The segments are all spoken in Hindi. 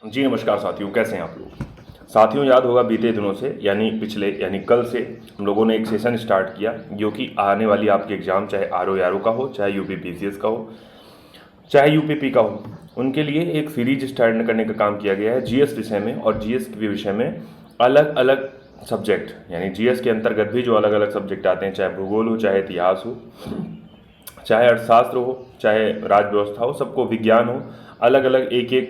जी नमस्कार साथियों, कैसे हैं आप लोग। साथियों, याद होगा बीते दिनों से यानी कल से हम लोगों ने एक सेशन स्टार्ट किया जो कि आने वाली आपके एग्ज़ाम चाहे आर का हो, चाहे यूपीपीसीएस का हो, चाहे यूपीपी का हो, उनके लिए एक सीरीज स्टार्ट करने का काम किया गया है जीएस विषय में। और जीएस के विषय में अलग अलग सब्जेक्ट यानी जीएस के अंतर्गत भी जो अलग अलग सब्जेक्ट आते हैं, चाहे भूगोल हो, चाहे इतिहास हो, चाहे अर्थशास्त्र हो, चाहे राज व्यवस्था हो, सबको विज्ञान हो, अलग अलग एक एक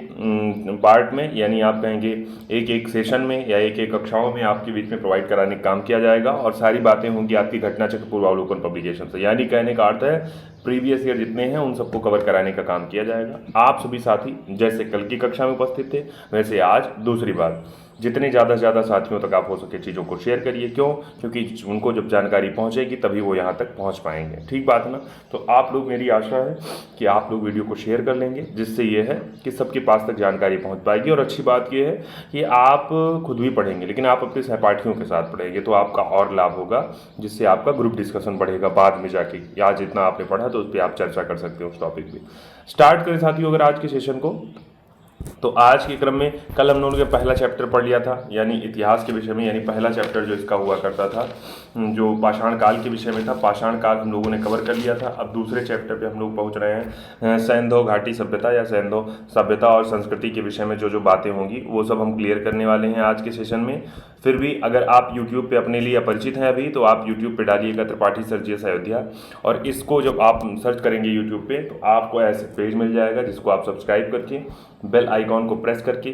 पार्ट में यानी आप कहेंगे एक एक सेशन में या एक एक कक्षाओं में आपके बीच में प्रोवाइड कराने का काम किया जाएगा। और सारी बातें होंगी आपकी घटना चक्र पूर्वावलोकन पब्लिकेशन से, यानी कहने का अर्थ है प्रीवियस ईयर जितने हैं उन सबको कवर कराने का काम किया जाएगा। आप सभी साथी जैसे कल की कक्षा में उपस्थित थे वैसे आज दूसरी बात जितने ज़्यादा से ज़्यादा साथियों तक आप हो सके चीज़ों को शेयर करिए। क्यों? क्योंकि उनको जब जानकारी पहुंचेगी तभी वो यहाँ तक पहुंच पाएंगे। ठीक बात है ना। तो आप लोग, मेरी आशा है कि आप लोग वीडियो को शेयर कर लेंगे, जिससे ये है कि सबके पास तक जानकारी पहुंच पाएगी। और अच्छी बात ये है कि आप खुद भी पढ़ेंगे लेकिन आप अपने सहपाठियों के साथ पढ़ेंगे तो आपका और लाभ होगा, जिससे आपका ग्रुप डिस्कशन बढ़ेगा बाद में जाके। या जितना आपने पढ़ा तो उस पर आप चर्चा कर सकते हो उस टॉपिक पर। स्टार्ट करें साथियों अगर आज के सेशन को। तो आज के क्रम में कल हम लोगों ने पहला चैप्टर पढ़ लिया था यानी इतिहास के विषय में, यानी पहला चैप्टर जो इसका हुआ करता था जो पाषाण काल के विषय में था, पाषाण काल हम लोगों ने कवर कर लिया था। अब दूसरे चैप्टर पे हम लोग पहुंच रहे हैं सैंधव घाटी सभ्यता या सैंधव सभ्यता और संस्कृति के विषय में जो बातें होंगी वो सब हम क्लियर करने वाले हैं आज के सेशन में। फिर भी अगर आप यूट्यूब पे अपने लिए अपरिचित हैं अभी, तो आप यूट्यूब पे डालिएगा त्रिपाठी सर जीएस अयोध्या, और इसको जब आप सर्च करेंगे यूट्यूब पे तो आपको ऐसे पेज मिल जाएगा जिसको आप सब्सक्राइब करके बेल आइकॉन को प्रेस करके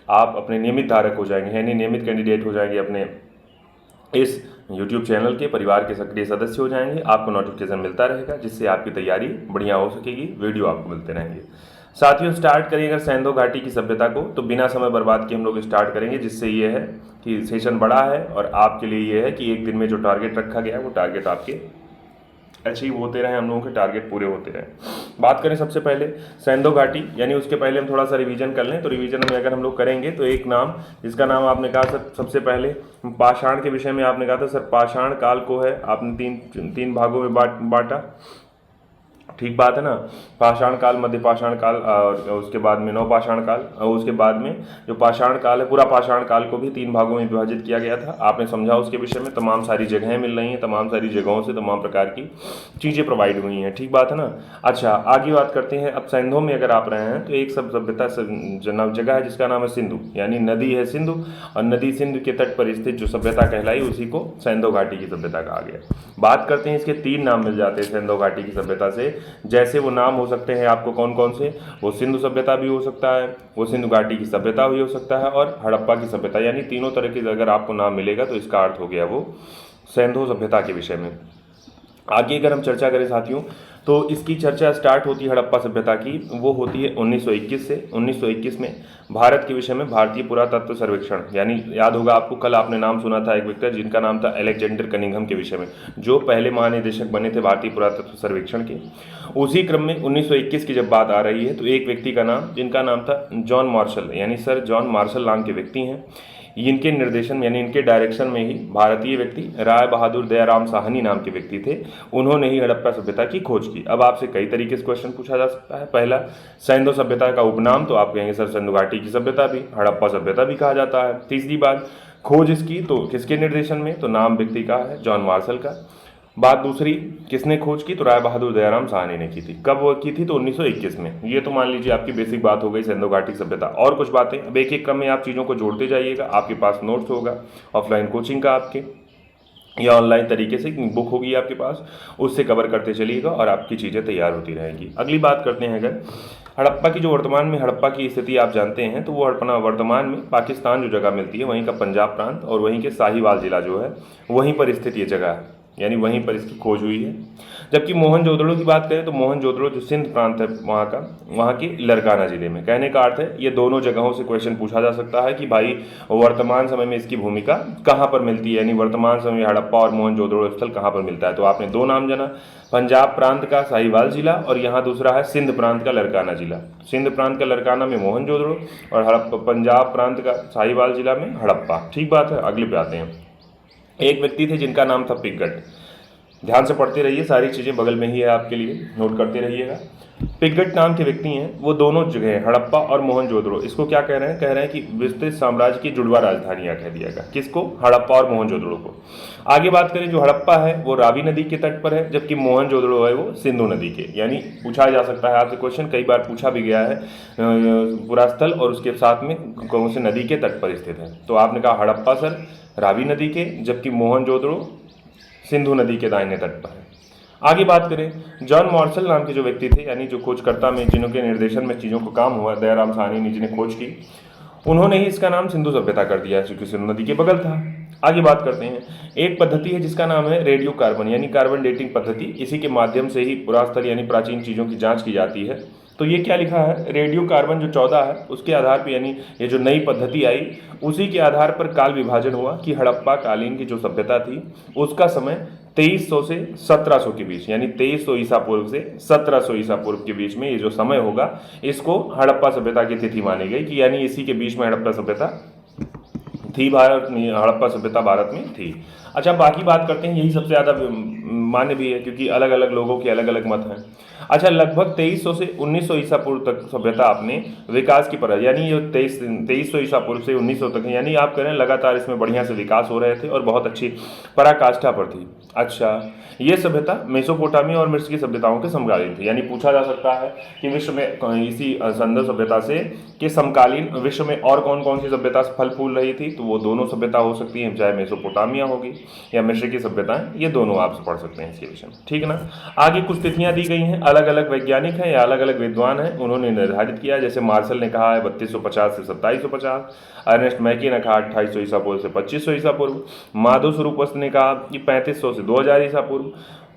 आप अपने नियमित धारक हो जाएंगे, यानी नियमित कैंडिडेट हो जाएंगे, अपने इस YouTube चैनल के परिवार के सक्रिय सदस्य हो जाएंगे। आपको नोटिफिकेशन मिलता रहेगा जिससे आपकी तैयारी बढ़िया हो सकेगी, वीडियो आपको मिलते रहेंगे। साथियों स्टार्ट करेंगे अगर सैंधव घाटी की सभ्यता को, तो बिना समय बर्बाद किए हम लोग स्टार्ट करेंगे, जिससे ये है कि सेशन बड़ा है और आपके लिए ये है कि एक दिन में जो टारगेट रखा गया है वो टारगेट आपके अचीव होते रहे, हम लोगों के टारगेट पूरे होते रहे। बात करें सबसे पहले सैंधव घाटी, यानी उसके पहले हम थोड़ा सा रिवीजन कर लें। तो रिवीजन में अगर हम लोग करेंगे तो एक नाम जिसका नाम आपने कहा सर सबसे पहले पाषाण के विषय में आपने कहा था सर पाषाण काल को है आपने तीन भागों में बांटा। ठीक बात है ना। पाषाण काल, मध्य पाषाण काल और उसके बाद में नवपाषाण काल, और उसके बाद में जो पाषाण काल है पूरा पाषाण काल को भी तीन भागों में विभाजित किया गया था। आपने समझा उसके विषय में, तमाम सारी जगहें मिल रही हैं, तमाम सारी जगहों से तमाम प्रकार की चीज़ें प्रोवाइड हुई हैं। ठीक बात है ना। अच्छा आगे बात करते हैं। अब सैंधव में अगर आप रहे हैं तो एक सब सभ्यता जगह है जिसका नाम है सिंधु, यानी नदी है सिंधु, और नदी सिंधु के तट पर स्थित जो सभ्यता कहलाई उसी को सैंधव घाटी की सभ्यता कहा गया। बात करते हैं इसके तीन नाम मिल जाते हैं सैंधव घाटी की सभ्यता से। जैसे वो नाम हो सकते हैं आपको कौन कौन से, वो सिंधु सभ्यता भी हो सकता है, वो सिंधु घाटी की सभ्यता भी हो सकता है, और हड़प्पा की सभ्यता, यानी तीनों तरह के अगर आपको नाम मिलेगा तो इसका अर्थ हो गया वो सैंधव सभ्यता के विषय में। आगे अगर हम चर्चा करें साथियों तो इसकी चर्चा स्टार्ट होती है हड़प्पा सभ्यता की, वो होती है 1921 से। 1921 में भारत के विषय में भारतीय पुरातत्व सर्वेक्षण, यानी याद होगा आपको कल आपने नाम सुना था एक व्यक्ति जिनका नाम था अलेक्जेंडर कनिंघम के विषय में, जो पहले महानिदेशक बने थे भारतीय पुरातत्व सर्वेक्षण के। उसी क्रम में 1921 की जब बात आ रही है तो एक व्यक्ति का नाम जिनका नाम था जॉन मार्शल, यानी सर जॉन मार्शल नाम के व्यक्ति हैं। इनके निर्देशन यानी इनके डायरेक्शन में ही भारतीय व्यक्ति राय बहादुर दयाराम साहनी नाम के व्यक्ति थे, उन्होंने ही हड़प्पा सभ्यता की खोज की। अब आपसे कई तरीके से क्वेश्चन पूछा जा सकता है। पहला, सैंधव सभ्यता का उपनाम, तो आप कहेंगे सर सिंधु घाटी की सभ्यता भी हड़प्पा सभ्यता भी कहा जाता है। तीसरी बात, खोज इसकी तो किसके निर्देशन में, तो नाम व्यक्ति का है जॉन मार्शल का। बात दूसरी, किसने खोज की, तो राय बहादुर दयाराम साहनी ने की थी। कब वो की थी, तो 1921 में। ये तो मान लीजिए आपकी बेसिक बात हो गई सैंधव घाटी सभ्यता। और कुछ बातें अब एक एक क्रम में आप चीज़ों को जोड़ते जाइएगा। आपके पास नोट्स होगा ऑफलाइन कोचिंग का आपके, या ऑनलाइन तरीके से बुक होगी आपके पास, उससे कवर करते चलिएगा और आपकी चीज़ें तैयार होती रहेंगी। अगली बात करते हैं अगर हड़प्पा की, जो वर्तमान में हड़प्पा की स्थिति आप जानते हैं, तो वो वर्तमान में पाकिस्तान जो जगह मिलती है वहीं का पंजाब प्रांत और वहीं के साहिवाल जिला जो है वहीं पर स्थित ये जगह है, यानी वहीं पर इसकी खोज हुई है। जबकि मोहनजोदड़ो की बात करें तो मोहनजोदड़ो जो सिंध प्रांत है वहाँ के लरकाना जिले में। कहने का अर्थ है ये दोनों जगहों से क्वेश्चन पूछा जा सकता है कि भाई वर्तमान समय में इसकी भूमिका कहाँ पर मिलती है, यानी वर्तमान समय में हड़प्पा और मोहनजोदड़ो स्थल कहाँ पर मिलता है। तो आपने दो नाम जाना, पंजाब प्रांत का साहिवाल जिला और यहाँ दूसरा है सिंध प्रांत का लरकाना जिला। सिंध प्रांत का लरकाना में मोहनजोदड़ो और पंजाब प्रांत का साहिवाल जिला में हड़प्पा। ठीक बात है। अगले पे आते हैं। एक व्यक्ति थे जिनका नाम था पिगट। ध्यान से पढ़ते रहिए, सारी चीज़ें बगल में ही है आपके लिए, नोट करते रहिएगा। पिगट नाम के व्यक्ति हैं, वो दोनों जगह हड़प्पा और मोहनजोदड़ो, इसको क्या कह रहे हैं? कह रहे हैं कि विस्तृत साम्राज्य की जुड़वा राजधानियां कह दिया गया। किसको? हड़प्पा और मोहनजोदड़ो को। आगे बात करें, जो हड़प्पा है वो रावी नदी के तट पर है, जबकि मोहनजोदड़ो है वो सिंधु नदी के। यानी पूछा जा सकता है आपसे क्वेश्चन, कई बार पूछा भी गया है, पूरा स्थल और उसके साथ में कौन से नदी के तट पर स्थित है। तो आपने कहा हड़प्पा सर रावी नदी के, जबकि मोहनजोदड़ो सिंधु नदी के दाहिने तट पर है। आगे बात करें, जॉन मॉर्सल नाम के जो व्यक्ति थे, यानी जो खोजकर्ता में जिनके निर्देशन में चीज़ों को काम हुआ, दयाराम साहनी जी ने खोज की, उन्होंने ही इसका नाम सिंधु सभ्यता कर दिया, क्योंकि सिंधु नदी के बगल था। आगे बात करते हैं, एक पद्धति है जिसका नाम है रेडियो कार्बन, यानी कार्बन डेटिंग पद्धति। इसी के माध्यम से ही पुरास्थल यानी प्राचीन चीज़ों की जांच की जाती है। तो ये क्या लिखा है? रेडियो कार्बन जो 14 है उसके आधार पर, यानी ये जो नई पद्धति आई उसी के आधार पर काल विभाजन हुआ कि हड़प्पा कालीन की जो सभ्यता थी उसका समय 2300 से 1700 के बीच, यानी 2300 ईसा पूर्व से 1700 ईसा पूर्व के बीच में ये जो समय होगा, इसको हड़प्पा सभ्यता की तिथि मानी गई कि यानी इसी के बीच में हड़प्पा सभ्यता थी, भारत में हड़प्पा सभ्यता भारत में थी। अच्छा, बाकी बात करते हैं, यही सबसे ज़्यादा मान्य भी है क्योंकि अलग अलग लोगों के अलग अलग मत हैं। अच्छा, लगभग 2300 से 1900 ईसा पूर्व तक सभ्यता अपने विकास की पर, यानी ये 2300 ईसा पूर्व से 1900 तक, यानी आप कह रहे हैं लगातार इसमें बढ़िया से विकास हो रहे थे और बहुत अच्छी पराकाष्ठा पर थी। अच्छा, ये सभ्यता मेसोपोटामिया और मिस्र की सभ्यताओं के समकालीन थी। यानी पूछा जा सकता है कि विश्व में इसी संदर्भ सभ्यता से के समकालीन विश्व में और कौन कौन सी सभ्यता फल फूल रही थी, तो वो दोनों सभ्यता हो सकती हैं, चाहे मेसोपोटामिया होगी या मिस्र की सभ्यताएं, ये दोनों आप पढ़ सकते हैं इसके विषय में, ठीक है ना। आगे कुछ तिथियां दी गई हैं, अलग अलग वैज्ञानिक हैं या अलग अलग विद्वान हैं, उन्होंने निर्धारित किया। जैसे मार्शल ने कहा है 3250 से 2750, अर्नेस्ट मैकी ने कहा 2800 ईसा पूर्व से 2500 ईसा पूर्व, माधव स्वरूपस्थ ने कहा कि 3500 से 2000 ईसा पूर्व,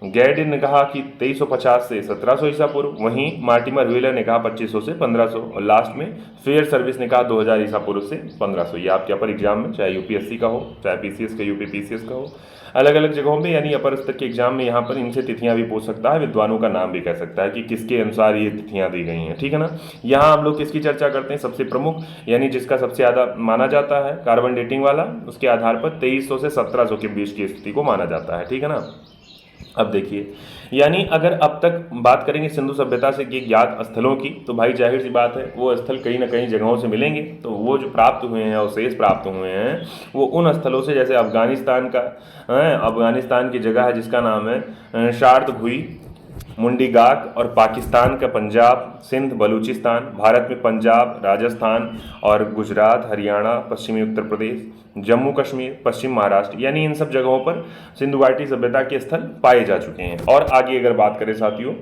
गैडिन ने कहा कि 2350 से 1700 ईसा पूर्व, वहीं मार्टिमर व्हीलर ने कहा 2500 से 1500, और लास्ट में फेयर सर्विस ने कहा 2000 ईसा पूर्व से 1500। ये आपके अपर एग्जाम में चाहे यूपीएससी का हो चाहे पीसीएस का, यूपी पीसीएस का हो, अलग अलग जगहों में, यानी अपर स्तर के एग्जाम में यहाँ पर इनसे तिथियां भी पूछ सकता है, विद्वानों का नाम भी कह सकता है कि किसके अनुसार ये तिथियां दी गई हैं, ठीक है ना। यहाँ हम लोग किसकी चर्चा करते हैं? सबसे प्रमुख, यानी जिसका सबसे ज़्यादा माना जाता है कार्बन डेटिंग वाला, उसके आधार पर 2300 से 1700 के बीच की स्थिति को माना जाता है, ठीक है ना। अब देखिए, यानी अगर अब तक बात करेंगे सिंधु सभ्यता से कि ज्ञात स्थलों की, तो भाई जाहिर सी बात है वो स्थल कहीं ना कहीं जगहों से मिलेंगे। तो वो जो प्राप्त हुए हैं, अवशेष प्राप्त हुए हैं, वो उन स्थलों से, जैसे अफगानिस्तान का, अफगानिस्तान की जगह है जिसका नाम है शार्द भुई, मुंडीगाक, और पाकिस्तान का पंजाब, सिंध, बलूचिस्तान, भारत में पंजाब, राजस्थान और गुजरात, हरियाणा, पश्चिमी उत्तर प्रदेश, जम्मू कश्मीर, पश्चिम महाराष्ट्र, यानी इन सब जगहों पर सिंधु घाटी सभ्यता के स्थल पाए जा चुके हैं। और आगे अगर बात करें साथियों,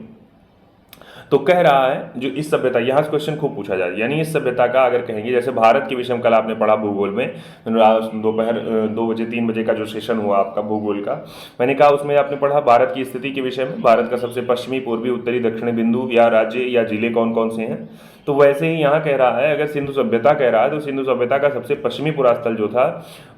तो कह रहा है जो इस सभ्यता, यहाँ से क्वेश्चन खूब पूछा जाए, यानी इस सभ्यता का अगर कहेंगे, जैसे भारत के विषय में कल आपने पढ़ा भूगोल में, दोपहर 2 बजे 3 बजे का जो सेशन हुआ आपका भूगोल का, मैंने कहा उसमें आपने पढ़ा भारत की स्थिति के विषय में, भारत का सबसे पश्चिमी, पूर्वी, उत्तरी, दक्षिणी बिंदु या राज्य या जिले कौन कौन से हैं। तो वैसे ही यहाँ कह रहा है, अगर सिंधु सभ्यता कह रहा है, तो सिंधु सभ्यता का सबसे पश्चिमी पुरास्थल जो था,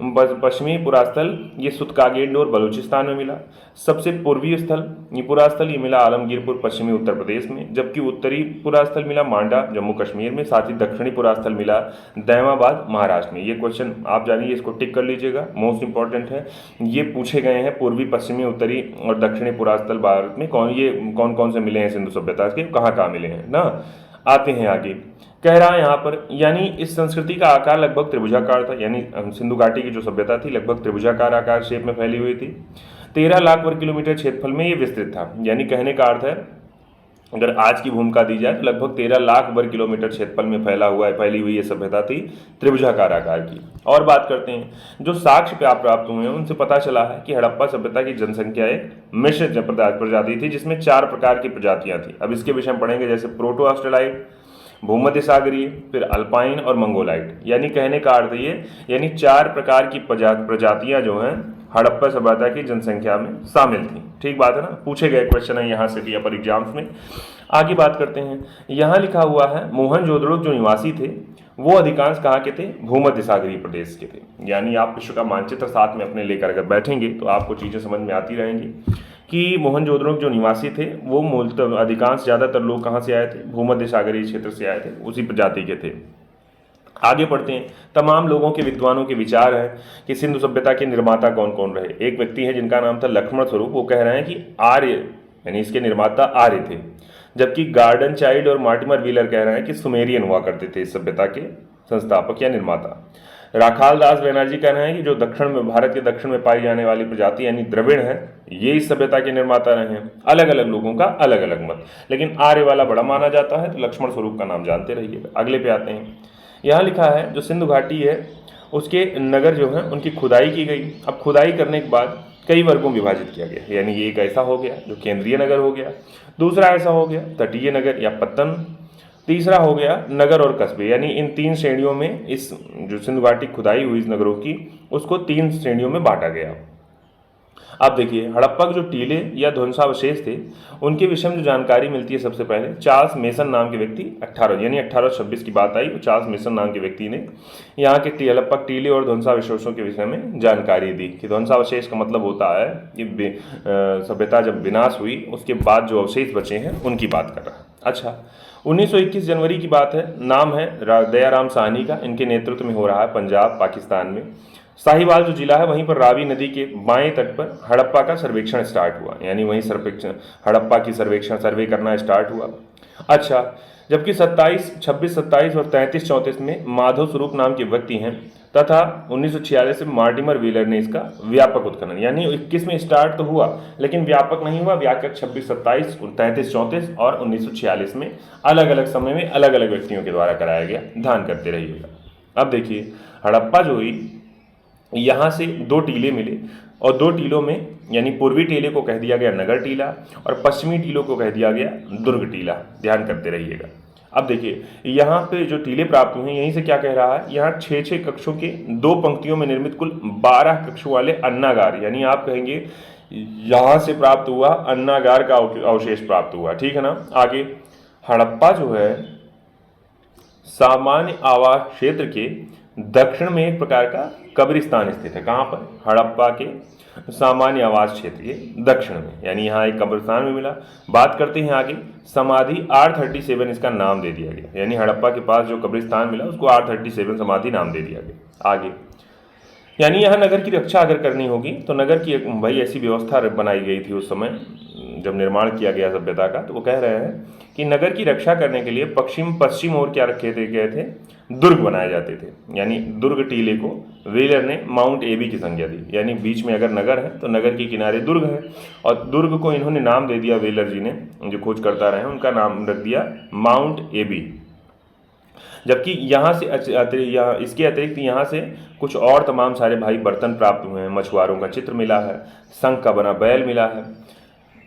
पश्चिमी पुरास्थल ये सुतकागेंड और बलूचिस्तान में मिला। सबसे पूर्वी स्थल ये पुरास्थल ये मिला आलमगीरपुर, पश्चिमी उत्तर प्रदेश में, जबकि उत्तरी पुरास्थल मिला मांडा, जम्मू कश्मीर में। साथ ही दक्षिणी पुरास्थल मिला दैमाबाद, महाराष्ट्र में। ये क्वेश्चन आप जानिए, इसको टिक कर लीजिएगा, मोस्ट इंपॉर्टेंट है। ये पूछे गए हैं पूर्वी, पश्चिमी, उत्तरी और दक्षिणी पुरास्थल भारत में कौन कौन से मिले हैं सिंधु सभ्यता के, कहाँ कहाँ मिले हैं ना। आते हैं आगे, कह रहा है यहाँ पर, यानी इस संस्कृति का आकार लगभग त्रिभुजाकार था, यानी सिंधु घाटी की जो सभ्यता थी लगभग त्रिभुजाकार आकार शेप में फैली हुई थी। 13 लाख वर्ग किलोमीटर क्षेत्रफल में ये विस्तृत था। यानी कहने का अर्थ है, अगर आज की भूमिका दी जाए तो लगभग 13 लाख वर्ग किलोमीटर क्षेत्रफल में फैली हुई ये सभ्यता थी, त्रिभुजाकार आकार की। और बात करते हैं, जो साक्ष्य प्राप्त हुए हैं उनसे पता चला है कि हड़प्पा सभ्यता की जनसंख्या एक मिश्र प्रजाति थी, जिसमें 4 प्रकार की प्रजातियां थी। अब इसके विषय में पढ़ेंगे, जैसे प्रोटो ऑस्ट्रेलाइट, भूमध्य सागरीय, फिर अल्पाइन और मंगोलाइट। यानी कहने का अर्थ ये, यानी 4 प्रकार की प्रजातियां जो हैं हड़प्पा सभ्यता की जनसंख्या में शामिल थी। ठीक बात है ना, पूछे गए क्वेश्चन है यहाँ से भी अपर एग्जाम्स में। आगे बात करते हैं, यहाँ लिखा हुआ है मोहनजोदड़ो जो निवासी थे वो अधिकांश कहाँ के थे? भूमध्य सागरीय प्रदेश के थे। यानी आप विश्व का मानचित्र साथ में अपने लेकर अगर बैठेंगे तो आपको चीज़ें समझ में आती रहेंगी कि मोहनजोदड़ो जो निवासी थे वो मूलतः अधिकांश ज़्यादातर लोग कहाँ से आए थे? भूमध्य सागरीय क्षेत्र से आए थे, उसी प्रजाति के थे। आगे बढ़ते हैं, तमाम लोगों के विद्वानों के विचार हैं कि सिंधु सभ्यता के निर्माता कौन कौन रहे। एक व्यक्ति है जिनका नाम था लक्ष्मण स्वरूप, वो कह रहे हैं कि आर्य, यानी इसके निर्माता आर्य थे। जबकि गार्डन चाइल्ड और मार्टिमर व्हीलर कह रहे हैं कि सुमेरियन हुआ करते थे इस सभ्यता के संस्थापक या निर्माता। राखाल दास बनर्जी कह रहे हैं कि जो दक्षिण में, भारत के दक्षिण में पाई जाने वाली प्रजाति यानी द्रविड़ है, ये इस सभ्यता के निर्माता रहे हैं। अलग अलग लोगों का अलग अलग मत, लेकिन आर्य वाला बड़ा माना जाता है। तो लक्ष्मण स्वरूप का नाम जानते रहिएगा। अगले पे आते हैं। यहाँ लिखा है जो सिंधु घाटी है उसके नगर जो हैं उनकी खुदाई की गई। अब खुदाई करने के बाद कई वर्गों में विभाजित किया गया, यानी ये एक ऐसा हो गया जो केंद्रीय नगर हो गया, दूसरा ऐसा हो गया तटीय नगर या पत्तन, तीसरा हो गया नगर और कस्बे। यानी इन 3 श्रेणियों में इस जो सिंधु घाटी खुदाई हुई इस नगरों की, उसको 3 श्रेणियों में बांटा गया। अब देखिए हड़प्पा के जो टीले या ध्वंसावशेष थे उनके विषय में जो जानकारी मिलती है, सबसे पहले चार्ल्स मेसन नाम के व्यक्ति 1826 की बात आई। चार्ल्स मेसन नाम के व्यक्ति ने यहाँ के हड़प्पा टीले और ध्वंसावशेषों के विषय में जानकारी दी कि ध्वंसावशेष का मतलब होता है कि सभ्यता जब विनाश हुई उसके बाद जो अवशेष बचे हैं उनकी बात कर रहा है। अच्छा, 1921 जनवरी की बात है। नाम है दयाराम साहनी का, इनके नेतृत्व में हो रहा है पंजाब पाकिस्तान में। साहिवाल जो जिला है वहीं पर रावी नदी के बाएं तट पर हड़प्पा का सर्वेक्षण स्टार्ट हुआ, यानी वहीं हड़प्पा की सर्वे करना स्टार्ट हुआ। अच्छा, जबकि 26, 27 और 33, 34 में माधव स्वरूप नाम के व्यक्ति हैं तथा 1946 में मार्टिमर व्हीलर ने इसका व्यापक उत्खनन, यानी 21 में स्टार्ट तो हुआ लेकिन व्यापक नहीं हुआ। व्यापक 26, 27, 33, 34 और 1946 में अलग अलग समय में अलग अलग व्यक्तियों के द्वारा कराया गया। ध्यान करते रहिएगा। अब देखिए हड़प्पा जो हुई, यहाँ से 2 टीले मिले और 2 टीलों में यानी पूर्वी टीले को कह दिया गया नगर टीला और पश्चिमी टीलों को कह दिया गया दुर्ग टीला। ध्यान करते रहिएगा। अब देखिए यहाँ पे जो टीले प्राप्त हुए यहीं से क्या कह रहा है, यहाँ 6-6 कक्षों के 2 पंक्तियों में निर्मित कुल 12 कक्षों वाले अन्नागार, यानी आप कहेंगे यहाँ से प्राप्त हुआ अन्नागार का अवशेष प्राप्त हुआ। ठीक है ना। आगे हड़प्पा जो है सामान्य आवास क्षेत्र के दक्षिण में एक प्रकार का कब्रिस्तान स्थित है। कहाँ पर? हड़प्पा के सामान्य आवास क्षेत्र के दक्षिण में, यानी यहाँ एक कब्रिस्तान भी मिला। बात करते हैं आगे, समाधि R37 इसका नाम दे दिया गया, यानी हड़प्पा के पास जो कब्रिस्तान मिला उसको R37 समाधि नाम दे दिया गया। आगे यानी यहाँ नगर की रक्षा अगर करनी होगी तो नगर की एक भाई ऐसी व्यवस्था बनाई गई थी उस समय जब निर्माण किया गया सभ्यता का। तो वो कह रहे हैं कि नगर की रक्षा करने के लिए पश्चिम ओर क्या रखे थे दुर्ग बनाए जाते थे, यानी दुर्ग टीले को व्हीलर ने माउंट एबी की संज्ञा दी, यानी बीच में अगर नगर है तो नगर के किनारे दुर्ग है और दुर्ग को इन्होंने नाम दे दिया, व्हीलर जी ने जो खोज करता रहे उनका नाम रख दिया माउंट एबी। जबकि यहाँ से इसके अतिरिक्त यहाँ से कुछ और तमाम सारे भाई बर्तन प्राप्त हुए हैं। मछुआरों का चित्र मिला है, शंख का बना बैल मिला है,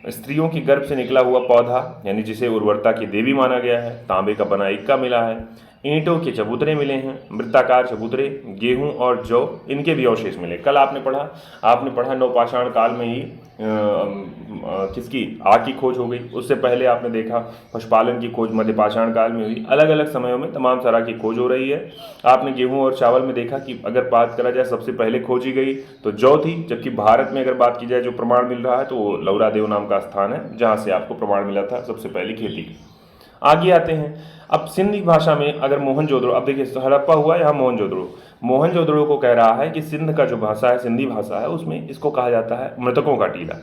स्त्रियों की गर्भ से निकला हुआ पौधा यानी जिसे उर्वरता की देवी माना गया है, तांबे का बना इक्का मिला है, ईंटों के चबूतरे मिले हैं, वृत्ताकार चबूतरे, गेहूं और जौ इनके भी अवशेष मिले। कल आपने पढ़ा नवपाषाण काल में ही किसकी आग की खोज हो गई। उससे पहले आपने देखा पशुपालन की खोज मध्यपाषाण काल में हुई। अलग अलग समयों में तमाम तरह की खोज हो रही है। आपने गेहूं और चावल में देखा कि अगर बात करा जाए सबसे पहले खोजी गई तो जौ थी, जबकि भारत में अगर बात की जाए जो प्रमाण मिल रहा है तो वो लौरादेव नाम का स्थान है जहाँ से आपको प्रमाण मिला था सबसे पहली खेती की। आगे आते हैं अब सिंधी भाषा में अगर मोहनजोदड़ो, अब देखिए हड़प्पा हुआ यहाँ मोहनजोदड़ो को कह रहा है कि सिंध का जो भाषा है सिंधी भाषा है उसमें इसको कहा जाता है मृतकों का टीला।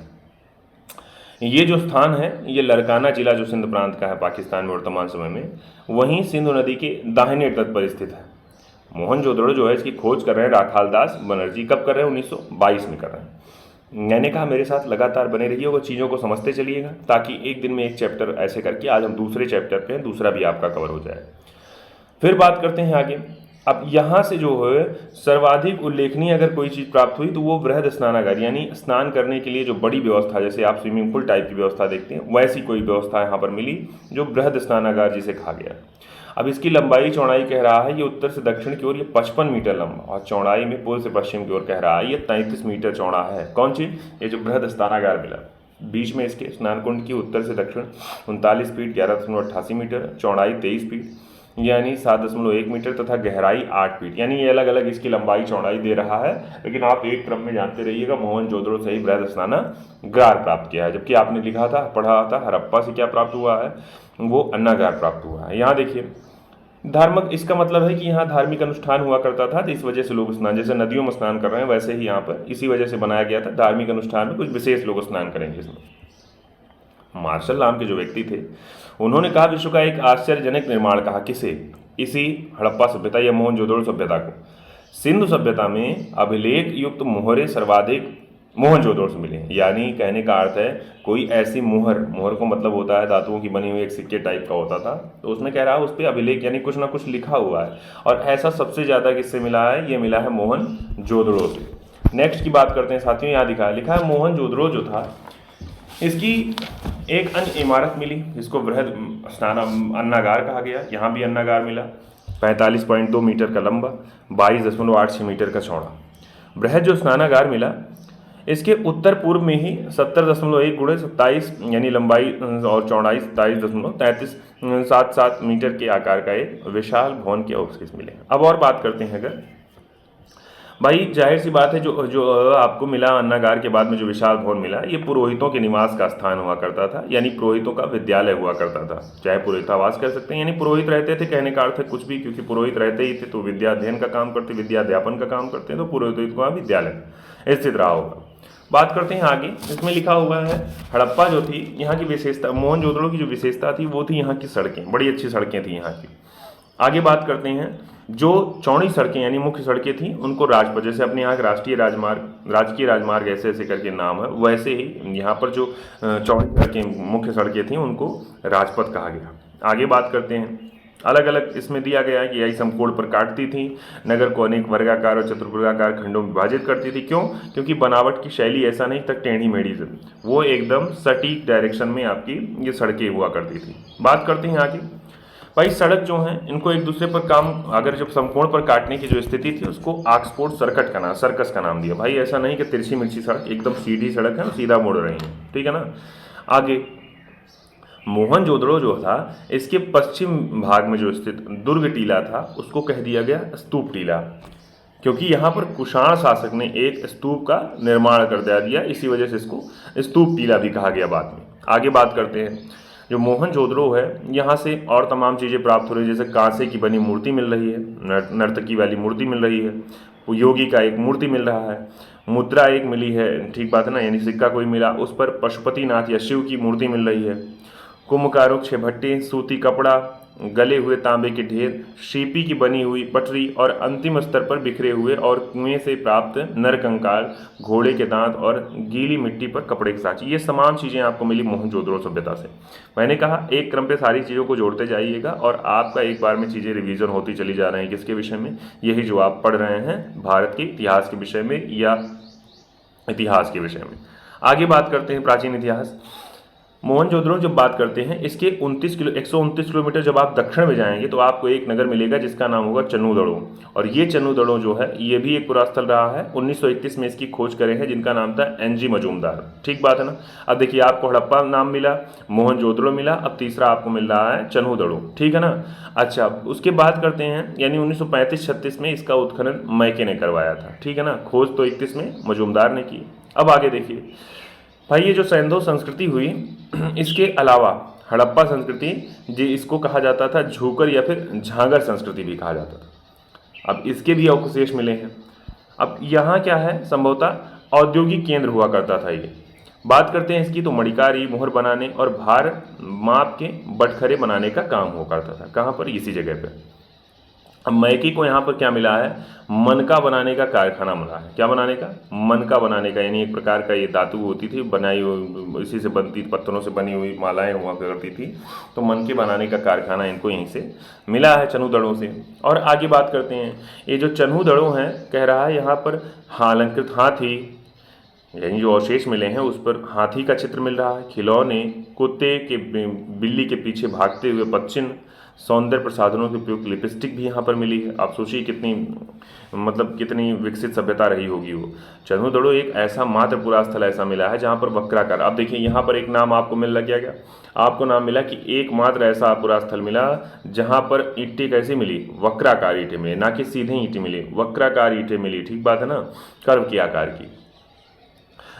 ये जो स्थान है ये लरकाना जिला जो सिंध प्रांत का है पाकिस्तान में वर्तमान समय में, वहीं सिंधु नदी के दाहिने तट पर स्थित है। मोहनजोदड़ो जो है इसकी खोज कर रहे हैं राखाल दास बनर्जी। कब कर रहे हैं? 1922 में कर रहे हैं। मैंने कहा मेरे साथ लगातार बने रहिए और चीज़ों को समझते चलिएगा ताकि एक दिन में एक चैप्टर ऐसे करके आज हम दूसरे चैप्टर पे हैं, दूसरा भी आपका कवर हो जाए। फिर बात करते हैं आगे। अब यहाँ से जो है सर्वाधिक उल्लेखनीय अगर कोई चीज़ प्राप्त हुई तो वो बृहद स्नानागार, यानी स्नान करने के लिए जो बड़ी व्यवस्था, जैसे आप स्विमिंग पूल टाइप की व्यवस्था देखते हैं वैसी कोई व्यवस्था यहाँ पर मिली जो बृहद स्नानागार जिसे कहा गया। अब इसकी लंबाई चौड़ाई कह रहा है ये उत्तर से दक्षिण की ओर ये 55 मीटर लंबा और चौड़ाई में पूर्व से पश्चिम की ओर कह रहा है ये 33 मीटर चौड़ा है। कौन चीज़? ये जो बृहद स्नानागार मिला। बीच में इसके स्नान कुंड की उत्तर से दक्षिण 39 फीट 11.88 मीटर, चौड़ाई 23 फीट यानी 7.1 मीटर तथा गहराई 8 फीट, यानी ये अलग अलग इसकी लंबाई चौड़ाई दे रहा है। लेकिन आप एक क्रम में जानते रहिएगा मोहनजोदड़ो से ही बृहद स्नानागार प्राप्त किया है, जबकि आपने लिखा था पढ़ा था हड़प्पा से क्या प्राप्त हुआ है, वो अन्नागार प्राप्त हुआ है। यहाँ देखिए धार्मिक, इसका मतलब है कि यहाँ धार्मिक अनुष्ठान हुआ करता था तो इस वजह से लोग स्नान, जैसे नदियों में स्नान कर रहे हैं वैसे ही यहाँ पर इसी वजह से बनाया गया था। धार्मिक अनुष्ठान में कुछ विशेष लोग स्नान करेंगे इसमें। मार्शल नाम के जो व्यक्ति थे, उन्होंने कहा विश्व का एक आश्चर्यजनक निर्माण, कहा किसे? इसी हड़प्पा सभ्यता या मोहनजोदड़ो सभ्यता को। सिंधु सभ्यता में अभिलेख युक्त मोहरे सर्वाधिक मोहनजोदड़ो से मिले। यानी कहने का अर्थ है कोई ऐसी मोहर, मोहर को मतलब होता है धातुओं की बनी हुई एक सिक्के टाइप का होता था, तो उसमें कह रहा है उस पर अभिलेख यानी कुछ ना कुछ लिखा हुआ है, और ऐसा सबसे ज़्यादा किससे मिला है? ये मिला है मोहनजोदड़ो से। नेक्स्ट की बात करते हैं साथियों, यहाँ लिखा है मोहनजोदड़ो जो था इसकी एक अन्य इमारत मिली जिसको बृहद अन्नागार कहा गया। यहाँ भी अन्नागार मिला, 45.2 मीटर का लंबा, 22.86 मीटर का चौड़ा। बृहद जो स्नानागार मिला इसके उत्तर पूर्व में ही 70.1 गुणे 27 यानी लंबाई और चौड़ाई 27.3377 मीटर के आकार का एक विशाल भवन के अवशेष मिले। अब और बात करते हैं, अगर भाई जाहिर सी बात है जो जो आपको मिला अन्नागार के बाद में जो विशाल भवन मिला, ये पुरोहितों के निवास का स्थान हुआ करता था, यानी पुरोहितों का विद्यालय हुआ करता था, चाहे पुरोहितावास कह सकते हैं। यानी पुरोहित रहते थे, कहने का अर्थ है कुछ भी, क्योंकि पुरोहित रहते ही थे तो विद्या अध्ययन का काम करते, विद्या अध्यापन का काम करते हैं, तो पुरोहित का विद्यालय स्थित रहा होगा। बात करते हैं आगे, इसमें लिखा हुआ है हड़प्पा जो थी यहाँ की विशेषता, मोहनजोदड़ो की जो विशेषता थी वो थी यहाँ की सड़कें, बड़ी अच्छी सड़कें थी यहाँ की। आगे बात करते हैं, जो चौड़ी सड़कें यानी मुख्य सड़कें थी उनको राजपथ, जैसे अपने यहाँ राष्ट्रीय राजमार्ग ऐसे ऐसे करके नाम है, वैसे ही यहाँ पर जो चौड़ी सड़कें मुख्य सड़कें थी उनको राजपथ कहा गया। आगे बात करते हैं, अलग अलग इसमें दिया गया है कि यही समकोण पर काटती थी, नगर को अनेक वर्गाकार और चतुर्भुजाकार खंडों में विभाजित करती थी। क्यों? क्योंकि बनावट की शैली ऐसा नहीं तक टेढ़ी मेढ़ी से, वो एकदम सटीक डायरेक्शन में आपकी ये सड़कें हुआ करती थी। बात करते हैं आगे, भाई सड़क जो है इनको एक दूसरे पर काम, अगर जब समकोण पर काटने की जो स्थिति थी उसको ऑक्सफोर्ड सर्कस का नाम दिया। भाई ऐसा नहीं कि तिरछी मिर्ची सड़क, एकदम सीधी सड़क है, सीधा मुड़ रही है, ठीक है ना। आगे मोहनजोदड़ो जो था इसके पश्चिम भाग में जो स्थित दुर्ग टीला था उसको कह दिया गया स्तूप टीला, क्योंकि यहाँ पर कुषाण शासक ने एक स्तूप का निर्माण कर दिया, इसी वजह से इसको स्तूप टीला भी कहा गया बाद में। आगे बात करते हैं, जो मोहनजोदड़ो है यहाँ से और तमाम चीज़ें प्राप्त हो रही है, जैसे कांसे की बनी मूर्ति मिल रही है, नर्तकी वाली मूर्ति मिल रही है, योगी का एक मूर्ति मिल रहा है, मुद्रा एक मिली है, ठीक बात है ना, यानी सिक्का कोई मिला, उस पर पशुपतिनाथ या शिव की मूर्ति मिल रही है, कुम्भकारों छह भट्टे, सूती कपड़ा, गले हुए तांबे के ढेर, शीपी की बनी हुई पटरी और अंतिम स्तर पर बिखरे हुए और कुएं से प्राप्त नरकंकाल, घोड़े के दांत और गीली मिट्टी पर कपड़े के साँचे, ये तमाम चीज़ें आपको मिली मोहनजोदड़ो सभ्यता से। मैंने कहा एक क्रम पे सारी चीज़ों को जोड़ते जाइएगा और आपका एक बार में चीज़ें रिवीजन होती चली जा रही हैं। किसके विषय में? यही जो आप पढ़ रहे हैं भारत के इतिहास के विषय में या इतिहास के विषय में। आगे बात करते हैं प्राचीन इतिहास। मोहनजोदड़ो जब बात करते हैं, इसके 129 किलोमीटर जब आप दक्षिण में जाएंगे तो आपको एक नगर मिलेगा जिसका नाम होगा चन्नूदड़ो, और ये चन्नूदड़ो जो है ये भी एक पुरास्थल रहा है। 1931 में इसकी खोज करे हैं जिनका नाम था NG मजूमदार, ठीक बात है ना। अब देखिए आपको हड़प्पा नाम मिला, मोहनजोदड़ो मिला, अब तीसरा आपको मिल रहा है चन्नूदड़ो, ठीक है ना। अच्छा, उसके बात करते हैं, यानी 1935-36 में इसका उत्खनन मैके ने करवाया था, ठीक है ना। खोज तो 31 में मजूमदार ने की। अब आगे देखिए भाई, ये जो सैंधव संस्कृति हुई, इसके अलावा हड़प्पा संस्कृति जी इसको कहा जाता था झूकर या फिर झांगर संस्कृति भी कहा जाता था। अब इसके भी अवशेष मिले हैं। अब यहाँ क्या है, संभवतः औद्योगिक केंद्र हुआ करता था ये। बात करते हैं इसकी, तो मणिकारी, मोहर बनाने और भार माप के बटखरे बनाने का काम हुआ करता था। कहाँ पर? इसी जगह पर। अब मैकी को यहाँ पर क्या मिला है? मनका बनाने का कारखाना मिला है। क्या बनाने का? मनका बनाने का, यानी एक प्रकार का ये धातु होती थी बनाई हुई, इसी से बनती, पत्थरों से बनी हुई मालाएं हुआ करती थी, तो मनके बनाने का कारखाना इनको यहीं से मिला है चन्नूदड़ो से। और आगे बात करते हैं, ये जो चन्नूदड़ो हैं कह रहा है यहाँ पर अलंकृत हाथी, यानी जो अवशेष मिले हैं उस पर हाथी का चित्र मिल रहा है, खिलौने, कुत्ते के बिल्ली के पीछे भागते हुए पक्षिन, सौंदर्य प्रसाधनों के उपयोग लिपस्टिक भी यहाँ पर मिली है। आप सोचिए कितनी मतलब कितनी विकसित सभ्यता रही होगी वो। चन्नूदड़ो एक ऐसा मात्र पुरास्थल ऐसा मिला है जहाँ पर वक्राकार, अब देखिए यहाँ पर एक नाम आपको मिल लग गया, आपको नाम मिला कि एकमात्र ऐसा पुरास्थल मिला जहाँ पर ईंटें कैसी मिली? वक्राकार ईंटें मिली, ना कि सीधे ईंटें मिली, वक्राकार ईंटें मिली, ठीक बात है ना, कर्व के आकार की।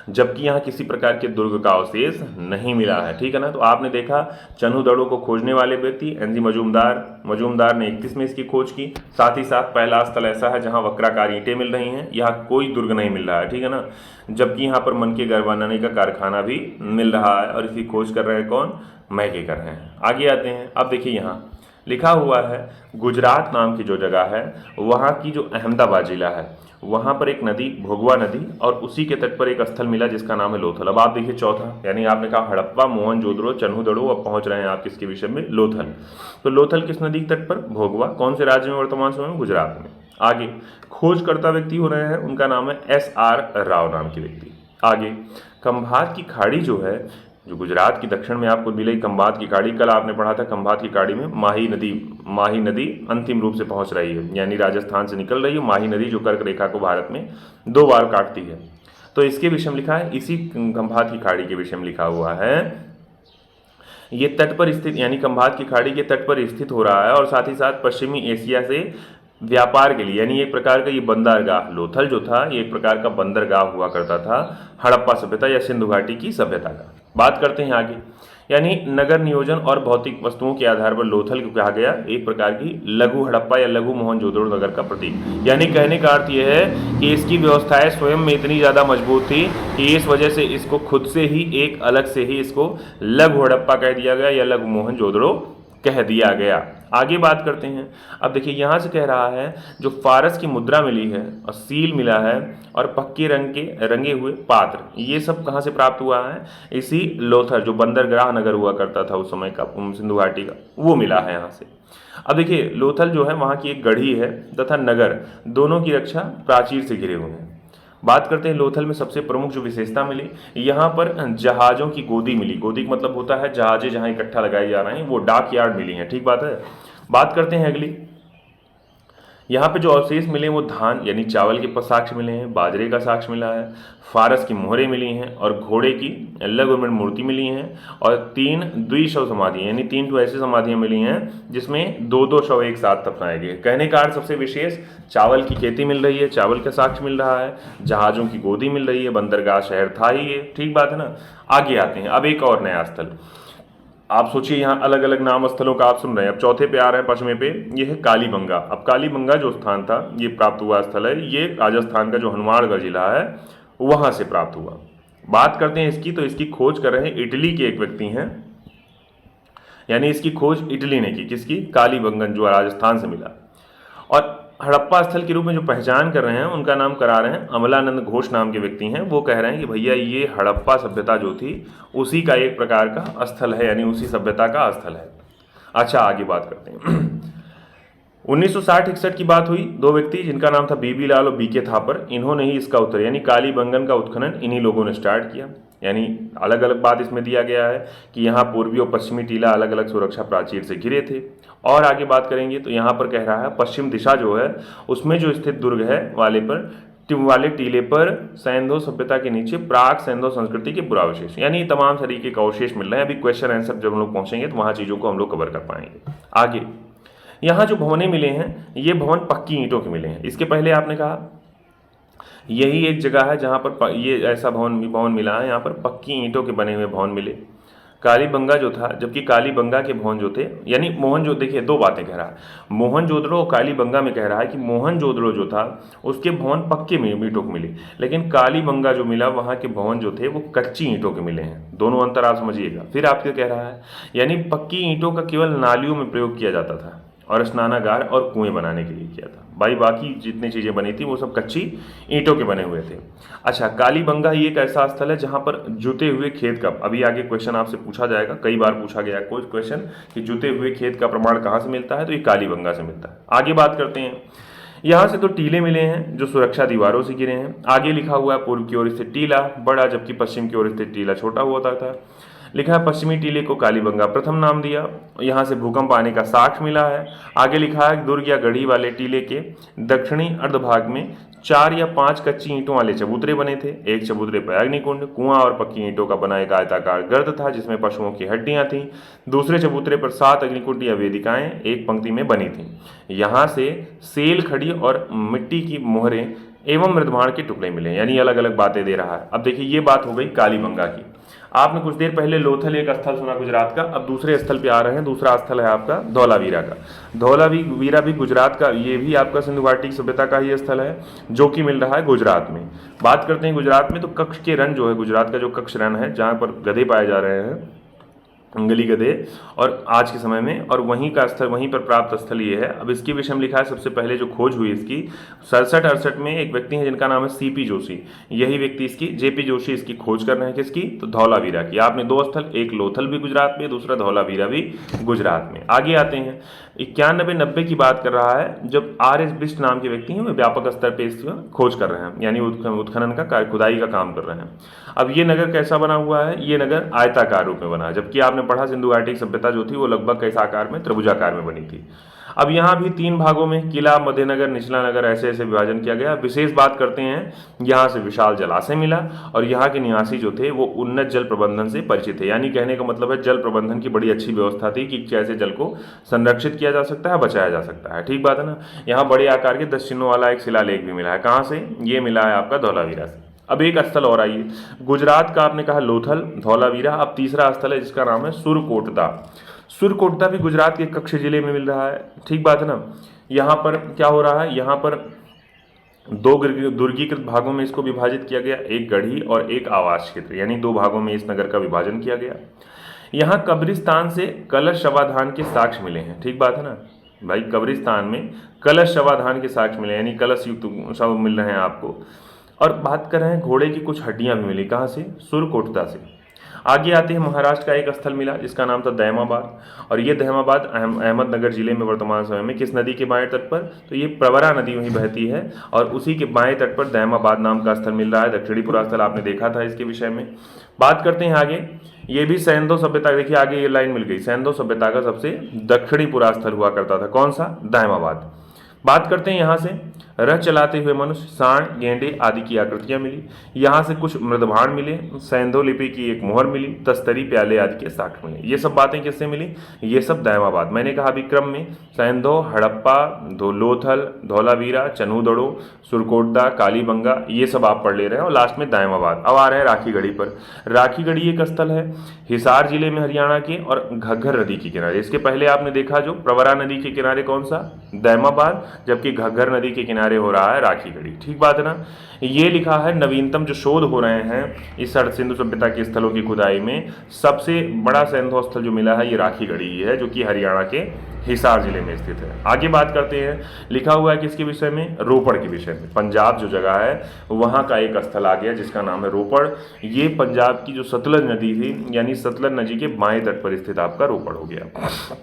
जबकि यहाँ किसी प्रकार के दुर्ग का अवशेष नहीं मिला है, ठीक है ना। तो आपने देखा चन्हू को खोजने वाले व्यक्ति एनजी मजूमदार ने 31 में इसकी खोज की। साथ ही साथ पहला स्थल ऐसा है जहाँ वक्राकार ईंटें मिल रही हैं, यहाँ कोई दुर्ग नहीं मिल रहा है, ठीक है ना। जबकि यहाँ पर मन के घर बनाने का कारखाना भी मिल रहा है और इसकी खोज कर रहे हैं कौन, मैके कर रहे हैं। आगे आते हैं, अब देखिए यहाँ लिखा हुआ है गुजरात नाम की जो जगह है वहाँ की जो अहमदाबाद जिला है वहाँ पर एक नदी भोगवा नदी और उसी के तट पर एक स्थल मिला जिसका नाम है लोथल। अब आप देखिए चौथा, यानी आपने कहा हड़प्पा, मोहनजोदड़ो, चन्हू, अब पहुंच रहे हैं आप किसके विषय में, लोथल। तो लोथल किस नदी के तट पर, भोगवा, कौन से राज्य में वर्तमान समय में, गुजरात में। आगे खोजकर्ता व्यक्ति हो रहे हैं, उनका नाम है SR राव नाम के व्यक्ति। आगे खंभात की खाड़ी जो है, जो गुजरात की दक्षिण में आपको मिलेगी खंभात की खाड़ी, कल आपने पढ़ा था खंभात की खाड़ी में माही नदी अंतिम रूप से पहुंच रही है, यानी राजस्थान से निकल रही है माही नदी जो कर्क रेखा को भारत में 2 बार काटती है। तो इसके विषय में लिखा है, इसी खंभात की खाड़ी के विषय में लिखा हुआ है, ये तट पर स्थित, यानी खंभात की खाड़ी के तट पर स्थित हो रहा है और साथ ही साथ पश्चिमी एशिया से व्यापार के लिए, यानी एक प्रकार का ये बंदरगाह, लोथल जो था ये एक प्रकार का बंदरगाह हुआ करता था हड़प्पा सभ्यता या सिंधु घाटी की सभ्यता का। बात करते हैं आगे, यानी नगर नियोजन और भौतिक वस्तुओं के आधार पर लोथल को कहा गया एक प्रकार की लघु हड़प्पा या लघु मोहनजोदड़ो नगर का प्रतीक। यानी कहने का अर्थ यह है कि इसकी व्यवस्थाएं स्वयं में इतनी ज़्यादा मजबूत थी कि इस वजह से इसको खुद से ही एक अलग से ही इसको लघु हड़प्पा कह दिया गया या लघु मोहनजोदड़ो कह दिया गया। आगे बात करते हैं, अब देखिए यहाँ से कह रहा है जो फारस की मुद्रा मिली है और सील मिला है और पक्के रंगे हुए पात्र, ये सब कहाँ से प्राप्त हुआ है, इसी लोथल जो बंदरगाह नगर हुआ करता था उस समय का सिंधु घाटी का, वो मिला है यहाँ से। अब देखिए लोथल जो है वहाँ की एक गढ़ी है तथा नगर दोनों की रक्षा प्राचीर से घिरे हुए हैं। बात करते हैं लोथल में सबसे प्रमुख जो विशेषता मिली, यहाँ पर जहाज़ों की गोदी मिली, गोदी का मतलब होता है जहाज़ें जहाँ इकट्ठा लगाए जा रहे हैं, वो डॉक यार्ड मिली हैं, ठीक बात है। बात करते हैं अगली, यहाँ पे जो अवशेष मिले वो धान यानी चावल के साक्ष्य मिले हैं, बाजरे का साक्ष्य मिला है, फारस की मोहरें मिली हैं और घोड़े की लघु मूर्ति मिली हैं और 3 द्विशव समाधि यानी 3 तो ऐसी समाधियाँ मिली हैं जिसमें 2-2 शव एक साथ दफनाए गए। कहने का अर्थ सबसे विशेष चावल की खेती मिल रही है, चावल का साक्ष्य मिल रहा है, जहाज़ों की गोदी मिल रही है, बंदरगाह शहर था ही है, ठीक बात है ना। आगे आते हैं, अब एक और नया स्थल, आप सोचिए यहाँ अलग अलग नाम स्थलों का आप सुन रहे हैं। अब चौथे पे आ रहे हैं, पश्चिमे पे, ये है कालीबंगा। अब कालीबंगा जो स्थान था ये प्राप्त हुआ स्थल है, ये राजस्थान का जो हनुमानगढ़ जिला है वहाँ से प्राप्त हुआ। बात करते हैं इसकी, तो इसकी खोज कर रहे हैं इटली के एक व्यक्ति हैं, यानी इसकी खोज इटली ने की, किसकी, कालीबंगन जो राजस्थान से मिला। और हड़प्पा स्थल के रूप में जो पहचान कर रहे हैं उनका नाम करा रहे हैं अमलानंद घोष नाम के व्यक्ति हैं। वो कह रहे हैं कि भैया ये हड़प्पा सभ्यता जो थी उसी का एक प्रकार का स्थल है, यानी उसी सभ्यता का स्थल है। अच्छा आगे बात करते हैं 1960-61 की बात हुई, 2 व्यक्ति जिनका नाम था बीबी लाल और बीके थापर, इन्होंने ही इसका उत्तर यानी कालीबंगन का उत्खनन इन्हीं लोगों ने स्टार्ट किया। यानी अलग अलग बात इसमें दिया गया है कि यहाँ पूर्वी और पश्चिमी टीला अलग अलग सुरक्षा प्राचीर से घिरे थे। और आगे बात करेंगे तो यहाँ पर कह रहा है पश्चिम दिशा जो है उसमें जो स्थित दुर्ग है वाले टीले पर सैंधो सभ्यता के नीचे प्राक सैंधो संस्कृति के पुरावशेष, यानी तमाम तरीके का अवशेष मिल रहे हैं। अभी क्वेश्चन आंसर जब हम लोग पहुंचेंगे तो वहाँ चीज़ों को हम लोग कवर कर पाएंगे। आगे यहाँ जो भवनें मिले हैं ये भवन पक्की ईंटों के मिले हैं। इसके पहले आपने कहा यही एक जगह है जहाँ पर ये ऐसा भवन मिला है, यहाँ पर पक्की ईंटों के बने हुए भवन मिले। कालीबंगा जो था, जबकि कालीबंगा के भवन जो थे, यानी मोहनजोदड़ो, देखिए 2 बातें कह रहा है, मोहनजोदड़ो और कालीबंगा में कह रहा है कि मोहनजोदड़ो जो था उसके भवन पक्के ईंटों के मिले, लेकिन कालीबंगा जो मिला वहाँ के भवन जो थे वो कच्ची ईंटों के मिले हैं। दोनों अंतर आप समझिएगा। फिर आपके कह रहा है यानी पक्की ईंटों का केवल नालियों में प्रयोग किया जाता था और स्नानागार और कुएं बनाने के लिए किया था। भाई बाकी जितनी चीज़ें बनी थी वो सब कच्ची ईंटों के बने हुए थे। अच्छा कालीबंगा ही एक ऐसा स्थल है जहाँ पर जुते हुए खेत का, अभी आगे क्वेश्चन आपसे पूछा जाएगा, कई बार पूछा गया कोई क्वेश्चन कि जुते हुए खेत का प्रमाण कहाँ से मिलता है, तो ये कालीबंगा से मिलता है। आगे बात करते हैं, यहाँ से तो टीले मिले हैं जो सुरक्षा दीवारों से घिरे हैं। आगे लिखा हुआ है पूर्व की ओर स्थित टीला बड़ा, जबकि पश्चिम की ओर स्थित टीला छोटा होता था। लिखा है पश्चिमी टीले को कालीबंगा प्रथम नाम दिया, यहाँ से भूकंप आने का साक्ष्य मिला है। आगे लिखा है दुर्ग या गढ़ी वाले टीले के दक्षिणी अर्धभाग में 4 या 5 कच्ची ईंटों वाले चबूतरे बने थे। एक चबूतरे पर अग्निकुंड, कुआं और पक्की ईंटों का बना एक आयताकार गर्त था जिसमें पशुओं की हड्डियां थीं। दूसरे चबूतरे पर 7 अग्निकुंड या वेदिकाएं एक पंक्ति में बनी थीं। यहाँ से सेल खड़ी और मिट्टी की मोहरें एवं मृदभाण के टुकड़े मिले, यानी अलग अलग बातें दे रहा है। अब देखिए ये बात हो गई कालीबंगा की। आपने कुछ देर पहले लोथल एक स्थल सुना गुजरात का, अब दूसरे स्थल पे आ रहे हैं। दूसरा स्थल है आपका धौलावीरा का। धौलावीरा भी गुजरात का, ये भी आपका सिंधु घाटी सभ्यता का ही स्थल है, जो कि मिल रहा है गुजरात में। बात करते हैं गुजरात में, तो कच्छ के रण जो है, गुजरात का जो कच्छ रण है जहाँ पर गधे पाए जा रहे हैं, अंगली गधे, और आज के समय में, और वहीं का स्थल, वहीं पर प्राप्त स्थल ये है। अब इसके विषय में लिखा है, सबसे पहले जो खोज हुई इसकी 67-68 में, एक व्यक्ति है जिनका नाम है सीपी जोशी। यही व्यक्ति इसकी, जेपी जोशी इसकी खोज कर रहे हैं, किसकी, तो धौलावीरा की। आपने दो स्थल, एक लोथल भी गुजरात में, दूसरा धौलावीरा भी गुजरात में। आगे आते हैं 91-90 की बात कर रहा है, जब R.S. बिष्ट नाम के व्यक्ति हैं, वे व्यापक स्तर पर इसका खोज कर रहे हैं, यानी उत्खनन का खुदाई का काम कर रहे हैं। अब ये नगर कैसा बना हुआ है, ये नगर आयताकार रूप में बना है, जबकि आपने पढ़ा सिंधु घाटी सभ्यता जो थी वो लगभग कैसे आकार में, त्रिभुजाकार में बनी थी। अब यहाँ भी 3 भागों में, किला, मध्यनगर, निचला नगर, ऐसे ऐसे विभाजन किया गया। विशेष बात करते हैं, यहाँ से विशाल जलाशय मिला, और यहाँ के निवासी जो थे वो उन्नत जल प्रबंधन से परिचित थे। यानी कहने का मतलब है, जल प्रबंधन की बड़ी अच्छी व्यवस्था थी कि कैसे जल को संरक्षित किया जा सकता है, बचाया जा सकता है। ठीक बात है ना। यहाँ बड़े आकार के 10 चिन्हों वाला एक शिलालेख भी मिला है। कहाँ से ये मिला है, आपका धौलावीरा से। अब एक स्थल और आइए, गुजरात का आपने कहा लोथल, धौलावीरा। अब तीसरा स्थल है जिसका नाम है सुरकोटदा। सुरकोटदा भी गुजरात के कच्छ जिले में मिल रहा है। ठीक बात है ना। यहाँ पर क्या हो रहा है, यहाँ पर 2 दुर्गीकृत भागों में इसको विभाजित किया गया, एक गढ़ी और एक आवास क्षेत्र, यानी 2 भागों में इस नगर का विभाजन किया गया। यहाँ कब्रिस्तान से कलश शवाधान के साक्ष्य मिले हैं। ठीक बात है ना भाई, कब्रिस्तान में कलश शवाधान के साक्ष्य मिले, यानी कलश युक्त शव मिल रहे हैं आपको। और बात कर रहे हैं, घोड़े की कुछ हड्डियां भी मिली, कहाँ से, सुरकोटदा से। आगे आते हैं, महाराष्ट्र का एक स्थल मिला जिसका नाम था दहमाबाद, और ये दहमाबाद अहमदनगर जिले में वर्तमान समय में, किस नदी के बाएं तट पर, तो ये प्रवरा नदी वहीं बहती है, और उसी के बाएं तट पर दहमाबाद नाम का स्थल मिल रहा है। दक्षिणी पुरा स्थल आपने देखा था इसके विषय में। बात करते हैं आगे, ये भी सैंधो सभ्यता, देखिए आगे ये लाइन मिल गई, सैंधो सभ्यता का सबसे दक्षिणी पुरा स्थल हुआ करता था, कौन सा, दहमाबाद। बात करते हैं यहाँ से, रथ चलाते हुए मनुष्य, सांड, गेंडे आदि की आकृतियां मिली। यहाँ से कुछ मृदभाण मिले, सैंधो लिपि की एक मोहर मिली, तस्तरी, प्याले आदि के साक्ष्य मिले। ये सब बातें किससे मिली, ये सब दहमाबाद। मैंने कहा अभी क्रम में, सैंधो, हड़प्पा, लोथल, धौलावीरा, चनूदड़ो, सुरकोटदा, कालीबंगा, ये सब आप पढ़ ले रहे हैं, और लास्ट में दहमाबाद। अब आ रहे हैं राखीगढ़ी पर। राखीगढ़ी एक स्थल है हिसार जिले में, हरियाणा के, और घग्गर नदी के किनारे। इसके पहले आपने देखा जो प्रवरा नदी के किनारे कौन सा, दहमाबाद, जबकि घग्गर नदी के किनारे हो रहा है राखीगढ़ी। ठीक बात है ना। ये लिखा है, नवीनतम जो शोध हो रहे हैं इस सिंधु सभ्यता के स्थलों की खुदाई में, सबसे बड़ा सैंधो स्थल जो मिला है ये राखीगढ़ी है, जो कि हरियाणा के हिसार जिले में स्थित है। आगे बात करते हैं, लिखा हुआ है किसके विषय में, रोपड़ के विषय में। पंजाब जो जगह है वहाँ का एक स्थल आ गया जिसका नाम है रोपड़। ये पंजाब की जो सतलज नदी थी, यानी सतलज नदी के बाएं तट पर स्थित आपका रोपड़ हो गया।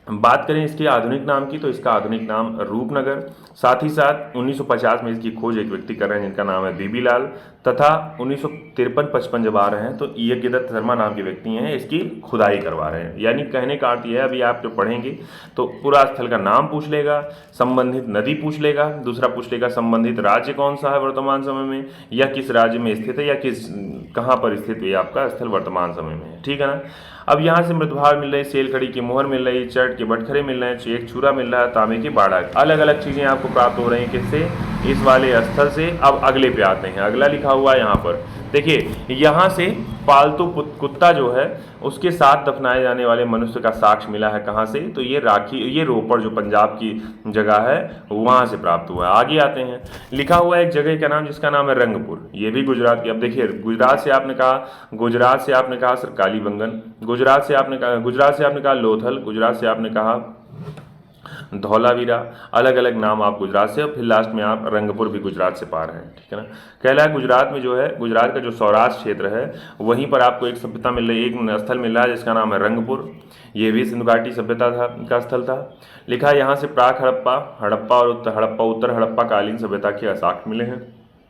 बात करें इसके आधुनिक नाम की, तो इसका आधुनिक नाम रूपनगर। साथ ही साथ 1950 में इसकी खोज एक व्यक्ति कर रहे हैं जिनका नाम है बीबी लाल, तथा 1953-55 जब आ रहे हैं तो यज्ञदत्त शर्मा नाम के व्यक्ति हैं, इसकी खुदाई करवा रहे हैं। यानी कहने का अर्थ यह है, अभी आप जो पढ़ेंगे तो पूरा स्थल का नाम पूछ लेगा, संबंधित नदी पूछ लेगा, दूसरा पूछ लेगा संबंधित राज्य कौन सा है वर्तमान समय में, या किस राज्य में स्थित है, या कहाँ पर स्थित है आपका स्थल वर्तमान समय में। ठीक है ना। अब यहाँ से मृदभार मिल रही, सेलखड़ी की मोहर मिल रही, चट के बटखरे मिल रहे हैं, एक छुरा मिल रहा है, तांबे की बाड़ा, अलग अलग चीज़ें आपको प्राप्त हो रही हैं किससे, इस वाले स्थल से। अब अगले पे आते हैं, अगला लिखा हुआ है यहाँ पर, देखिए यहाँ से पालतू कुत्ता जो है उसके साथ दफनाए जाने वाले मनुष्य का साक्ष्य मिला है, कहाँ से, तो ये रोपड़ जो पंजाब की जगह है वहाँ से प्राप्त हुआ है। आगे आते हैं, लिखा हुआ है एक जगह का नाम जिसका नाम है रंगपुर, ये भी गुजरात की। अब देखिए गुजरात से आपने कहा सर कालीबंगन, गुजरात से आपने कहा लोथल, गुजरात से आपने कहा धौलावीरा, अलग अलग नाम आप गुजरात से, और फिर लास्ट में आप रंगपुर भी गुजरात से पा रहे हैं। ठीक है ना। कहला है गुजरात में जो है, गुजरात का जो सौराष्ट्र क्षेत्र है वहीं पर आपको एक सभ्यता मिल रही है, एक स्थल मिल रहा है जिसका नाम है रंगपुर। ये भी सिंधु घाटी सभ्यता का स्थल था। लिखा है यहाँ से प्राक हड़प्पा और उत्तर हड़प्पा कालीन सभ्यता के साक्ष्य मिले हैं।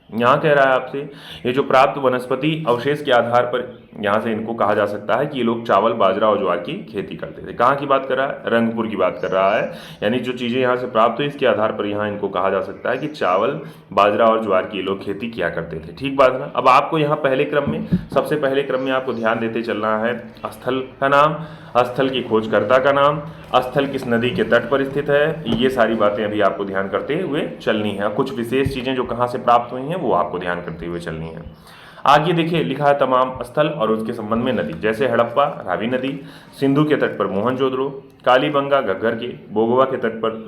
यहाँ कह रहा है आपसे, ये जो प्राप्त वनस्पति अवशेष के आधार पर यहाँ से इनको कहा जा सकता है कि ये लोग चावल, बाजरा और ज्वार की खेती करते थे। कहाँ की बात कर रहा है? रंगपुर की बात कर रहा है। यानी जो चीज़ें यहाँ से प्राप्त हुई इसके आधार पर यहाँ इनको कहा जा सकता है कि चावल, बाजरा और ज्वार की ये लोग खेती किया करते थे। ठीक बात है ना। अब आपको यहाँ पहले क्रम में, सबसे पहले क्रम में आपको ध्यान देते चलना है स्थल का नाम, स्थल की खोजकर्ता का नाम, स्थल किस नदी के तट पर स्थित है, ये सारी बातें अभी आपको ध्यान करते हुए चलनी है। कुछ विशेष चीज़ें जो कहाँ से प्राप्त हुई हैं वो आपको ध्यान करते हुए चलनी है। आगे देखिए लिखा है तमाम स्थल और उसके संबंध में नदी, जैसे हड़प्पा रावी नदी, सिंधु के तट पर मोहनजोदड़ो, कालीबंगा घग्गर के, बोगवा के तट पर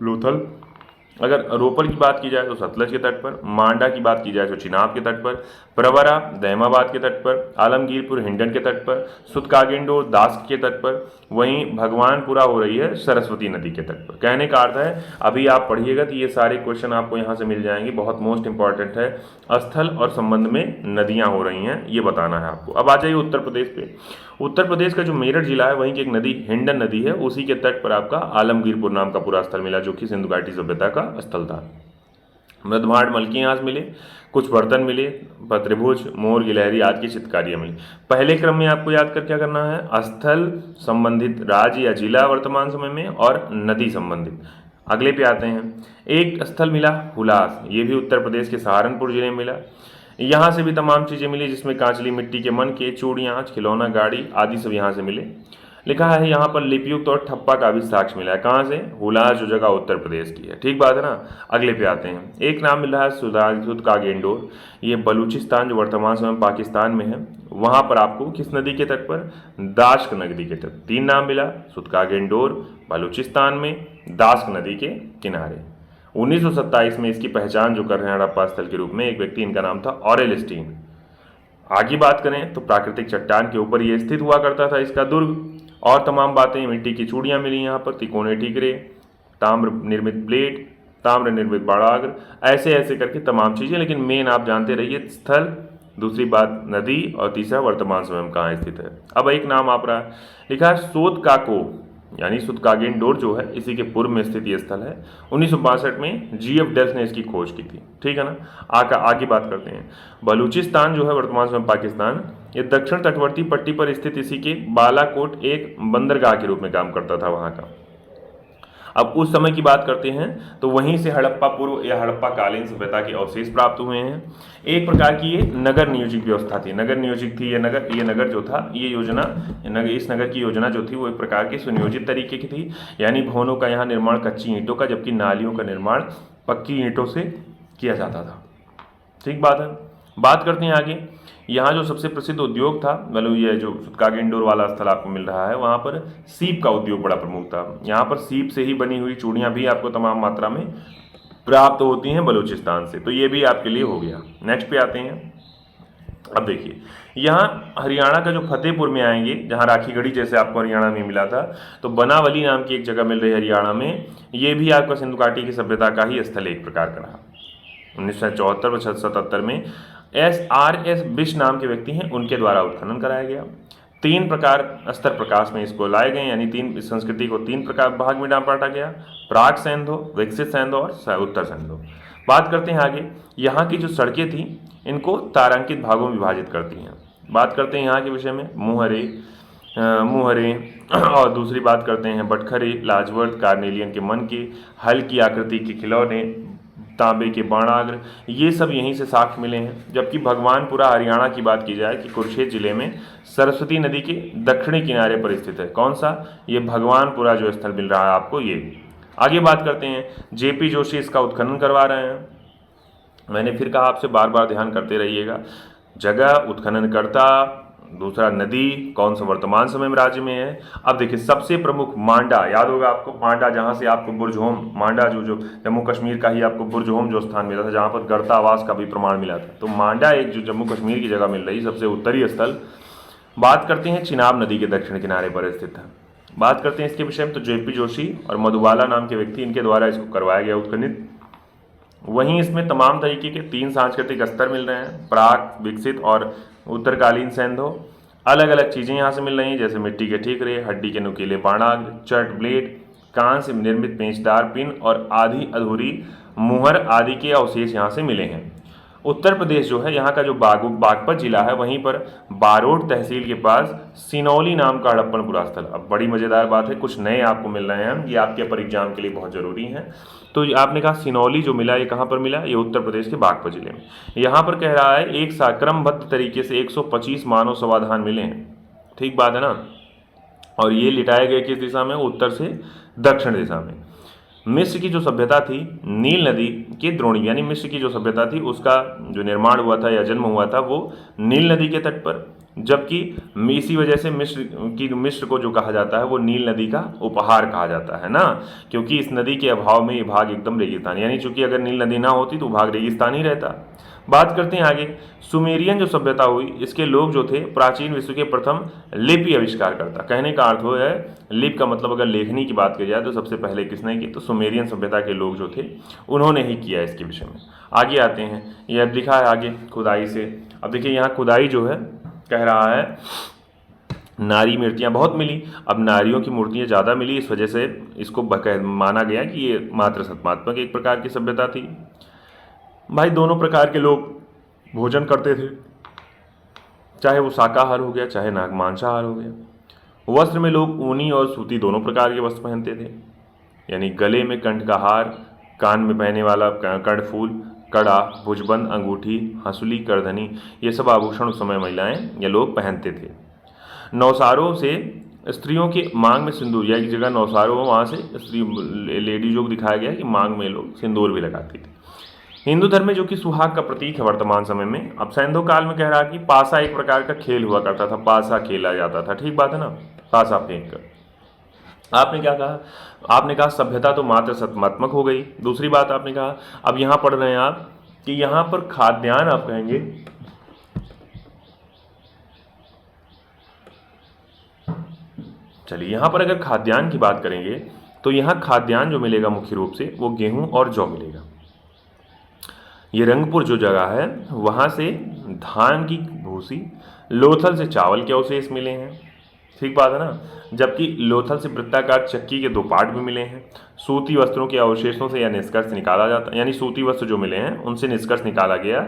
लोथल, अगर रोपड़ की बात की जाए तो सतलज के तट पर, मांडा की बात की जाए तो चिनाब के तट पर, प्रवरा दहमाबाद के तट पर, आलमगीरपुर हिंडन के तट पर, सुतकागेंडो दास के तट पर, वहीं भगवानपुरा हो रही है सरस्वती नदी के तट पर। कहने का अर्थ है अभी आप पढ़िएगा तो ये सारे क्वेश्चन आपको यहाँ से मिल जाएंगे, बहुत मोस्ट इंपॉर्टेंट है। स्थल और संबंध में नदियाँ हो रही हैं ये बताना है आपको। अब आ जाइए उत्तर प्रदेश पे। उत्तर प्रदेश का जो मेरठ जिला है वहीं की एक नदी हिंडन नदी है, उसी के तट पर आपका आलमगीरपुर नाम का पूरा स्थल मिला जो कि सिंधु घाटी सभ्यता का स्थल था। मृदभांड मलकी यहाँ मिले, कुछ बर्तन मिले, त्रिभुज, मोर, गिलहरी आदि की चित्रकारियाँ मिली। पहले क्रम में आपको याद कर क्या करना है? स्थल संबंधित राज्य या जिला वर्तमान समय में और नदी संबंधित। अगले पे आते हैं। एक स्थल मिला हुलास, ये भी उत्तर प्रदेश के सहारनपुर जिले में मिला। यहाँ से भी तमाम चीज़ें मिली जिसमें कांचली मिट्टी के मनके, चूड़ियाँ, खिलौना, गाड़ी आदि सब यहाँ से मिले। लिखा है यहाँ पर लिपियुक्त और ठप्पा का भी साक्ष्य मिला है। कहाँ से? हुलास जो जगह उत्तर प्रदेश की है। ठीक बात है ना। अगले पे आते हैं। एक नाम मिल रहा है सुतकागेंडोर, ये बलूचिस्तान जो वर्तमान समय में पाकिस्तान में है, वहाँ पर आपको किस नदी के तट पर? दाश्क नदी के तट। 3 नाम मिला, सुतकागेंडोर बलूचिस्तान में, दाश्क नदी के किनारे। 1927 में इसकी पहचान जो कर रहे हैं हड़प्पा स्थल के रूप में एक व्यक्ति, इनका नाम था ऑरेल स्टीन। आगे बात करें तो प्राकृतिक चट्टान के ऊपर ये स्थित हुआ करता था इसका दुर्ग, और तमाम बातें। मिट्टी की चूड़ियाँ मिली यहाँ पर, तिकोने ठीकरे, ताम्र निर्मित प्लेट, ताम्र निर्मित बाड़ाग्र, ऐसे ऐसे करके तमाम चीज़ें। लेकिन मेन आप जानते रहिए स्थल, दूसरी बात नदी, और तीसरा वर्तमान समय में कहाँ स्थित है। अब एक नाम आप रहा है, लिखा है सोतकाको, यानी सुतकागेंडोर जो है इसी के पूर्व में स्थित ये स्थल है। 1962 में GF डेल्स ने इसकी खोज की थी। ठीक है ना। आगे बात करते हैं। बलूचिस्तान जो है वर्तमान समय पाकिस्तान, ये दक्षिण तटवर्ती पट्टी पर स्थित इसी के बालाकोट एक बंदरगाह के रूप में काम करता था वहाँ का। अब उस समय की बात करते हैं तो वहीं से हड़प्पा पूर्व या हड़प्पा कालीन सभ्यता के अवशेष प्राप्त हुए हैं। एक प्रकार की ये नगर नियोजित व्यवस्था थी, नगर नियोजित थी ये नगर जो था, ये योजना इस नगर की योजना जो थी वो एक प्रकार की सुनियोजित तरीके की थी। यानी भवनों का यहाँ निर्माण कच्ची ईंटों का, जबकि नालियों का निर्माण पक्की ईंटों से किया जाता था। ठीक बात है। बात करते हैं आगे। यहाँ जो सबसे प्रसिद्ध उद्योग था, मतलब ये जो सुतकागेंडोर वाला स्थल आपको मिल रहा है, वहाँ पर सीप का उद्योग बड़ा प्रमुख था। यहाँ पर सीप से ही बनी हुई चूड़ियाँ भी आपको तमाम मात्रा में प्राप्त होती हैं बलूचिस्तान से, तो ये भी आपके लिए हो गया। नेक्स्ट पे आते हैं। अब देखिए यहाँ हरियाणा का जो फतेहपुर में आएंगे, जहाँ राखी गढ़ी जैसे आपको हरियाणा में मिला था, तो बनावली नाम की एक जगह मिल रही है हरियाणा में, ये भी आपका सिंधु घाटी की सभ्यता का ही स्थल एक प्रकार का रहा। 1974-77 में SRS बिश नाम के व्यक्ति हैं, उनके द्वारा उत्खनन कराया गया। 3 प्रकार स्तर प्रकाश में इसको लाए गए, यानी 3 संस्कृति को 3 प्रकार भाग में बांटा गया, प्राग सैंधो, विकसित सैंधो और उत्तर सैंधो। बात करते हैं आगे। यहाँ की जो सड़कें थी इनको तारांकित भागों में विभाजित करती हैं। बात करते हैं यहाँ के विषय में मुहरे और दूसरी बात करते हैं बटखरे, लाजवर्त, कार्नेलियन के मनके, हल की आकृति के खिलौने, तांबे के बाणाग्र, ये सब यहीं से साक्ष्य मिले हैं। जबकि भगवानपुरा हरियाणा की बात की जाए कि कुरुक्षेत्र जिले में सरस्वती नदी के दक्षिणी किनारे पर स्थित है। कौन सा? ये भगवानपुरा जो स्थल मिल रहा है आपको ये। आगे बात करते हैं। JP जोशी इसका उत्खनन करवा रहे हैं। मैंने फिर कहा आपसे बार बार ध्यान करते रहिएगा, जगह, उत्खननकर्ता, दूसरा नदी, कौन सा वर्तमान समय में राज्य में है। अब देखिए सबसे प्रमुख मांडा, याद होगा आपको मांडा, जहाँ से आपको बुर्जहोम, मांडा जो जम्मू कश्मीर का ही आपको बुर्जहोम जो स्थान मिला था, जहाँ पर गढ़ता आवास का भी प्रमाण मिला था। तो मांडा एक जो जम्मू कश्मीर की जगह मिल रही सबसे उत्तरी स्थल। बात करते हैं चिनाब नदी के दक्षिण किनारे पर स्थित है। बात करते हैं इसके विषय में तो JP जोशी और मधुबाला नाम के व्यक्ति, इनके द्वारा इसको करवाया गया उत्खनित। वहीं इसमें तमाम तरीके के 3 सांस्कृतिक स्तर मिल रहे हैं, प्राक, विकसित और उत्तरकालीन सैंधो। अलग अलग चीज़ें यहाँ से मिल रही हैं, जैसे मिट्टी के ठीकरे, हड्डी के नुकीले बाणाग्र, चट ब्लेड, कांस्य से निर्मित पेंचदार पिन और आधी अधूरी मुहर आदि के अवशेष यहाँ से मिले हैं। उत्तर प्रदेश जो है, यहाँ का जो बागपत जिला है, वहीं पर बारोट तहसील के पास सिनौली नाम का हड़प्पन स्थल। अब बड़ी मज़ेदार बात है, कुछ नए आपको मिल रहे हैं, ये आपके पर एग्जाम के लिए बहुत ज़रूरी हैं। तो आपने कहा सिनौली जो मिला, ये कहाँ पर मिला? ये उत्तर प्रदेश के बागपत जिले में। यहाँ पर कह रहा है एक क्रमबद्ध तरीके से 125 मानव समाधान मिले हैं। ठीक बात है ना। और ये लिटाए गए किस दिशा में? उत्तर से दक्षिण दिशा में। मिस्र की जो सभ्यता थी नील नदी के द्रोणी, यानी मिस्र की जो सभ्यता थी उसका जो निर्माण हुआ था या जन्म हुआ था वो नील नदी के तट पर, जबकि इसी वजह से मिस्र को जो कहा जाता है वो नील नदी का उपहार कहा जाता है ना, क्योंकि इस नदी के अभाव में ये भाग एकदम रेगिस्तानी, यानी चूंकि अगर नील नदी ना होती तो भाग रेगिस्तानी रहता। बात करते हैं आगे, सुमेरियन जो सभ्यता हुई, इसके लोग जो थे प्राचीन विश्व के प्रथम लिपि आविष्कार करता। कहने का अर्थ हो है लिपि का मतलब अगर लेखनी की बात की जाए तो सबसे पहले किसने की? तो सुमेरियन सभ्यता के लोग जो थे उन्होंने ही किया इसके विषय में। आगे आते हैं, यह अब लिखा है आगे खुदाई से। अब देखिए यहाँ खुदाई जो है कह रहा है नारी मूर्तियाँ बहुत मिली। अब नारियों की मूर्तियाँ ज़्यादा मिली, इस वजह से इसको माना गया कि ये मात्र सत्मात्मक एक प्रकार की सभ्यता थी। भाई दोनों प्रकार के लोग भोजन करते थे, चाहे वो शाकाहार हो गया चाहे मांसाहार हो गया। वस्त्र में लोग ऊनी और सूती दोनों प्रकार के वस्त्र पहनते थे, यानी गले में कंठ का हार, कान में पहनने वाला कर्णफूल, कड़ा, भुजबंद, अंगूठी, हंसुली, करधनी, ये सब आभूषण उस समय महिलाएं या लोग पहनते थे। नौसारों से स्त्रियों के मांग में सिंदूर, या की जगह नौसारों वहाँ से स्त्री लेडीजों को दिखाया गया कि मांग में लोग सिंदूर भी लगाती थी। हिंदू धर्म में जो कि सुहाग का प्रतीक है वर्तमान समय में, अब सैंधव काल में कह रहा कि पासा एक प्रकार का खेल हुआ करता था, पासा खेला जाता था। ठीक बात है ना, पासा फेंक कर। आपने क्या कहा? आपने कहा सभ्यता तो मात्र सत्मात्मक हो गई। दूसरी बात आपने कहा, अब यहां पढ़ रहे हैं आप कि यहां पर खाद्यान्न, आप कहेंगे चलिए यहां पर अगर खाद्यान्न की बात करेंगे तो यहां खाद्यान्न जो मिलेगा मुख्य रूप से वो गेहूं और जौ मिलेगा। ये रंगपुर जो जगह है वहाँ से धान की भूसी, लोथल से चावल के अवशेष मिले हैं। ठीक बात है ना, जबकि लोथल से वृत्ताकार चक्की के 2 पार्ट भी मिले हैं। सूती वस्त्रों के अवशेषों से यह निष्कर्ष निकाला जाता है, यानी सूती वस्त्र जो मिले हैं उनसे निष्कर्ष निकाला गया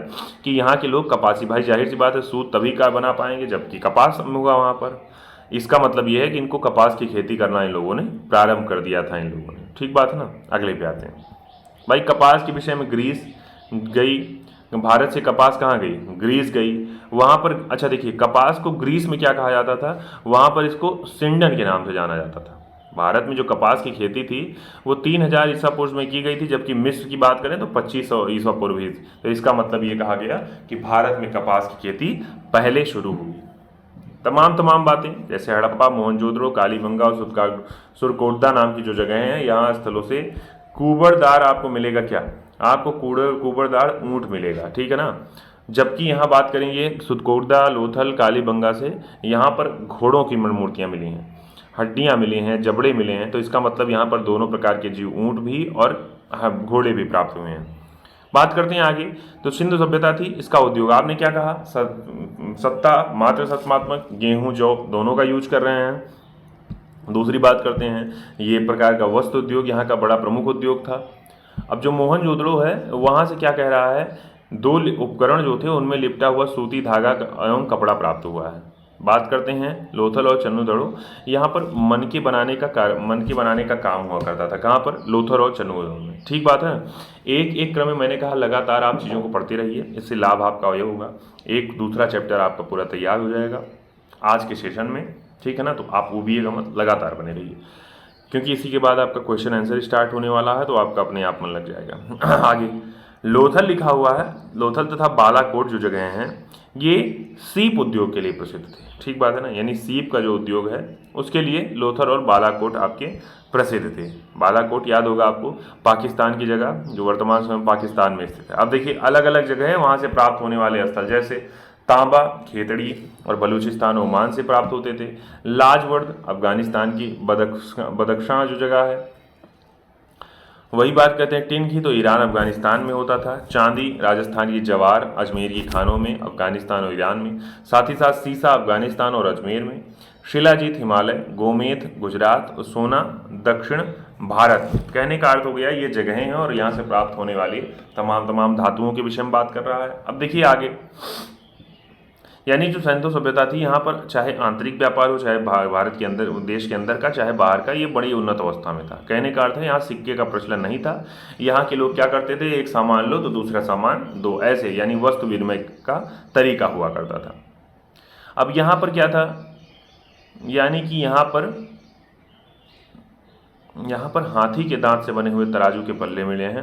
कि यहाँ के लोग कपासी। भाई जाहिर सी बात है सूत तभी का बना पाएंगे जबकि कपास होगा वहाँ पर। इसका मतलब यह है कि इनको कपास की खेती करना इन लोगों ने प्रारंभ कर दिया था इन लोगों ने। ठीक बात है ना। अगले पे आते हैं भाई, कपास के विषय में ग्रीस गई, भारत से कपास कहाँ गई? ग्रीस गई। वहाँ पर अच्छा देखिए, कपास को ग्रीस में क्या कहा जाता था? वहाँ पर इसको सिंडन के नाम से जाना जाता था। भारत में जो कपास की खेती थी वो 3000 ईसा पूर्व में की गई थी, जबकि मिस्र की बात करें तो 2500 ईसा पूर्व ही। तो इसका मतलब ये कहा गया कि भारत में कपास की खेती पहले शुरू हुई। तमाम बातें जैसे हड़प्पा, मोहनजोदड़ो, कालीबंगा और सुरकोटदा नाम की जो जगह हैं, यहाँ स्थलों से कुबड़दार आपको मिलेगा। क्या आपको? कुबड़दार ऊंट मिलेगा। ठीक है ना। जबकि यहाँ बात करेंगे सुरकोटदा, लोथल, कालीबंगा से यहाँ पर घोड़ों की मूर्तियाँ मिली हैं, हड्डियाँ मिली हैं, जबड़े मिले हैं। तो इसका मतलब यहाँ पर दोनों प्रकार के जीव, ऊंट भी और घोड़े भी प्राप्त हुए हैं। बात करते हैं आगे, तो सिंधु सभ्यता थी, इसका उद्योग आपने क्या कहा? सत्ता मात्र सत्मात्मक, गेहूं जौ दोनों का यूज कर रहे हैं। दूसरी बात करते हैं, ये प्रकार का वस्त्र उद्योग यहाँ का बड़ा प्रमुख उद्योग था। अब जो मोहनजोदड़ो है वहाँ से क्या कह रहा है? 2 उपकरण जो थे उनमें लिपटा हुआ सूती धागा एवं कपड़ा प्राप्त हुआ है। बात करते हैं लोथल और चन्नूदड़ो, यहाँ पर मन के बनाने का काम हुआ करता था। कहाँ पर? लोथल और चन्नूदड़ो में। ठीक बात है। एक क्रम में मैंने कहा लगातार आप चीज़ों को पढ़ते रहिए, इससे लाभ आपका ये होगा, एक दूसरा चैप्टर आपका पूरा तैयार हो जाएगा आज के सेशन में। ठीक है ना। तो आप उबिएगा मत, लगातार बने रहिए, क्योंकि इसी के बाद आपका क्वेश्चन आंसर स्टार्ट होने वाला है, तो आपका अपने आप मन लग जाएगा। आगे लोथल लिखा हुआ है, लोथल तथा बालाकोट जो जगह हैं ये सीप उद्योग के लिए प्रसिद्ध थे। ठीक बात है ना, यानी सीप का जो उद्योग है उसके लिए लोथल और बालाकोट आपके प्रसिद्ध थे। बालाकोट याद होगा आपको, पाकिस्तान की जगह जो वर्तमान समय पाकिस्तान में स्थित है। अब देखिए अलग अलग जगह है वहाँ से प्राप्त होने वाले स्थल, जैसे तांबा खेतड़ी और बलूचिस्तान ओमान से प्राप्त होते थे। लाजवर्द अफगानिस्तान की बदख्शां जो जगह है। वही बात करते हैं टिन की, तो ईरान अफगानिस्तान में होता था। चांदी राजस्थान की जवार अजमेर की खानों में, अफगानिस्तान और ईरान में। साथ ही साथ सीसा अफगानिस्तान और अजमेर में। शिलाजीत हिमालय, गोमेद गुजरात और सोना दक्षिण भारत, कहने का अर्थ हो गया ये जगहें हैं और यहाँ से प्राप्त होने वाली तमाम धातुओं के विषय में बात कर रहा है। अब देखिए आगे, यानी जो सिंधु सभ्यता थी यहाँ पर चाहे आंतरिक व्यापार हो, चाहे भारत के अंदर, देश के अंदर का, चाहे बाहर का, ये बड़ी उन्नत अवस्था में था। कहने का अर्थ है यहाँ सिक्के का प्रचलन नहीं था। यहाँ के लोग क्या करते थे, एक सामान लो तो दूसरा सामान दो, ऐसे यानी वस्तु विनिमय का तरीका हुआ करता था। अब यहाँ पर क्या था, यानी कि यहाँ पर हाथी के दांत से बने हुए तराजू के पल्ले मिले हैं,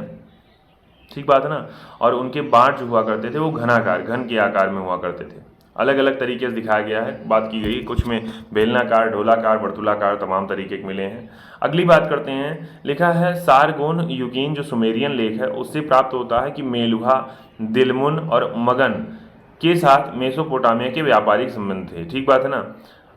ठीक बात है ना। और उनके बाट जो हुआ करते थे वो घनाकार, घन के आकार में हुआ करते थे। अलग अलग तरीके से दिखाया गया है, बात की गई, कुछ में बेलनाकार, ढोलाकार, वर्तुलाकार तमाम तरीके के मिले हैं। अगली बात करते हैं, लिखा है सारगोन युगीन जो सुमेरियन लेख है उससे प्राप्त होता है कि मेलुहा, दिलमुन और मगन के साथ मेसोपोटामिया के व्यापारिक संबंध थे, ठीक बात है ना।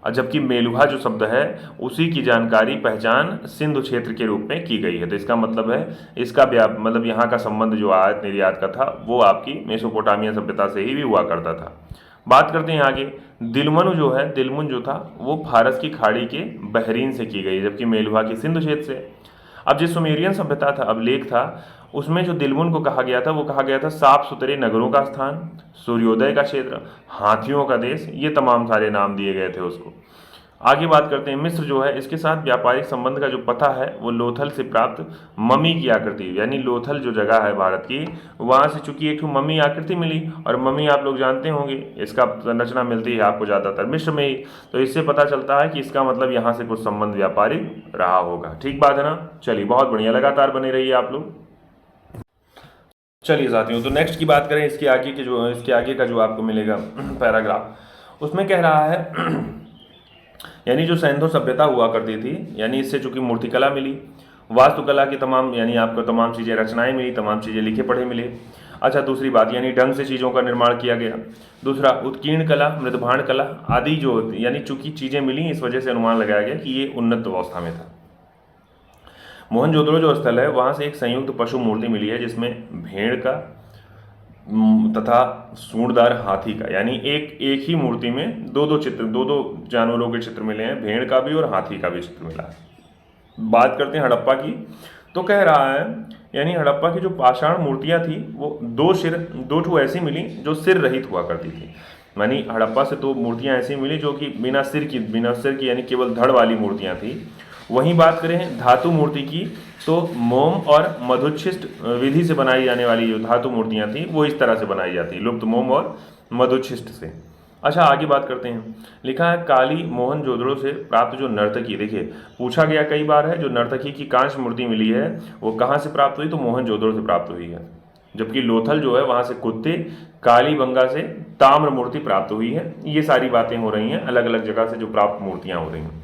जबकि मेलुहा जो शब्द है उसी की जानकारी पहचान सिंधु क्षेत्र के रूप में की गई है। तो इसका मतलब है इसका मतलब यहाँ का संबंध जो आयात निर्यात का था वो आपकी मेसोपोटामिया सभ्यता से ही भी हुआ करता था। बात करते हैं आगे, दिलमुन जो था वो फारस की खाड़ी के बहरीन से की गई, जबकि मेलुहा की सिंधु क्षेत्र से। अब जो सुमेरियन सभ्यता था, अब लेख था, उसमें जो दिलमुन को कहा गया था वो कहा गया था साफ सुथरे नगरों का स्थान, सूर्योदय का क्षेत्र, हाथियों का देश, ये तमाम सारे नाम दिए गए थे उसको। आगे बात करते हैं, मिस्र जो है इसके साथ व्यापारिक संबंध का जो पता है वो लोथल से प्राप्त मम्मी की आकृति, यानी लोथल जो जगह है भारत की, वहाँ से चूंकि एक मम्मी आकृति मिली, और मम्मी आप लोग जानते होंगे इसका संरचना मिलती है आपको ज़्यादातर मिस्र में ही, तो इससे पता चलता है कि इसका मतलब यहाँ से कुछ संबंध व्यापारिक रहा होगा, ठीक बात है ना। चलिए बहुत बढ़िया, लगातार बने रहिए आप लोग। चलिए साथियों, तो नेक्स्ट की बात करें, इसके आगे का जो आपको मिलेगा पैराग्राफ, उसमें कह रहा है यानी जो सिंधु सभ्यता हुआ करती थी, यानी इससे चूंकि मूर्तिकला मिली, वास्तुकला की तमाम, यानी आपको तमाम चीज़ें, रचनाएं मिली, तमाम चीज़ें लिखे पढ़े मिले। अच्छा, दूसरी बात, यानी ढंग से चीज़ों का निर्माण किया गया। दूसरा, उत्कीर्ण कला, मृदभांड कला आदि जो, यानी चूंकि चीज़ें मिली इस वजह से अनुमान लगाया गया कि ये उन्नत अवस्था में था। मोहनजोदड़ो जो स्थल है वहाँ से एक संयुक्त पशु मूर्ति मिली है जिसमें भेड़ का तथा सूंडदार हाथी का, यानी एक ही मूर्ति में दो जानवरों के चित्र मिले हैं, भेड़ का भी और हाथी का भी चित्र मिला है। बात करते हैं हड़प्पा की, तो कह रहा है यानी हड़प्पा की जो पाषाण मूर्तियां थी वो दो ठो ऐसी मिली जो सिर रहित हुआ करती थी। यानी हड़प्पा से तो मूर्तियां ऐसी मिली जो कि बिना सिर की यानी केवल धड़ वाली मूर्तियां थी। वहीं बात करें धातु मूर्ति की, तो मोम और मधुच्छिष्ट विधि से बनाई जाने वाली जो धातु मूर्तियां थी वो इस तरह से बनाई जाती, लुप्त मोम और मधुच्छिष्ट से। अच्छा, आगे बात करते हैं, लिखा है काली मोहनजोदड़ो से प्राप्त जो नर्तकी, देखिए पूछा गया कई बार है, जो नर्तकी की कांस्य मूर्ति मिली है वो कहाँ से प्राप्त हुई, तो मोहनजोदड़ो से प्राप्त हुई है। जबकि लोथल जो है वहाँ से कुत्ते, कालीबंगा से ताम्र मूर्ति प्राप्त हुई है। ये सारी बातें हो रही हैं अलग अलग जगह से जो प्राप्त मूर्तियाँ हो रही हैं।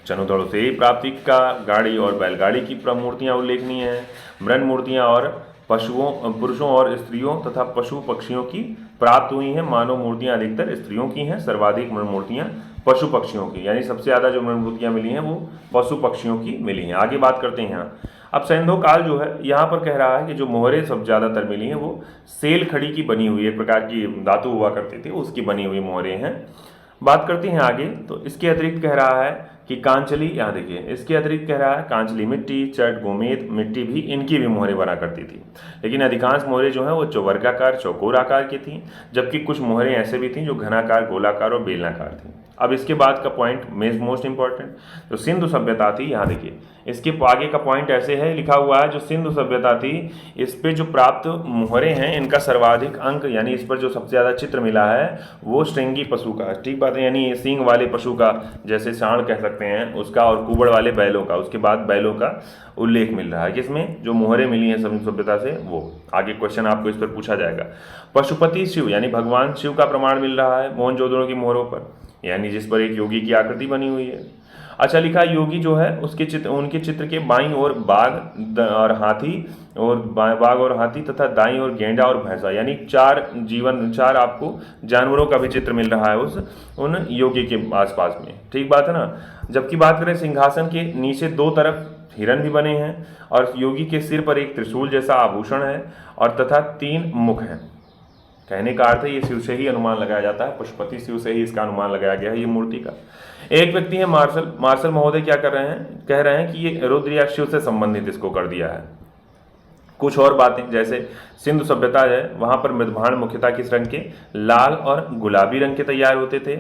चनुदड़ों से प्राप्ति का गाड़ी और बैलगाड़ी की मूर्तियाँ उल्लेखनीय हैं। मृण मूर्तियाँ और पुरुषों और स्त्रियों तथा पशु पक्षियों की प्राप्त हुई हैं। मानव मूर्तियाँ अधिकतर स्त्रियों की हैं, सर्वाधिक मृण मूर्तियाँ पशु पक्षियों की, यानी सबसे ज़्यादा जो मृण मूर्तियाँ मिली हैं वो पशु पक्षियों की मिली हैं। आगे बात करते हैं यहाँ, अब सिंधु काल जो है यहाँ पर कह रहा है कि जो मोहरें सब ज़्यादातर मिली हैं वो सेल खड़ी की बनी हुई, एक प्रकार की धातु हुआ करती थी उसकी बनी हुई मोहरें हैं। बात करते हैं आगे, तो इसके अतिरिक्त कह रहा है कि कांचली, यहाँ देखिए इसके अतिरिक्त कह रहा है कांचली मिट्टी, चट, गोमेद मिट्टी भी, इनकी भी मोहरें बना करती थी। लेकिन अधिकांश मोहरें जो हैं वो चौवर्गाकार, चौकोर आकार की थीं, जबकि कुछ मोहरें ऐसे भी थीं जो घनाकार, गोलाकार और बेलनाकार थीं। अब इसके बाद का पॉइंट मोस्ट इंपॉर्टेंट, जो सिंधु सभ्यता थी, यहाँ देखिए इसके आगे का पॉइंट ऐसे है लिखा हुआ है, जो सिंधु सभ्यता थी इस पे जो प्राप्त मोहरें हैं इनका सर्वाधिक अंक, यानी इस पर जो सबसे ज़्यादा चित्र मिला है वो श्रृंगी पशु का, ठीक बात है, यानी सींग वाले पशु का, जैसे सांड कह सकते हैं उसका, और कुबड़ वाले बैलों का, उसके बाद बैलों का उल्लेख मिल रहा है किसमें, जो मोहरें मिली हैं सिंधु सभ्यता से वो। आगे क्वेश्चन आपको इस पर पूछा जाएगा। पशुपति शिव यानी भगवान शिव का प्रमाण मिल रहा है मोहनजोदड़ो की मोहरों पर, यानी जिस पर एक योगी की आकृति बनी हुई है। अच्छा, लिखा योगी जो है उसके चित्र, उनके चित्र के बाईं ओर बाघ और हाथी तथा दाईं ओर गेंडा और भैंसा, यानी चार आपको जानवरों का भी चित्र मिल रहा है उन योगी के आसपास में, ठीक बात है ना। जबकि बात करें सिंहासन के नीचे दो तरफ हिरन भी बने हैं और योगी के सिर पर एक त्रिशूल जैसा आभूषण है और तथा 3 मुख हैं, कहने का अर्थ है ये शिव से ही अनुमान लगाया जाता है, पशुपति शिव से ही इसका अनुमान लगाया गया है ये मूर्ति का। एक व्यक्ति है मार्शल महोदय क्या कर रहे हैं, कह रहे हैं कि ये रुद्र या शिव से संबंधित इसको कर दिया है। कुछ और बातें, जैसे सिंधु सभ्यता है वहाँ पर मृदभांड मुख्यतः किस रंग के, लाल और गुलाबी रंग के तैयार होते थे।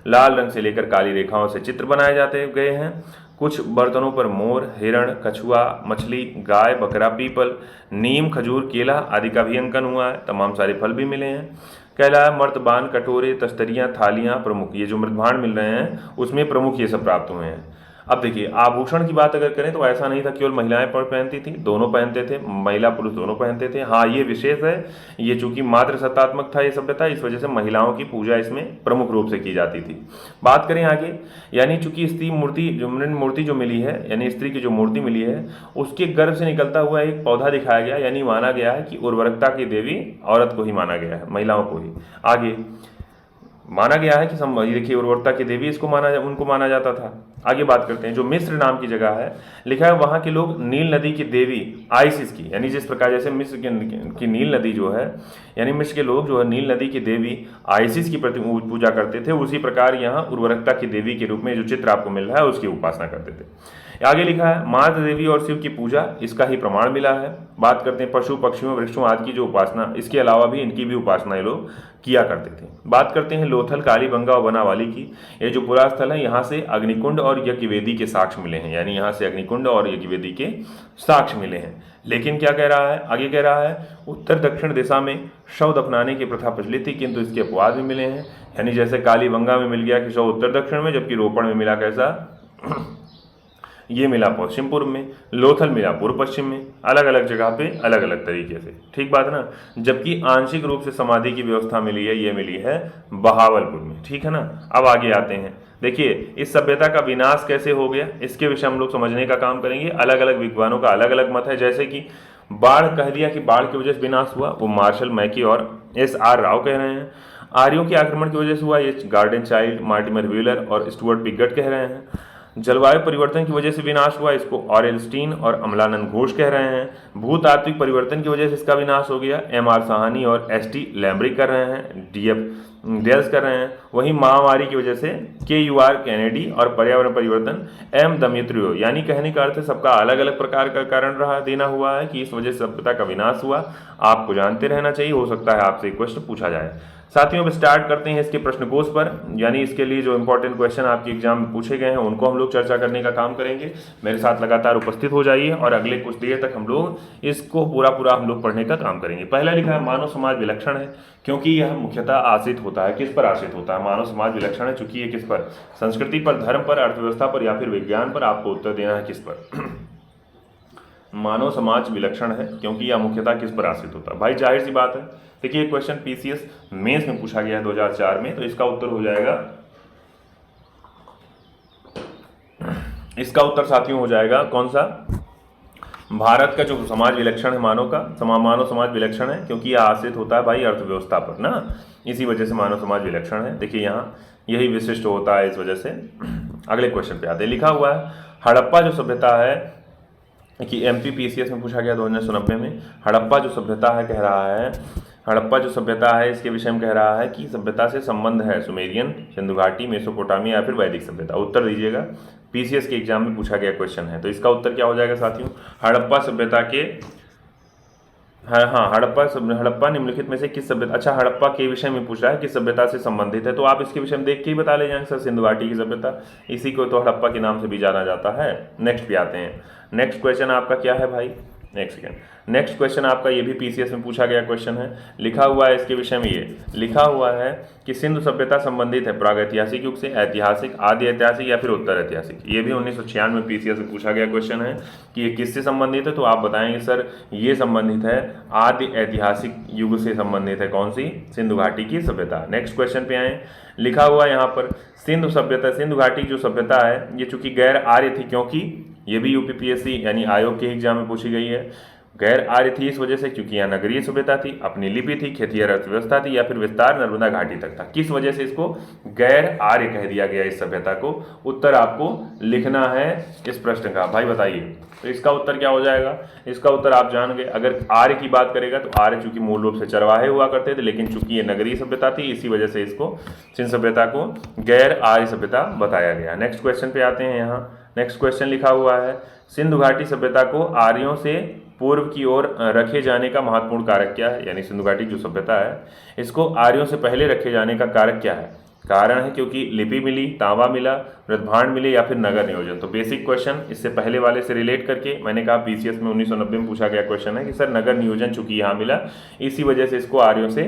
लाल रंग से लेकर काली रेखाओं से चित्र बनाए जाते गए हैं। कुछ बर्तनों पर मोर, हिरण, कछुआ, मछली, गाय, बकरा, पीपल, नीम, खजूर, केला आदि का भी अंकन हुआ है। तमाम सारे फल भी मिले हैं। कहला मर्तबान, कटोरे, तस्तरियाँ, थालियाँ प्रमुख, ये जो मृदभांड मिल रहे हैं उसमें प्रमुख ये सब प्राप्त हुए हैं। अब देखिए आभूषण की बात अगर करें तो ऐसा नहीं था केवल महिलाएं पहनती थी, दोनों पहनते थे, महिला पुरुष दोनों पहनते थे। हाँ ये विशेष है, ये चूंकि मातृ सत्तात्मक था ये सभ्यता, इस वजह से महिलाओं की पूजा इसमें प्रमुख रूप से की जाती थी। बात करें आगे, यानी चूंकि स्त्री मूर्ति जो मिली है, यानी स्त्री की जो मूर्ति मिली है उसके गर्भ से निकलता हुआ एक पौधा दिखाया गया, यानी माना गया है कि उर्वरकता की देवी औरत को ही माना गया है, महिलाओं को ही आगे माना गया है कि देखिए उर्वरता की देवी उनको माना जाता था। आगे बात करते हैं, जो मिस्र नाम की जगह है लिखा है वहाँ के लोग नील नदी की देवी आइसिस की, यानी जिस प्रकार जैसे मिस्र की नील नदी जो है, यानी मिस्र के लोग जो है नील नदी की देवी आइसिस की पूजा करते थे, उसी प्रकार यहाँ उर्वरकता की देवी के रूप में जो चित्र आपको मिल रहा है उसकी उपासना करते थे। आगे लिखा है मातृ देवी और शिव की पूजा, इसका ही प्रमाण मिला है। बात करते हैं पशु पक्षियों वृक्षों आदि की जो उपासना, इसके अलावा भी इनकी भी उपासना ये लोग किया करते थे। बात करते हैं लोथल, कालीबंगा और बनावाली की। ये जो पुरा स्थल है यहाँ से अग्निकुंड और यज्ञवेदी के साक्ष्य मिले हैं, यानी यहाँ से अग्निकुंड और यज्ञवेदी के साक्ष्य मिले हैं। लेकिन क्या कह रहा है, आगे कह रहा है उत्तर दक्षिण दिशा में शव दफनाने की प्रथा प्रचलित थी, किंतु इसके अपवाद भी मिले हैं। यानी जैसे कालीबंगा में मिल गया कि शव उत्तर दक्षिण में, जबकि रोपण में मिला कैसा ये मिला पश्चिम पूर्व में, लोथल मिला पूर्व पश्चिम में, अलग अलग जगह पे अलग अलग तरीके से, ठीक बात ना। जबकि आंशिक रूप से समाधि की व्यवस्था मिली है, ये मिली है बहावलपुर में, ठीक है ना। अब आगे आते हैं, देखिए इस सभ्यता का विनाश कैसे हो गया इसके विषय हम लोग समझने का काम करेंगे। अलग अलग विद्वानों का अलग अलग मत है। जैसे कि बाढ़ कह दिया कि बाढ़ की वजह से विनाश हुआ, वो मार्शल मैकी और SR राव कह रहे हैं। आर्यों के आक्रमण की वजह से हुआ, ये गार्डन चाइल्ड, मार्टिमर व्हीलर और स्टुअर्ट पिगट कह रहे हैं। जलवायु परिवर्तन की वजह से विनाश हुआ, इसको ऑरेलस्टीन और अमलानंद घोष कह रहे हैं। भूतात्विक परिवर्तन की वजह से इसका विनाश हो गया, MR साहनी और ST लैम्ब्रिक कर रहे हैं, DF डेल्स कर रहे हैं। वहीं महामारी की वजह से KUR कैनेडी और पर्यावरण परिवर्तन M दमित्रियो, यानी कहने का अर्थ है सबका अलग अलग प्रकार का कारण रहा देना हुआ है कि इस वजह से सभ्यता का विनाश हुआ। आपको जानते रहना चाहिए, हो सकता है आपसे एक क्वेश्चन पूछा जाए। साथियों अब स्टार्ट करते हैं इसके प्रश्नकोश पर, यानी इसके लिए जो इंपॉर्टेंट क्वेश्चन आपके एग्जाम में पूछे गए हैं उनको हम लोग चर्चा करने का काम करेंगे। मेरे साथ लगातार उपस्थित हो जाइए और अगले कुछ देर तक हम लोग इसको पूरा हम लोग पढ़ने का काम करेंगे। पहला लिखा है मानव समाज विलक्षण है, क्योंकि यह मुख्यतः आश्रित होता है, किस पर आश्रित होता है, मानव समाज विलक्षण है चूंकि ये किस पर, संस्कृति पर, धर्म पर, अर्थव्यवस्था पर या फिर विज्ञान पर। आपको उत्तर देना है किस पर। मानव समाज विलक्षण है क्योंकि यह मुख्यतः किस पर आश्रित होता है। भाई जाहिर सी बात है, देखिए क्वेश्चन PCS मेंस में पूछा गया है 2004 में, तो इसका उत्तर हो जाएगा, इसका उत्तर साथियों हो जाएगा कौन सा, भारत का जो समाज विलक्षण है मानव समाज विलक्षण है क्योंकि यह आश्रित होता है भाई अर्थव्यवस्था पर ना, इसी वजह से मानव समाज विलक्षण है। देखिए यहाँ यही विशिष्ट होता है इस वजह से। अगले क्वेश्चन पे आते हैं, लिखा हुआ है हड़प्पा जो सभ्यता है कि MP PCS में पूछा गया 2090 में। हड़प्पा जो सभ्यता है कह रहा है, हड़प्पा जो सभ्यता है इसके विषय में कह रहा है कि सभ्यता से संबंध है सुमेरियन, सिंधु घाटी, मेसोपोटामिया या फिर वैदिक सभ्यता। उत्तर दीजिएगा, PCS के एग्जाम में पूछा गया क्वेश्चन है, तो इसका उत्तर क्या हो जाएगा साथियों, हड़प्पा सभ्यता के, हाँ हड़प्पा निम्नलिखित में से किस सभ्यता, अच्छा हड़प्पा के विषय में पूछ रहा है किस सभ्यता से संबंधित है, तो आप इसके विषय में देख के ही बता ले जाएंगे सर, सिंधु घाटी की सभ्यता, इसी को तो हड़प्पा के नाम से भी जाना जाता है। नेक्स्ट पे आते हैं, नेक्स्ट क्वेश्चन आपका क्या है भाई, नेक्स्ट क्वेश्चन आपका ये भी PCS में पूछा गया क्वेश्चन है। लिखा हुआ है इसके विषय में, ये लिखा हुआ है कि सिंधु सभ्यता संबंधित है प्रागैतिहासिक युग से, ऐतिहासिक, आदि ऐतिहासिक या फिर उत्तर ऐतिहासिक। ये भी 1996 में PCS में पूछा गया क्वेश्चन है कि ये किससे संबंधित है, तो आप बताएंगे सर ये संबंधित है आदि ऐतिहासिक युग से संबंधित है, कौन सी, सिंधु घाटी की सभ्यता। नेक्स्ट क्वेश्चन पे आए, लिखा हुआ यहाँ पर सिंधु सभ्यता, सिंधु घाटी जो सभ्यता है ये चूंकि गैर आर्य थी, क्योंकि ये भी UPPSC यानी आयोग के एग्जाम में पूछी गई है। गैर आर्य थी इस वजह से क्योंकि यहाँ नगरीय सभ्यता थी, अपनी लिपि थी, खेती और अर्थव्यवस्था थी, या फिर विस्तार नर्मदा घाटी तक था। किस वजह से इसको गैर आर्य कह दिया गया इस सभ्यता को? उत्तर आपको लिखना है इस प्रश्न का। भाई बताइए, तो इसका उत्तर क्या हो जाएगा? इसका उत्तर आप जान गए। अगर आर्य की बात करेगा तो आर्य चूंकि मूल रूप से चरवाहे हुआ करते थे, लेकिन चूंकि ये नगरीय सभ्यता थी इसी वजह से इसको सिंधु सभ्यता को गैर आर्य सभ्यता बताया गया। नेक्स्ट क्वेश्चन पे आते हैं। यहाँ नेक्स्ट क्वेश्चन लिखा हुआ है, सिंधु घाटी सभ्यता को आर्यों से पूर्व की ओर रखे जाने का महत्वपूर्ण कारक क्या है? यानी सिंधु घाटी जो सभ्यता है इसको आर्यों से पहले रखे जाने का कारक क्या है? कारण है क्योंकि लिपि मिली, तांबा मिला, मृदभांड मिले, या फिर नगर नियोजन। तो बेसिक क्वेश्चन इससे पहले वाले से रिलेट करके मैंने कहा पीसीएस में 1990 में पूछा गया क्वेश्चन है कि सर नगर नियोजन चूंकि यहाँ मिला इसी वजह से इसको आर्यों से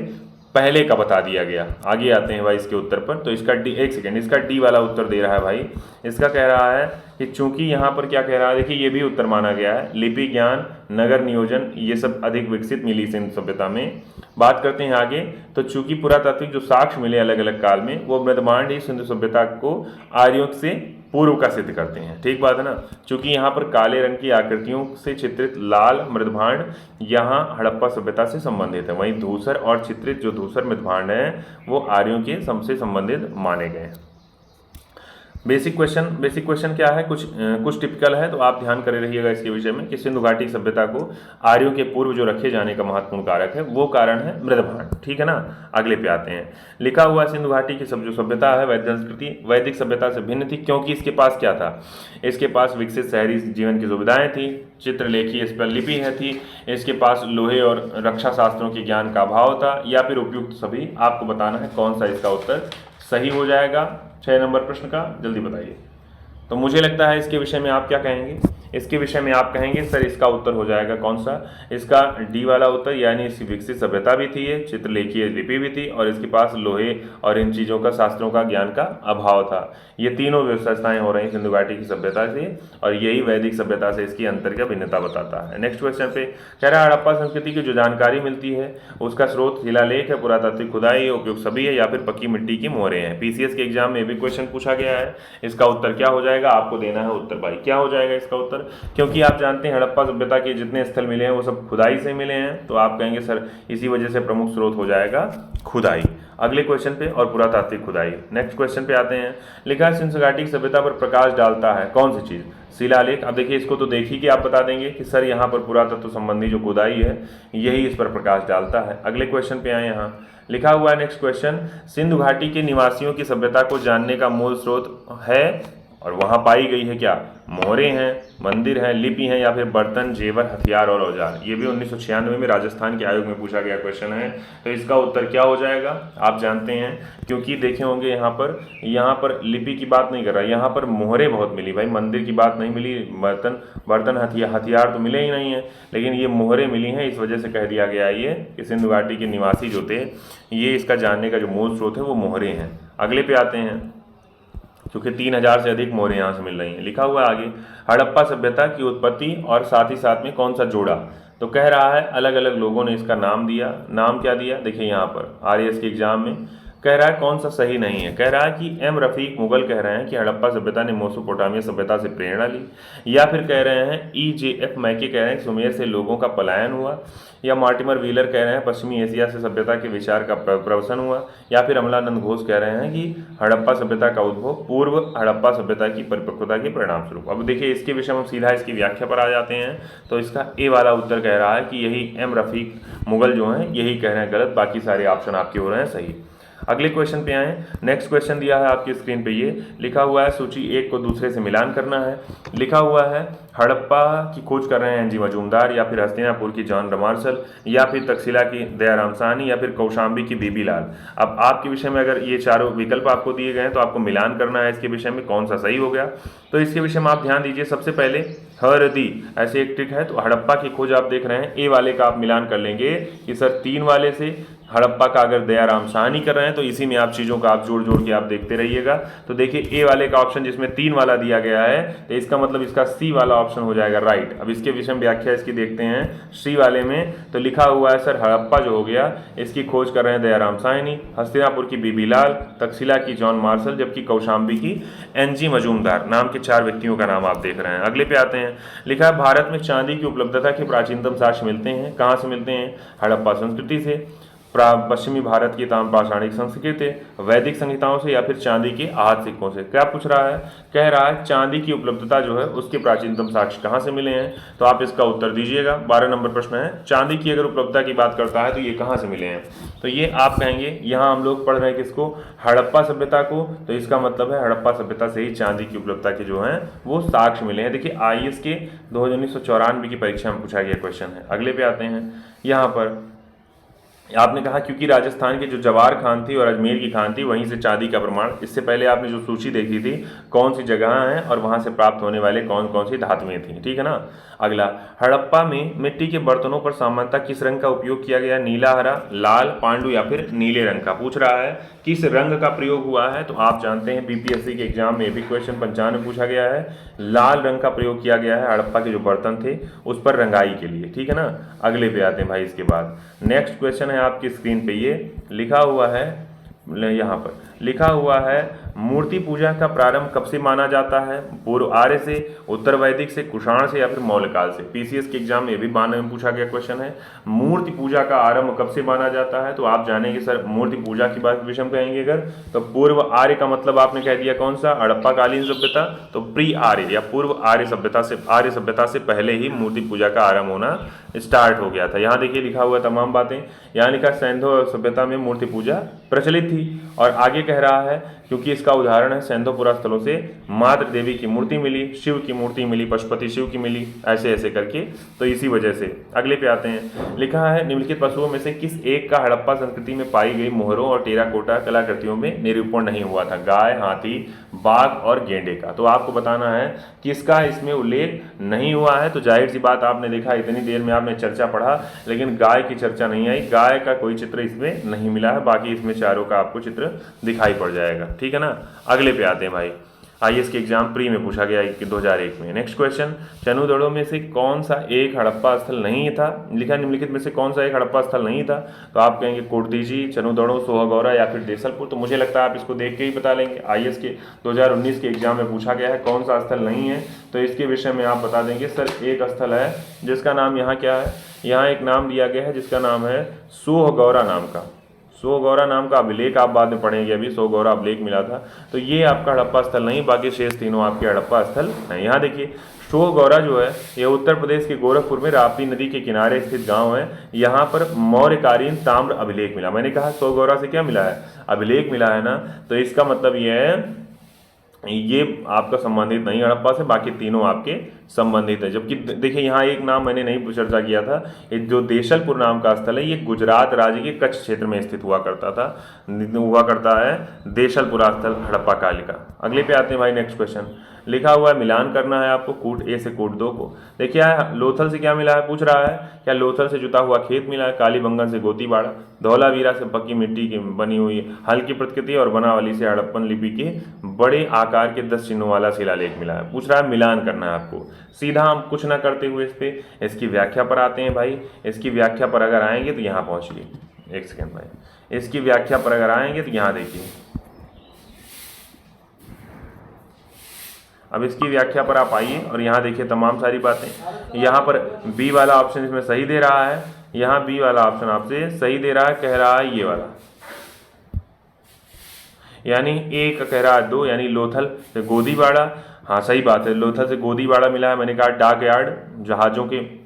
पहले का बता दिया गया। आगे आते हैं भाई इसके उत्तर पर। तो इसका डी, एक सेकेंड, इसका डी वाला उत्तर दे रहा है भाई। इसका कह रहा है कि चूंकि यहाँ पर क्या कह रहा है, देखिए ये भी उत्तर माना गया है, लिपि ज्ञान, नगर नियोजन ये सब अधिक विकसित मिली सिंधु सभ्यता में। बात करते हैं आगे। तो चूंकि पुरातात्विक जो साक्ष्य मिले अलग अलग काल में वो मृदभांड ही सिंधु सभ्यता को आर्यों से पूर्व का सिद्ध करते हैं। ठीक बात है ना। चूंकि यहाँ पर काले रंग की आकृतियों से चित्रित लाल मृदभांड यहाँ हड़प्पा सभ्यता से संबंधित है, वहीं धूसर और चित्रित जो धूसर मृदभांड है वो आर्यों के से संबंधित माने गए। बेसिक क्वेश्चन क्या है, कुछ टिपिकल है, तो आप ध्यान करे रहिएगा इसके विषय में कि सिंधु घाटी सभ्यता को आर्यों के पूर्व जो रखे जाने का महत्वपूर्ण कारक है वो कारण है मृदभांड। ठीक है ना। अगले पे आते हैं। लिखा हुआ सिंधु घाटी की जो सभ्यता है वैदिक संस्कृति वैदिक सभ्यता से भिन्न थी क्योंकि इसके पास क्या था? इसके पास विकसित शहरी जीवन की सुविधाएं थी, चित्रलेखी इस पर लिपि है थी, इसके पास लोहे और रक्षा शास्त्रों के ज्ञान का अभाव था, या फिर उपयुक्त सभी। आपको बताना है कौन सा इसका उत्तर सही हो जाएगा 6 नंबर प्रश्न का। जल्दी बताइए। तो मुझे लगता है इसके विषय में आप क्या कहेंगे? इसके विषय में आप कहेंगे सर इसका उत्तर हो जाएगा कौन सा? इसका डी वाला उत्तर, यानी इसकी विकसित सभ्यता भी थी, ये चित्रलेखीय लिपि भी थी, और इसके पास लोहे और इन चीज़ों का शास्त्रों का ज्ञान का अभाव था। ये तीनों व्यवस्थाएं हो रही सिंधु घाटी की सभ्यता से, और यही वैदिक सभ्यता से इसकी अंतर का भिन्नता बताता है। नेक्स्ट क्वेश्चन पे कह रहा है हड़प्पा संस्कृति की जो जानकारी मिलती है उसका स्रोत शिलालेख है, पुरातात्विक खुदाई, उपयुक्त सभी है, या फिर पक्की मिट्टी की मोहरें हैं। पीसीएस के एग्जाम में भी क्वेश्चन पूछा गया है। इसका उत्तर क्या हो जाएगा? आपको देना है उत्तर भाई। क्या हो जाएगा इसका उत्तर? क्योंकि आप जानते हैं हड़प्पा सभ्यता के जितने स्थल मिले हैं वो सब खुदाई से मिले हैं, तो आप कहेंगे सर इसी वजह से प्रमुख स्रोत हो जाएगा खुदाई। अगले क्वेश्चन पे, और पुरातात्विक खुदाई। नेक्स्ट क्वेश्चन पे आते हैं। लिखा है सिंधु घाटी सभ्यता पर प्रकाश डालता है कौन सी चीज? शिलालेख। अब देखिए इसको तो देखिए कि आप बता देंगे कि सर यहाँ पर पुरातत्व संबंधी जो खुदाई है यही इस पर प्रकाश डालता है। अगले क्वेश्चन पे आए। यहाँ लिखा हुआ है नेक्स्ट क्वेश्चन, सिंधु घाटी के निवासियों की सभ्यता को जानने का मूल स्रोत है, और वहां पाई गई है क्या? मोहरे हैं, मंदिर हैं, लिपि हैं, या फिर बर्तन, जेवर, हथियार और औजार। ये भी 1996 में राजस्थान के आयोग में पूछा गया क्वेश्चन है। तो इसका उत्तर क्या हो जाएगा? आप जानते हैं, क्योंकि देखे होंगे यहाँ पर लिपि की बात नहीं कर रहा, यहाँ पर मोहरे बहुत मिली भाई, मंदिर की बात नहीं मिली। बर्तन हथियार तो मिले ही नहीं है, लेकिन ये मोहरे मिली हैं, इस वजह से कह दिया गया ये कि सिंधु घाटी के निवासी जो थे ये इसका जानने का जो मूल स्रोत है वो मोहरे हैं। अगले पे आते हैं। क्योंकि 3000 से अधिक मोहरें यहाँ से मिल रही हैं। लिखा हुआ है आगे, हड़प्पा सभ्यता की उत्पत्ति और साथ ही साथ में कौन सा जोड़ा? तो कह रहा है अलग अलग लोगों ने इसका नाम दिया। नाम क्या दिया? देखिए यहाँ पर आरएएस के एग्जाम में कह रहा है कौन सा सही नहीं है। कह रहा है कि एम रफीक मुगल कह रहे हैं कि हड़प्पा सभ्यता ने मेसोपोटामिया सभ्यता से प्रेरणा ली, या फिर कह रहे हैं EJF मैके कह रहे हैं सुमेर से लोगों का पलायन हुआ, या मार्टिमर व्हीलर कह रहे हैं पश्चिमी एशिया से सभ्यता के विचार का प्रवसन हुआ, या फिर अमलानंद घोष कह रहे हैं कि हड़प्पा सभ्यता का उद्भव पूर्व हड़प्पा सभ्यता की परिपक्वता के परिणाम स्वरूप। अब देखिए इसके विषय में हम सीधा इसकी व्याख्या पर आ जाते हैं। तो इसका ए वाला उत्तर कह रहा है कि यही एम रफीक मुगल जो हैं यही कह रहे हैं गलत, बाकी सारे ऑप्शन आपके हो रहे हैं सही। अगले क्वेश्चन पे आए। नेक्स्ट क्वेश्चन दिया है आपकी स्क्रीन पे, ये लिखा हुआ है सूची 1 को दूसरे से मिलान करना है। लिखा हुआ है हड़प्पा की खोज कर रहे हैं NG मजूमदार, या फिर हस्तिनापुर की जॉन रमार्शल, या फिर तक्षशिला की दयाराम साहनी, या फिर कौशाम्बी की बीबी लाल। अब आपके विषय में अगर ये चारों विकल्प आपको दिए गए हैं तो आपको मिलान करना है इसके विषय में कौन सा सही हो गया। तो इसके विषय में आप ध्यान दीजिए। सबसे पहले हरदी ऐसे एक ट्रिक है, तो हड़प्पा की खोज आप देख रहे हैं, ए वाले का आप मिलान कर लेंगे कि सर 3 वाले से हड़प्पा का अगर दयाराम साहनी कर रहे हैं तो इसी में आप चीज़ों का आप जोड़ जोड़ के आप देखते रहिएगा। तो देखिए ए वाले का ऑप्शन जिसमें 3 वाला दिया गया है तो इसका मतलब इसका सी वाला ऑप्शन हो जाएगा राइट। अब इसके विषय में व्याख्या इसकी देखते हैं। सी वाले में तो लिखा हुआ है सर हड़प्पा जो हो गया इसकी खोज कर रहे हैं दयाराम साहनी, हस्तिनापुर की बीबी लाल, तक्षशिला की जॉन मार्शल, जबकि कौशाम्बी की एनजी मजूमदार नाम के 4 व्यक्तियों का नाम आप देख रहे हैं। अगले पे आते हैं। लिखा है भारत में चांदी की उपलब्धता के प्राचीनतम साक्ष्य मिलते हैं। कहाँ से मिलते हैं? हड़प्पा संस्कृति से, पश्चिमी भारत की ताम्रपाषाणिक संस्कृति, वैदिक संहिताओं से, या फिर चांदी के आहत सिक्कों से। क्या पूछ रहा है? कह रहा है चांदी की उपलब्धता जो है उसके प्राचीनतम साक्ष्य कहाँ से मिले हैं। तो आप इसका उत्तर दीजिएगा। 12 नंबर प्रश्न है, चांदी की अगर उपलब्धता की बात करता है तो ये कहाँ से मिले हैं। तो ये आप कहेंगे यहाँ हम लोग पढ़ रहे हैं किसको? हड़प्पा सभ्यता को। तो इसका मतलब है हड़प्पा सभ्यता से ही चांदी की उपलब्धता के जो हैं वो साक्ष्य मिले हैं। देखिए IAS के 1994 की परीक्षा में पूछा गया क्वेश्चन है। अगले पे आते हैं। यहाँ पर आपने कहा क्योंकि राजस्थान के जो जवार खान थी और अजमेर की खान थी वहीं से चांदी का प्रमाण। इससे पहले आपने जो सूची देखी थी कौन सी जगह हैं और वहां से प्राप्त होने वाले कौन कौन सी धातुएं थी, ठीक है ना। अगला, हड़प्पा में मिट्टी के बर्तनों पर सामान्यतः किस रंग का उपयोग किया गया? नीला, हरा, लाल, पांडु या फिर नीले रंग का। पूछ रहा है किस रंग का प्रयोग हुआ है। तो आप जानते हैं BPSC के एग्जाम में भी क्वेश्चन 55 में पूछा गया है। लाल रंग का प्रयोग किया गया है हड़प्पा के जो बर्तन थे उस पर रंगाई के लिए, ठीक है ना। अगले पे आते हैं भाई। इसके बाद नेक्स्ट क्वेश्चन है आपकी स्क्रीन पे, ये लिखा हुआ है, यहाँ पर लिखा हुआ है मूर्ति पूजा का प्रारंभ कब से माना जाता है? पूर्व आर्य से, उत्तर वैदिक से, कुषाण से या फिर मौर्यकाल से। PCS के एग्जाम में भी मानने में पूछा गया क्वेश्चन है, मूर्ति पूजा का आरंभ कब से माना जाता है। तो आप जानेंगे सर मूर्ति पूजा की बात विषय में कहेंगे अगर तो पूर्व आर्य का मतलब आपने कह दिया कौन सा? हड़प्पा कालीन सभ्यता। तो प्री आर्य या पूर्व आर्य सभ्यता से पहले ही मूर्ति पूजा का आरंभ होना स्टार्ट हो गया था। यहाँ देखिए लिखा हुआ तमाम बातें। यहाँ लिखा सैंधव सभ्यता में मूर्ति पूजा प्रचलित थी। और आगे कह रहा है क्योंकि इसका उदाहरण है सैंधवपुरा स्थलों से मातृ देवी की मूर्ति मिली, शिव की मूर्ति मिली, पशुपति शिव की मिली, ऐसे ऐसे करके, तो इसी वजह से। अगले पे आते हैं। लिखा है निम्नलिखित पशुओं में से किस एक का हड़प्पा संस्कृति में पाई गई मोहरों और टेराकोटा कलाकृतियों में निरूपण नहीं हुआ था? गाय, हाथी, बाघ और गेंडे का। तो आपको बताना है किसका इसमें उल्लेख नहीं हुआ है। तो जाहिर सी बात आपने देखा इतनी देर में आपने चर्चा पढ़ा लेकिन गाय की चर्चा नहीं आई, गाय का कोई चित्र इसमें नहीं मिला है। बाकी इसमें चारों का आपको चित्र दिखाई पड़ जाएगा, ठीक है ना। अगले पे आते हैं भाई। IAS के एग्जाम प्री में पूछा गया कि 2001 में। नेक्स्ट क्वेश्चन, चनुदड़ों में से कौन सा एक हड़प्पा स्थल नहीं था? लिखा निम्नलिखित में से कौन सा एक हड़प्पा स्थल नहीं था। तो आप कहेंगे कोटदीजी, चनुदड़ों, सोहगौरा या फिर देसलपुर। तो मुझे लगता है आप इसको देख के ही बता लेंगे। IAS के 2019 के एग्जाम में पूछा गया है कौन सा स्थल नहीं है। तो इसके विषय में आप बता देंगे सर एक स्थल है जिसका नाम यहाँ क्या है, यहाँ एक नाम दिया गया है जिसका नाम है सोहगौरा नाम का। सोहगौरा नाम का अभिलेख आप बाद में पढ़ेंगे, अभी सोहगौरा अभिलेख मिला था। तो ये आपका हड़प्पा स्थल नहीं, बाकी शेष तीनों आपके हड़प्पा स्थल हैं। यहाँ देखिए सोहगौरा जो है ये उत्तर प्रदेश के गोरखपुर में राप्ती नदी के किनारे स्थित गांव है। यहाँ पर मौर्यकालीन ताम्र अभिलेख मिला। मैंने कहा सोहगौरा से क्या मिला है? अभिलेख मिला है ना। तो इसका मतलब ये है ये आपका संबंधित नहीं हड़प्पा से, बाकी तीनों आपके संबंधित है। जबकि देखिए यहाँ एक नाम मैंने नहीं चर्चा किया था, ये जो देशलपुर नाम का स्थल है ये गुजरात राज्य के कच्छ क्षेत्र में स्थित हुआ करता है देशलपुरा स्थल हड़प्पा काल का। अगले पे आते हैं भाई। नेक्स्ट क्वेश्चन लिखा हुआ है मिलान करना है आपको कूट ए से कूट 2 को। देखिए लोथल से क्या मिला है? पूछ रहा है क्या लोथल से जुता हुआ खेत मिला है, कालीबंगन से गोतीबाड़ा, धौलावीरा से पक्की मिट्टी की बनी हुई हल्की प्रकृति और बनावली से हड़प्पन लिपि के बड़े आकार के 10 चिन्हों वाला शिलालेख मिला है। पूछ रहा है मिलान करना है आपको। सीधा हम कुछ ना करते हुए इस पे इसकी व्याख्या पर आते हैं भाई। इसकी व्याख्या पर अगर आएंगे तो यहाँ पहुँचिए, एक सेकेंड भाई। इसकी व्याख्या पर अगर आएंगे तो यहाँ देखिए, अब इसकी व्याख्या पर आप आइए और यहाँ देखिए तमाम सारी बातें। यहाँ पर बी वाला ऑप्शन इसमें सही दे रहा है, यहाँ बी वाला ऑप्शन आपसे सही दे रहा है, कह रहा है ये वाला, यानी एक कह रहा है 2, यानी लोथल से गोदीबाड़ा। हाँ सही बात है, लोथल से गोदीबाड़ा मिला है। मैंने कहा डाक यार्ड, जहाज़ों के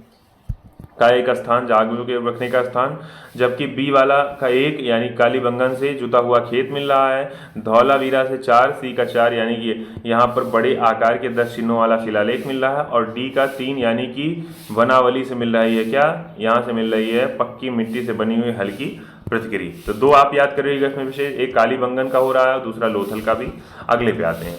का एक स्थान, जहाज़ों के रखने का स्थान। जबकि बी वाला का 1 यानी कालीबंगन से जुता हुआ खेत मिल रहा है। धौलावीरा से 4, सी का 4 यानी कि यहाँ पर बड़े आकार के 10 चिन्हों वाला शिलालेख मिल रहा है। और डी का 3 यानी कि बनावली से मिल रही है, क्या यहाँ से मिल रही है पक्की मिट्टी से बनी हुई हल्की प्रतिक्रिया। तो 2 आप याद करिएगा इसमें विशेष, एक कालीबंगन का हो रहा है और दूसरा लोथल का भी। अगले पे आते हैं।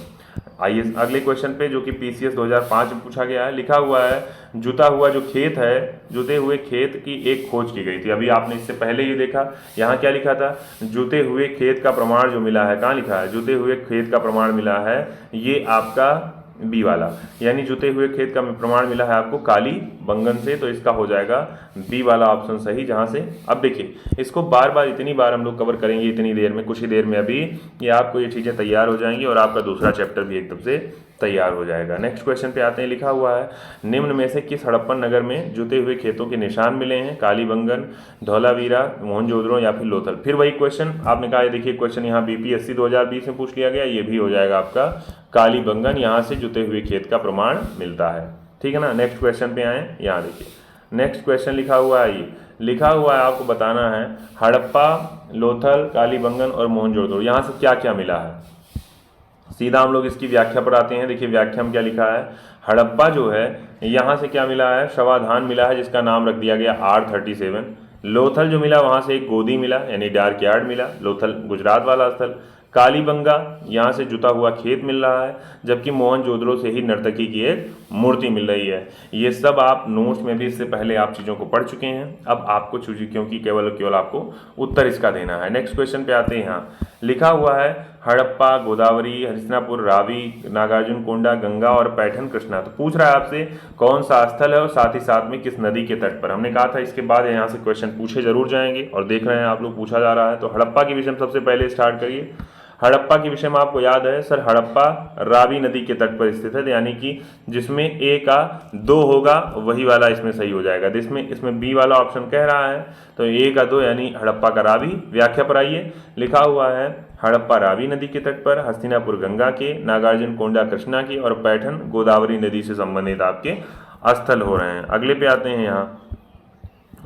आइए अगले क्वेश्चन पे, जो कि पीसीएस 2005 में पूछा गया है। लिखा हुआ है जुता हुआ जो खेत है, जुते हुए खेत की एक खोज की गई थी। अभी आपने इससे पहले ये देखा, यहाँ क्या लिखा था, जुते हुए खेत का प्रमाण जो मिला है, कहाँ लिखा है, जुते हुए खेत का प्रमाण मिला है, ये आपका बी वाला, यानी जुते हुए खेत का प्रमाण मिला है आपको काली बंगन से, तो इसका हो जाएगा बी वाला ऑप्शन सही। जहां से अब देखिए, इसको बार बार इतनी बार हम लोग कवर करेंगे इतनी देर में, कुछ ही देर में अभी ये आपको ये चीज़ें तैयार हो जाएंगी और आपका दूसरा चैप्टर भी एकदम से तैयार हो जाएगा। नेक्स्ट क्वेश्चन पे आते हैं। लिखा हुआ है निम्न में से किस हड़प्पन नगर में जुते हुए खेतों के निशान मिले हैं, कालीबंगन, धौलावीरा, मोहनजोदड़ो या फिर लोथल। फिर वही क्वेश्चन आपने कहा, देखिए क्वेश्चन यहाँ बीपीएससी 2020 में पूछ लिया गया, ये भी हो जाएगा आपका कालीबंगन, यहाँ से जुते हुए खेत का प्रमाण मिलता है। ठीक है ना। नेक्स्ट क्वेश्चन पे आए, यहाँ देखिए नेक्स्ट क्वेश्चन लिखा हुआ है, ये लिखा हुआ है आपको बताना है हड़प्पा, लोथल, कालीबंगन और मोहनजोदड़ो, यहाँ से क्या क्या मिला है। सीधा हम लोग इसकी व्याख्या पर आते हैं। देखिए व्याख्या में क्या लिखा है, हड़प्पा जो है यहाँ से क्या मिला है, शवाधान मिला है जिसका नाम रख दिया गया R37। लोथल जो मिला वहाँ से एक गोदी मिला, यानी डार्क यार्ड मिला, लोथल गुजरात वाला स्थल। कालीबंगा यहाँ से जुता हुआ खेत मिल रहा है, जबकि मोहनजोदड़ो से ही नर्तकी की एक मूर्ति मिल रही है। ये सब आप नोट्स में भी इससे पहले आप चीज़ों को पढ़ चुके हैं। अब आपको क्योंकि केवल आपको उत्तर इसका देना है। नेक्स्ट क्वेश्चन पे आते हैं। यहाँ लिखा हुआ है हड़प्पा, गोदावरी, हरिश्चंद्रपुर, रावी, नागार्जुन कोंडा, गंगा और पैठन कृष्णा। तो पूछ रहा है आपसे कौन सा स्थल है और साथ ही साथ में किस नदी के तट पर। हमने कहा था इसके बाद यहाँ से क्वेश्चन पूछे जरूर जाएंगे और देख रहे हैं आप लोग पूछा जा रहा है। तो हड़प्पा के विषय में सबसे पहले स्टार्ट करिए। हड़प्पा के विषय में आपको याद है सर, हड़प्पा रावी नदी के तट पर स्थित है, यानी कि जिसमें ए का 2 होगा वही वाला इसमें सही हो जाएगा। इसमें बी वाला ऑप्शन कह रहा है, तो ए का 2 यानी हड़प्पा का रावी। व्याख्या पर आइए। लिखा हुआ है हड़प्पा रावी नदी के तट पर, हस्तिनापुर गंगा के, नागार्जुन कोंडा कृष्णा के और पैठन गोदावरी नदी से संबंधित आपके स्थल हो रहे हैं। अगले पे आते हैं। यहाँ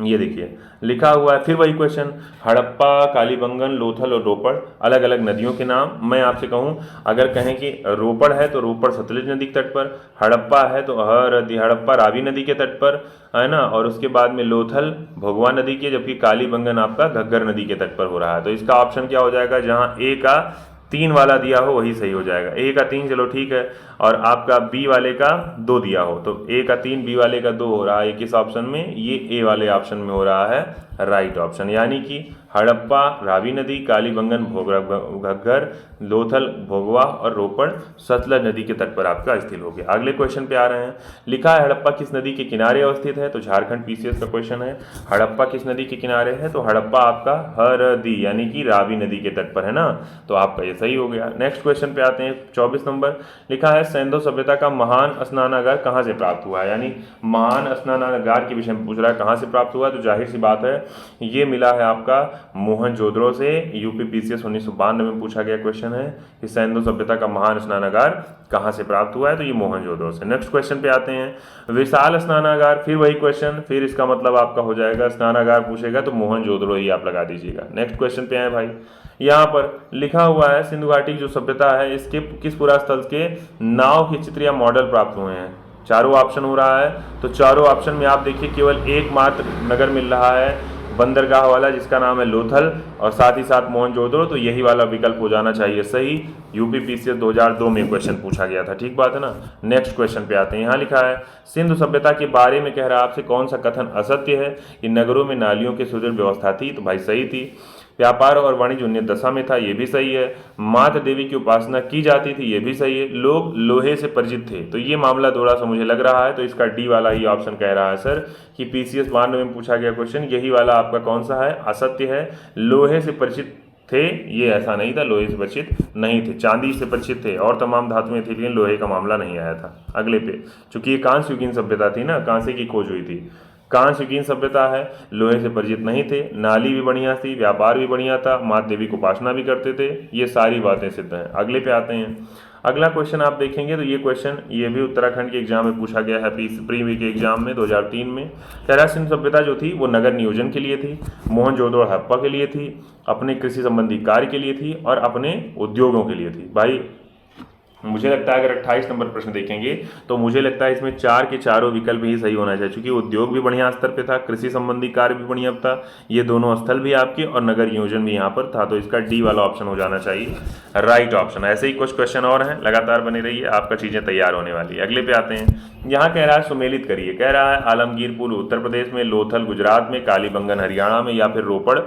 ये देखिए लिखा हुआ है फिर वही क्वेश्चन, हड़प्पा, कालीबंगन, लोथल और रोपड़ अलग अलग नदियों के नाम। मैं आपसे कहूं, अगर कहें कि रोपड़ है तो रोपड़ सतलुज नदी के तट पर, हड़प्पा है तो हड़प्पा रावी नदी के तट पर, है ना, और उसके बाद में लोथल भोगवा नदी के, जबकि कालीबंगन आपका घग्गर नदी के तट पर हो रहा है। तो इसका ऑप्शन क्या हो जाएगा, जहाँ ए का 3 वाला दिया हो वही सही हो जाएगा। ए का 3 चलो ठीक है, और आपका बी वाले का 2 दिया हो, तो ए का 3 बी वाले का 2 हो रहा है किस ऑप्शन में, ये ए वाले ऑप्शन में हो रहा है राइट ऑप्शन। यानी कि हड़प्पा रावी नदी, कालीबंगन घग्गर, लोथल भोगवा और रोपड़ सतलज नदी के तट पर आपका स्थित हो गया। अगले क्वेश्चन पे आ रहे हैं। लिखा है हड़प्पा किस नदी के किनारे अवस्थित है, तो झारखंड पीसीएस का क्वेश्चन है। हड़प्पा किस नदी के किनारे है, तो हड़प्पा आपका हरदी यानी कि रावी नदी के तट पर है ना, तो आपका ये सही हो गया। नेक्स्ट क्वेश्चन पे आते हैं 24 नंबर। लिखा है सैंधव सभ्यता का महान स्नानागार कहाँ से प्राप्त हुआ है, यानी महान स्नानागार के विषय में पूछ रहा है कहाँ से प्राप्त हुआ है। तो जाहिर सी बात है ये मिला है आपका मोहनजोदड़ो से। यूपी पीसीएस 1992 में पूछा गया क्वेश्चन है कि सैंधव सभ्यता का महान स्नानागार कहाँ से प्राप्त हुआ है, तो ये मोहनजोदड़ो से। नेक्स्ट क्वेश्चन पे आते हैं। विशाल स्नानागार, फिर वही क्वेश्चन, फिर इसका मतलब आपका हो जाएगा स्नानागार पूछेगा तो मोहनजोदड़ो ही आप लगा दीजिएगा। नेक्स्ट क्वेश्चन पे आए भाई, यहाँ पर लिखा हुआ है सिंधु घाटी जो सभ्यता है इसके किस पुरास्थल के नाव के चित्र या मॉडल प्राप्त हुए हैं। चारों ऑप्शन हो रहा है, तो चारों ऑप्शन में आप देखिए केवल एकमात्र नगर मिल रहा है बंदरगाह वाला, जिसका नाम है लोथल, और साथ ही साथ मोहनजोदड़ो, तो यही वाला विकल्प हो जाना चाहिए सही। यूपी पीसीएस 2002 में क्वेश्चन पूछा गया था, ठीक बात है ना। नेक्स्ट क्वेश्चन पे आते हैं। यहाँ लिखा है सिंधु सभ्यता के बारे में कह रहा है आपसे कौन सा कथन असत्य है कि नगरों में नालियों की सुदृढ़ व्यवस्था थी, तो भाई सही थी। व्यापार और वाणिज्य उन्नत दशा में था, ये भी सही है। माता देवी की उपासना की जाती थी, ये भी सही है। लोग लोहे से परिचित थे, तो ये मामला थोड़ा सा मुझे लग रहा है, तो इसका डी वाला ही ऑप्शन कह रहा है सर कि पीसीएस 92 में पूछा गया क्वेश्चन यही वाला आपका कौन सा है, असत्य है। लोहे से परिचित थे, ये ऐसा नहीं था, लोहे से परिचित नहीं थे, चांदी से परिचित थे और तमाम धातुएं थी, लेकिन लोहे का मामला नहीं आया था। अगले पे, चूंकि ये कांस्य युगीन सभ्यता थी ना, कांसे की खोज हुई थी, कांस्य युगीन सभ्यता है, लोहे से परिचित नहीं थे, नाली भी बढ़िया थी, व्यापार भी बढ़िया था, माता देवी को उपासना भी करते थे, ये सारी बातें सिद्ध हैं। अगले पे आते हैं। अगला क्वेश्चन आप देखेंगे तो ये क्वेश्चन ये भी उत्तराखंड के एग्जाम में पूछा गया है, प्री के एग्जाम में 2003 में। कह सिंधु सभ्यता जो थी वो नगर नियोजन के लिए थी, मोहनजोदड़ो हड़प्पा के लिए थी, अपने कृषि संबंधी कार्य के लिए थी और अपने उद्योगों के लिए थी। भाई मुझे लगता है अगर 28 नंबर प्रश्न देखेंगे तो मुझे लगता है इसमें 4 के चारों विकल्प ही सही होना चाहिए, क्योंकि उद्योग भी बढ़िया स्तर पे था, कृषि संबंधी कार्य भी बढ़िया था, ये दोनों स्थल भी आपके और नगर नियोजन भी यहाँ पर था, तो इसका डी वाला ऑप्शन हो जाना चाहिए राइट ऑप्शन। ऐसे ही कुछ क्वेश्चन और हैं, लगातार बने रहिए, आपका चीज़ें तैयार होने वाली है। अगले पे आते हैं, यहाँ कह रहा है सुमेलित करिए, कह रहा है आलमगीर पुल उत्तर प्रदेश में, लोथल गुजरात में, कालीबंगन हरियाणा में या फिर रोपड़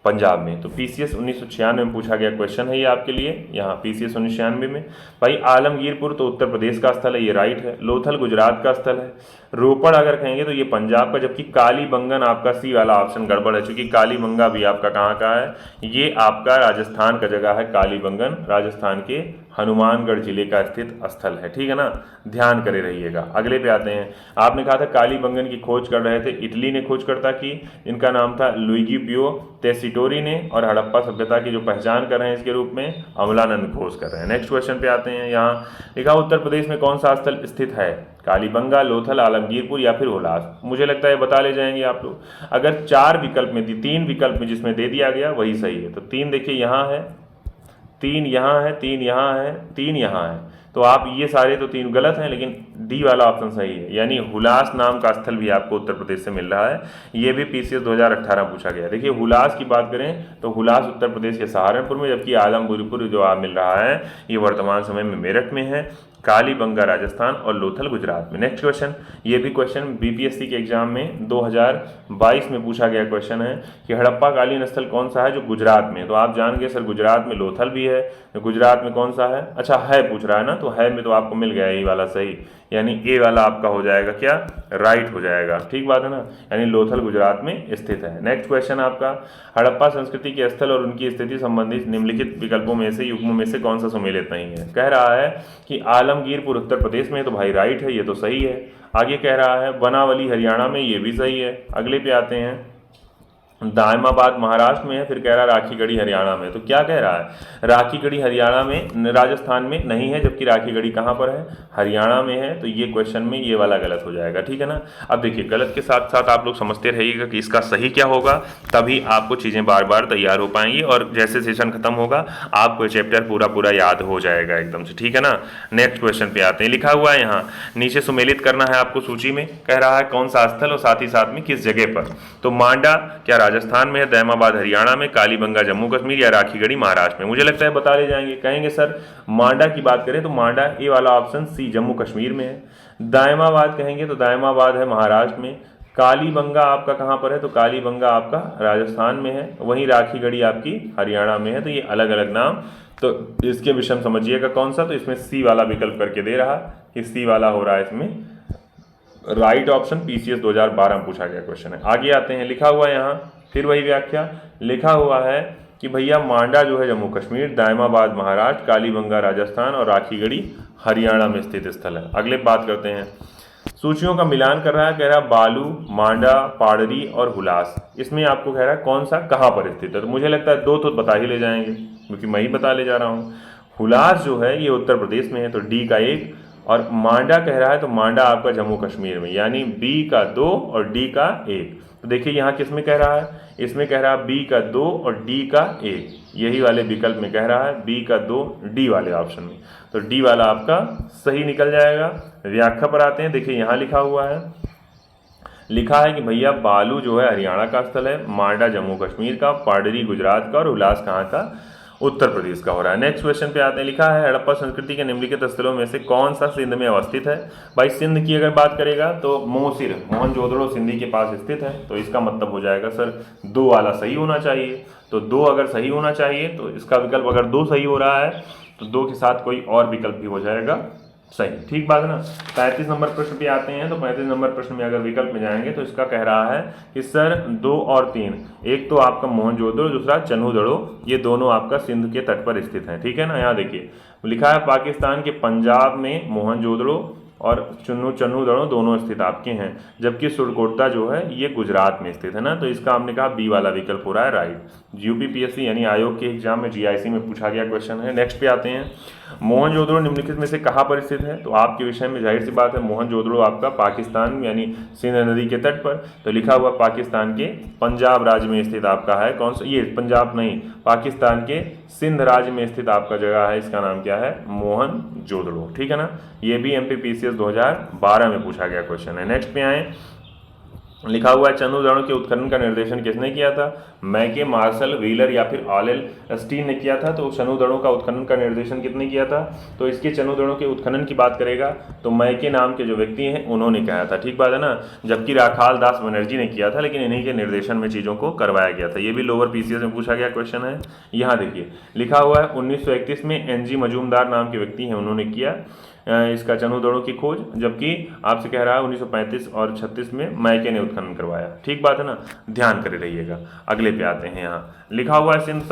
पंजाब में। तो पीसीएस 1996 में पूछा गया क्वेश्चन है ये आपके लिए, यहाँ पीसीएस 1996 में। भाई आलमगीरपुर तो उत्तर प्रदेश का स्थल है, ये राइट है। लोथल गुजरात का स्थल है। रोपड़ अगर कहेंगे तो ये पंजाब का, जबकि कालीबंगन आपका सी वाला ऑप्शन गड़बड़ है, क्योंकि कालीबंगा भी आपका कहाँ का है, ये आपका राजस्थान का जगह है। कालीबंगन राजस्थान के हनुमानगढ़ जिले का स्थित स्थल है, ठीक है ना, ध्यान करे रहिएगा। अगले पे आते हैं, आपने कहा था कालीबंगन की खोज कर रहे थे, इटली ने खोजकर्ता की, इनका नाम था लुइगी पियो टेसिटोरी ने, और हड़प्पा सभ्यता की जो पहचान कर रहे हैं इसके रूप में अमलानंद घोष कर रहे हैं। नेक्स्ट क्वेश्चन पे आते हैं, यहाँ लिखा उत्तर प्रदेश में कौन सा स्थल स्थित है, कालीबंगा, लोथल, आलमगीरपुर या फिर हुलास। मुझे लगता है बता ले जाएंगे आप लोग। अगर 4 विकल्प में थी, 3 विकल्प में जिसमें दे दिया गया वही सही है। तो 3 देखिए यहाँ है, 3 यहाँ है, 3 यहाँ है, 3 यहाँ है, तो आप ये सारे तो 3 गलत हैं, लेकिन डी वाला ऑप्शन सही है, यानी हुलास नाम का स्थल भी आपको उत्तर प्रदेश से मिल रहा है। ये भी पीसीएस 2018 पूछा गया। देखिए हुलास की बात करें तो हुलास उत्तर प्रदेश के सहारनपुर में, जबकि आलमगीरपुर जो आप मिल रहा है ये वर्तमान समय में मेरठ में है, कालीबंगा राजस्थान और लोथल गुजरात में। नेक्स्ट क्वेश्चन, ये भी क्वेश्चन बीपीएससी के एग्जाम में 2022 में पूछा गया क्वेश्चन है कि हड़प्पा कालीन स्थल कौन सा है जो गुजरात में। तो आप जान गए सर गुजरात में लोथल भी है, तो गुजरात में कौन सा है, अच्छा है पूछ रहा है ना, तो है में तो आपको मिल गया यही वाला सही, यानी ए वाला आपका हो जाएगा क्या, राइट हो जाएगा, ठीक बात है ना, यानी लोथल गुजरात में स्थित है। नेक्स्ट क्वेश्चन आपका, हड़प्पा संस्कृति के स्थल और उनकी स्थिति संबंधित निम्नलिखित विकल्पों में से युग्मों में से कौन सा सम्मिलित नहीं है। कह रहा है कि आलमगीरपुर उत्तर प्रदेश में, तो भाई राइट है, ये तो सही है। आगे कह रहा है बनावली हरियाणा में, ये भी सही है। अगले पे आते हैं, दायमाबाद महाराष्ट्र में है, फिर कह रहा है राखीगढ़ी हरियाणा में। तो क्या कह रहा है, राखीगढ़ी हरियाणा में, राजस्थान में नहीं है, जबकि राखीगढ़ी कहाँ पर है, हरियाणा में है। तो ये क्वेश्चन में ये वाला गलत हो जाएगा, ठीक है ना। अब देखिए गलत के साथ साथ आप लोग समझते रहिएगा कि इसका सही क्या होगा, तभी आपको चीज़ें बार बार तैयार हो पाएंगी, और जैसे सेशन खत्म होगा आपको चैप्टर पूरा पूरा याद हो जाएगा एकदम से, ठीक है ना। नेक्स्ट क्वेश्चन पे आते हैं, लिखा हुआ है यहाँ नीचे सुमेलित करना है आपको सूची में, कह रहा है कौन सा स्थल और साथ ही साथ में किस जगह पर। तो मांडा क्या राजस्थान में है, दैमाबाद हरियाणा में, कालीबंगा जम्मू कश्मीर या राखीगढ़ी महाराष्ट्र में। मुझे लगता है बता ले जाएंगे, कहेंगे सर मांडा की बात करें तो मांडा ए वाला ऑप्शन सी जम्मू कश्मीर में है। दायमाबाद कहेंगे तो दायमाबाद है महाराष्ट्र में। कालीबंगा आपका कहाँ पर है, तो कालीबंगा आपका राजस्थान में है, वहीं राखीगढ़ी आपकी हरियाणा में है। तो ये अलग अलग नाम, तो इसके विषय में समझिएगा कौन सा, तो इसमें सी वाला विकल्प करके दे रहा कि सी वाला हो रहा है इसमें राइट ऑप्शन। पीसीएस 2012 में पूछा गया क्वेश्चन है। आगे आते हैं, लिखा हुआ है यहाँ फिर वही व्याख्या, लिखा हुआ है कि भैया मांडा जो है जम्मू कश्मीर, दायमाबाद महाराष्ट्र, कालीबंगा राजस्थान और राखीगढ़ी हरियाणा में स्थित स्थल है। अगले बात करते हैं, सूचियों का मिलान कर रहा है, कह रहा है बालू, मांडा, पाड़री और हुलास, इसमें आपको कह रहा है कौन सा कहाँ पर स्थित है। तो मुझे लगता है 2 तो बता ही ले जाएंगे, क्योंकि मैं ही बता ले जा रहा हूँ। हुलास जो है ये उत्तर प्रदेश में है, तो डी का 1, और मांडा कह रहा है तो मांडा आपका जम्मू कश्मीर में, यानी बी का 2 और डी का 1। तो देखिए यहाँ किस में कह रहा है, इसमें कह रहा है बी का 2 और डी का 1, यही वाले विकल्प में कह रहा है बी का 2 डी वाले ऑप्शन में, तो डी वाला आपका सही निकल जाएगा। व्याख्या पर आते हैं, देखिए यहाँ लिखा हुआ है, लिखा है कि भैया बालू जो है हरियाणा का स्थल है, मांडा जम्मू कश्मीर का, पाडरी गुजरात का और उल्लास कहाँ का, उत्तर प्रदेश का हो रहा है। नेक्स्ट क्वेश्चन पे आते हैं, लिखा है हड़प्पा संस्कृति के निम्नलिखित स्थलों में से कौन सा सिंध में अवस्थित है। भाई सिंध की अगर बात करेगा तो मोहसिर, मोहनजोदड़ो सिंधी के पास स्थित है, तो इसका मतलब हो जाएगा सर 2 वाला सही होना चाहिए। तो 2 अगर सही होना चाहिए तो इसका विकल्प अगर 2 सही हो रहा है तो 2 के साथ कोई और विकल्प भी हो जाएगा सही, ठीक बात है ना। 35 नंबर प्रश्न पे आते हैं, तो 35 नंबर प्रश्न में अगर विकल्प में जाएंगे तो इसका कह रहा है कि सर 2 और 3, एक तो आपका मोहनजोदड़ो, दूसरा चन्हूदड़ो, ये दोनों आपका सिंध के तट पर स्थित हैं, ठीक है ना। यहाँ देखिए लिखा है पाकिस्तान के पंजाब में मोहनजोदड़ो और चन्नू दड़ो दोनों स्थित आपके हैं, जबकि सुरकोटदा जो है ये गुजरात में स्थित है ना, तो इसका हमने कहा बी वाला विकल्प हो रहा है राइट। यूपीपीएससी यानी आयोग के एग्जाम में जीआईसी में पूछा गया क्वेश्चन है। नेक्स्ट पे आते हैं, मोहनजोदड़ो निम्नलिखित में से कहाँ पर स्थित है? तो आपके विषय में जाहिर सी बात है मोहनजोदड़ो आपका पाकिस्तान यानी सिंध नदी के तट पर, तो लिखा हुआ पाकिस्तान के पंजाब राज्य में स्थित आपका है कौन सा, ये पंजाब नहीं, पाकिस्तान के सिंध राज्य में स्थित आपका जगह है, इसका नाम क्या है? मोहनजोदड़ो। ठीक है ना, ये भी एमपीपीसीएस 2012 में पूछा गया क्वेश्चन है। नेक्स्ट पे आए, लिखा हुआ है चन्नू दड़ों के उत्खनन का निर्देशन किसने किया था? मैके, मार्शल, व्हीलर या फिर ऑलेल स्टीन ने किया था। तो चन्नू दड़ों का उत्खनन का निर्देशन किसने किया था? तो इसके चन्नू दड़ों के उत्खनन की बात करेगा तो मैके नाम के जो व्यक्ति हैं उन्होंने किया था, ठीक बात है ना, जबकि राखाल दास बनर्जी ने किया था, लेकिन इन्हीं के निर्देशन में चीज़ों को करवाया गया था। ये भी लोअर पीसीएस में पूछा गया क्वेश्चन है। यहाँ देखिए लिखा हुआ है 1931 में एनजी मजूमदार नाम के व्यक्ति हैं उन्होंने किया इसका चन्नू दड़ों की खोज, जबकि आपसे कह रहा है 1935 और 36 में मैके ने उत्खनन करवाया। ठीक बात है ना, ध्यान करे रहिएगा। अगले पे आते हैं, यहाँ लिखा हुआ है सिंध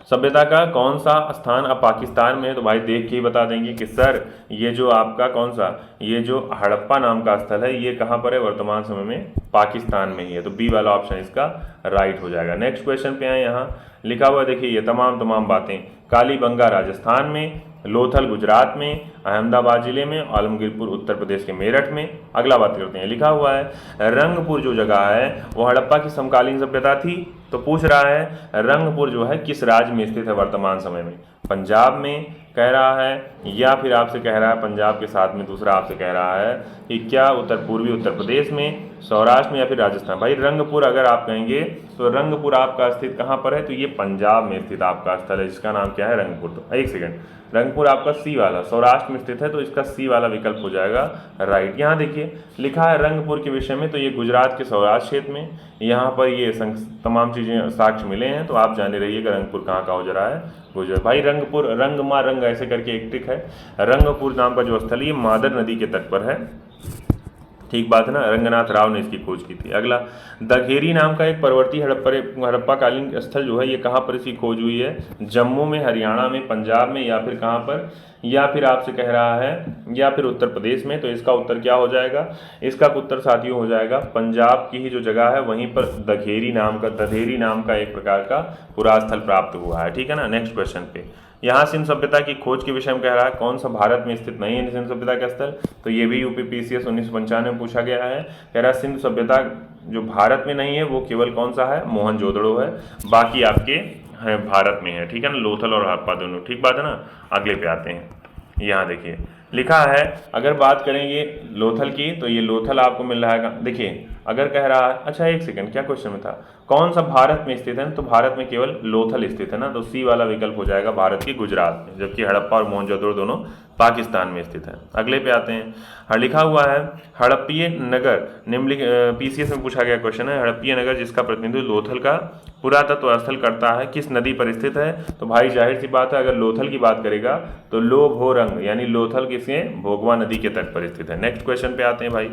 सभ्यता का कौन सा स्थान अब पाकिस्तान में है? तो भाई देख के ही बता देंगे कि सर ये जो आपका कौन सा, ये जो हड़प्पा नाम का स्थल है ये कहाँ पर है? वर्तमान समय में पाकिस्तान में ही है, तो बी वाला ऑप्शन इसका राइट हो जाएगा। नेक्स्ट क्वेश्चन पे आए, यहाँ लिखा हुआ देखिए ये तमाम बातें, कालीबंगा राजस्थान में, लोथल गुजरात में, अहमदाबाद जिले में, आलमगीरपुर उत्तर प्रदेश के मेरठ में। अगला बात करते हैं, लिखा हुआ है रंगपुर जो जगह है वो हड़प्पा की समकालीन सभ्यता थी, तो पूछ रहा है रंगपुर जो है किस राज्य में स्थित है वर्तमान समय में? पंजाब में कह रहा है, या फिर आपसे कह रहा है पंजाब के साथ में दूसरा आपसे कह रहा है कि क्या पूर्वी उत्तर प्रदेश में, सौराष्ट्र में, या फिर राजस्थान। भाई रंगपुर अगर आप कहेंगे तो रंगपुर आपका स्थित कहाँ पर है? तो ये पंजाब में स्थित आपका स्थल है जिसका नाम क्या है? रंगपुर। तो एक सेकंड, रंगपुर आपका सी वाला सौराष्ट्र में स्थित है, तो इसका सी वाला विकल्प हो जाएगा राइट। यहाँ देखिए लिखा है रंगपुर के विषय में, तो ये गुजरात के सौराष्ट्र क्षेत्र में, यहाँ पर ये तमाम चीज़ें साक्ष्य मिले हैं, तो आप जाने रहिएगा रंगपुर कहाँ का हो जा रहा है? गुजरात। भाई रंगपुर, रंग माँ रंग ऐसे करके एक ट्रिक है, रंगपुर नाम का जो स्थल ये मादर नदी के तट पर है, ठीक बात है ना, रंगनाथ राव ने इसकी खोज की थी। अगला, दघेरी नाम का एक पर्वतीय हड़प्पा कालीन स्थल जो है ये कहाँ पर इसकी खोज हुई है? जम्मू में, हरियाणा में, पंजाब में, या फिर कहाँ पर, या फिर आपसे कह रहा है या फिर उत्तर प्रदेश में। तो इसका उत्तर क्या हो जाएगा? इसका उत्तर साथियों हो जाएगा पंजाब की ही जो जगह है वहीं पर दधेरी नाम का एक प्रकार का पुरास्थल प्राप्त हुआ है। ठीक है ना। नेक्स्ट क्वेश्चन पे, यहाँ सिंध सभ्यता की खोज के विषय में कह रहा है कौन सा भारत में स्थित नहीं है सिंध सभ्यता का स्थल? तो ये भी यूपीपीसीएस 1995 में पूछा गया है। कह रहा है सिंध सभ्यता जो भारत में नहीं है वो केवल कौन सा है? मोहनजोदड़ो है, बाकी आपके है भारत में है। ठीक है ना, लोथल और हड़प्पा दोनों। ठीक बात है ना। अगले पे आते हैं, यहाँ देखिए लिखा है, अगर बात करेंगे लोथल की तो ये लोथल आपको मिल रहा है। देखिए अगर कह रहा है, अच्छा एक सेकंड, क्या क्वेश्चन में था? कौन सा भारत में स्थित है? तो भारत में केवल लोथल स्थित है ना, तो सी वाला विकल्प हो जाएगा भारत के गुजरात में, जबकि हड़प्पा और मोहनजोदड़ो दोनों पाकिस्तान में स्थित है। अगले पे आते हैं, लिखा हुआ है हड़प्पीय नगर, निम्नलिखित पीसीएस में पूछा गया क्वेश्चन है, हड़प्पीय नगर जिसका प्रतिनिधित्व लोथल का पुरातत्व स्थल करता है किस नदी पर स्थित है? तो भाई जाहिर सी बात है, अगर लोथल की बात करेगा तो लोभोरंग यानी लोथल किसके? भोगवा नदी के तट पर स्थित है। नेक्स्ट क्वेश्चन पे आते हैं भाई।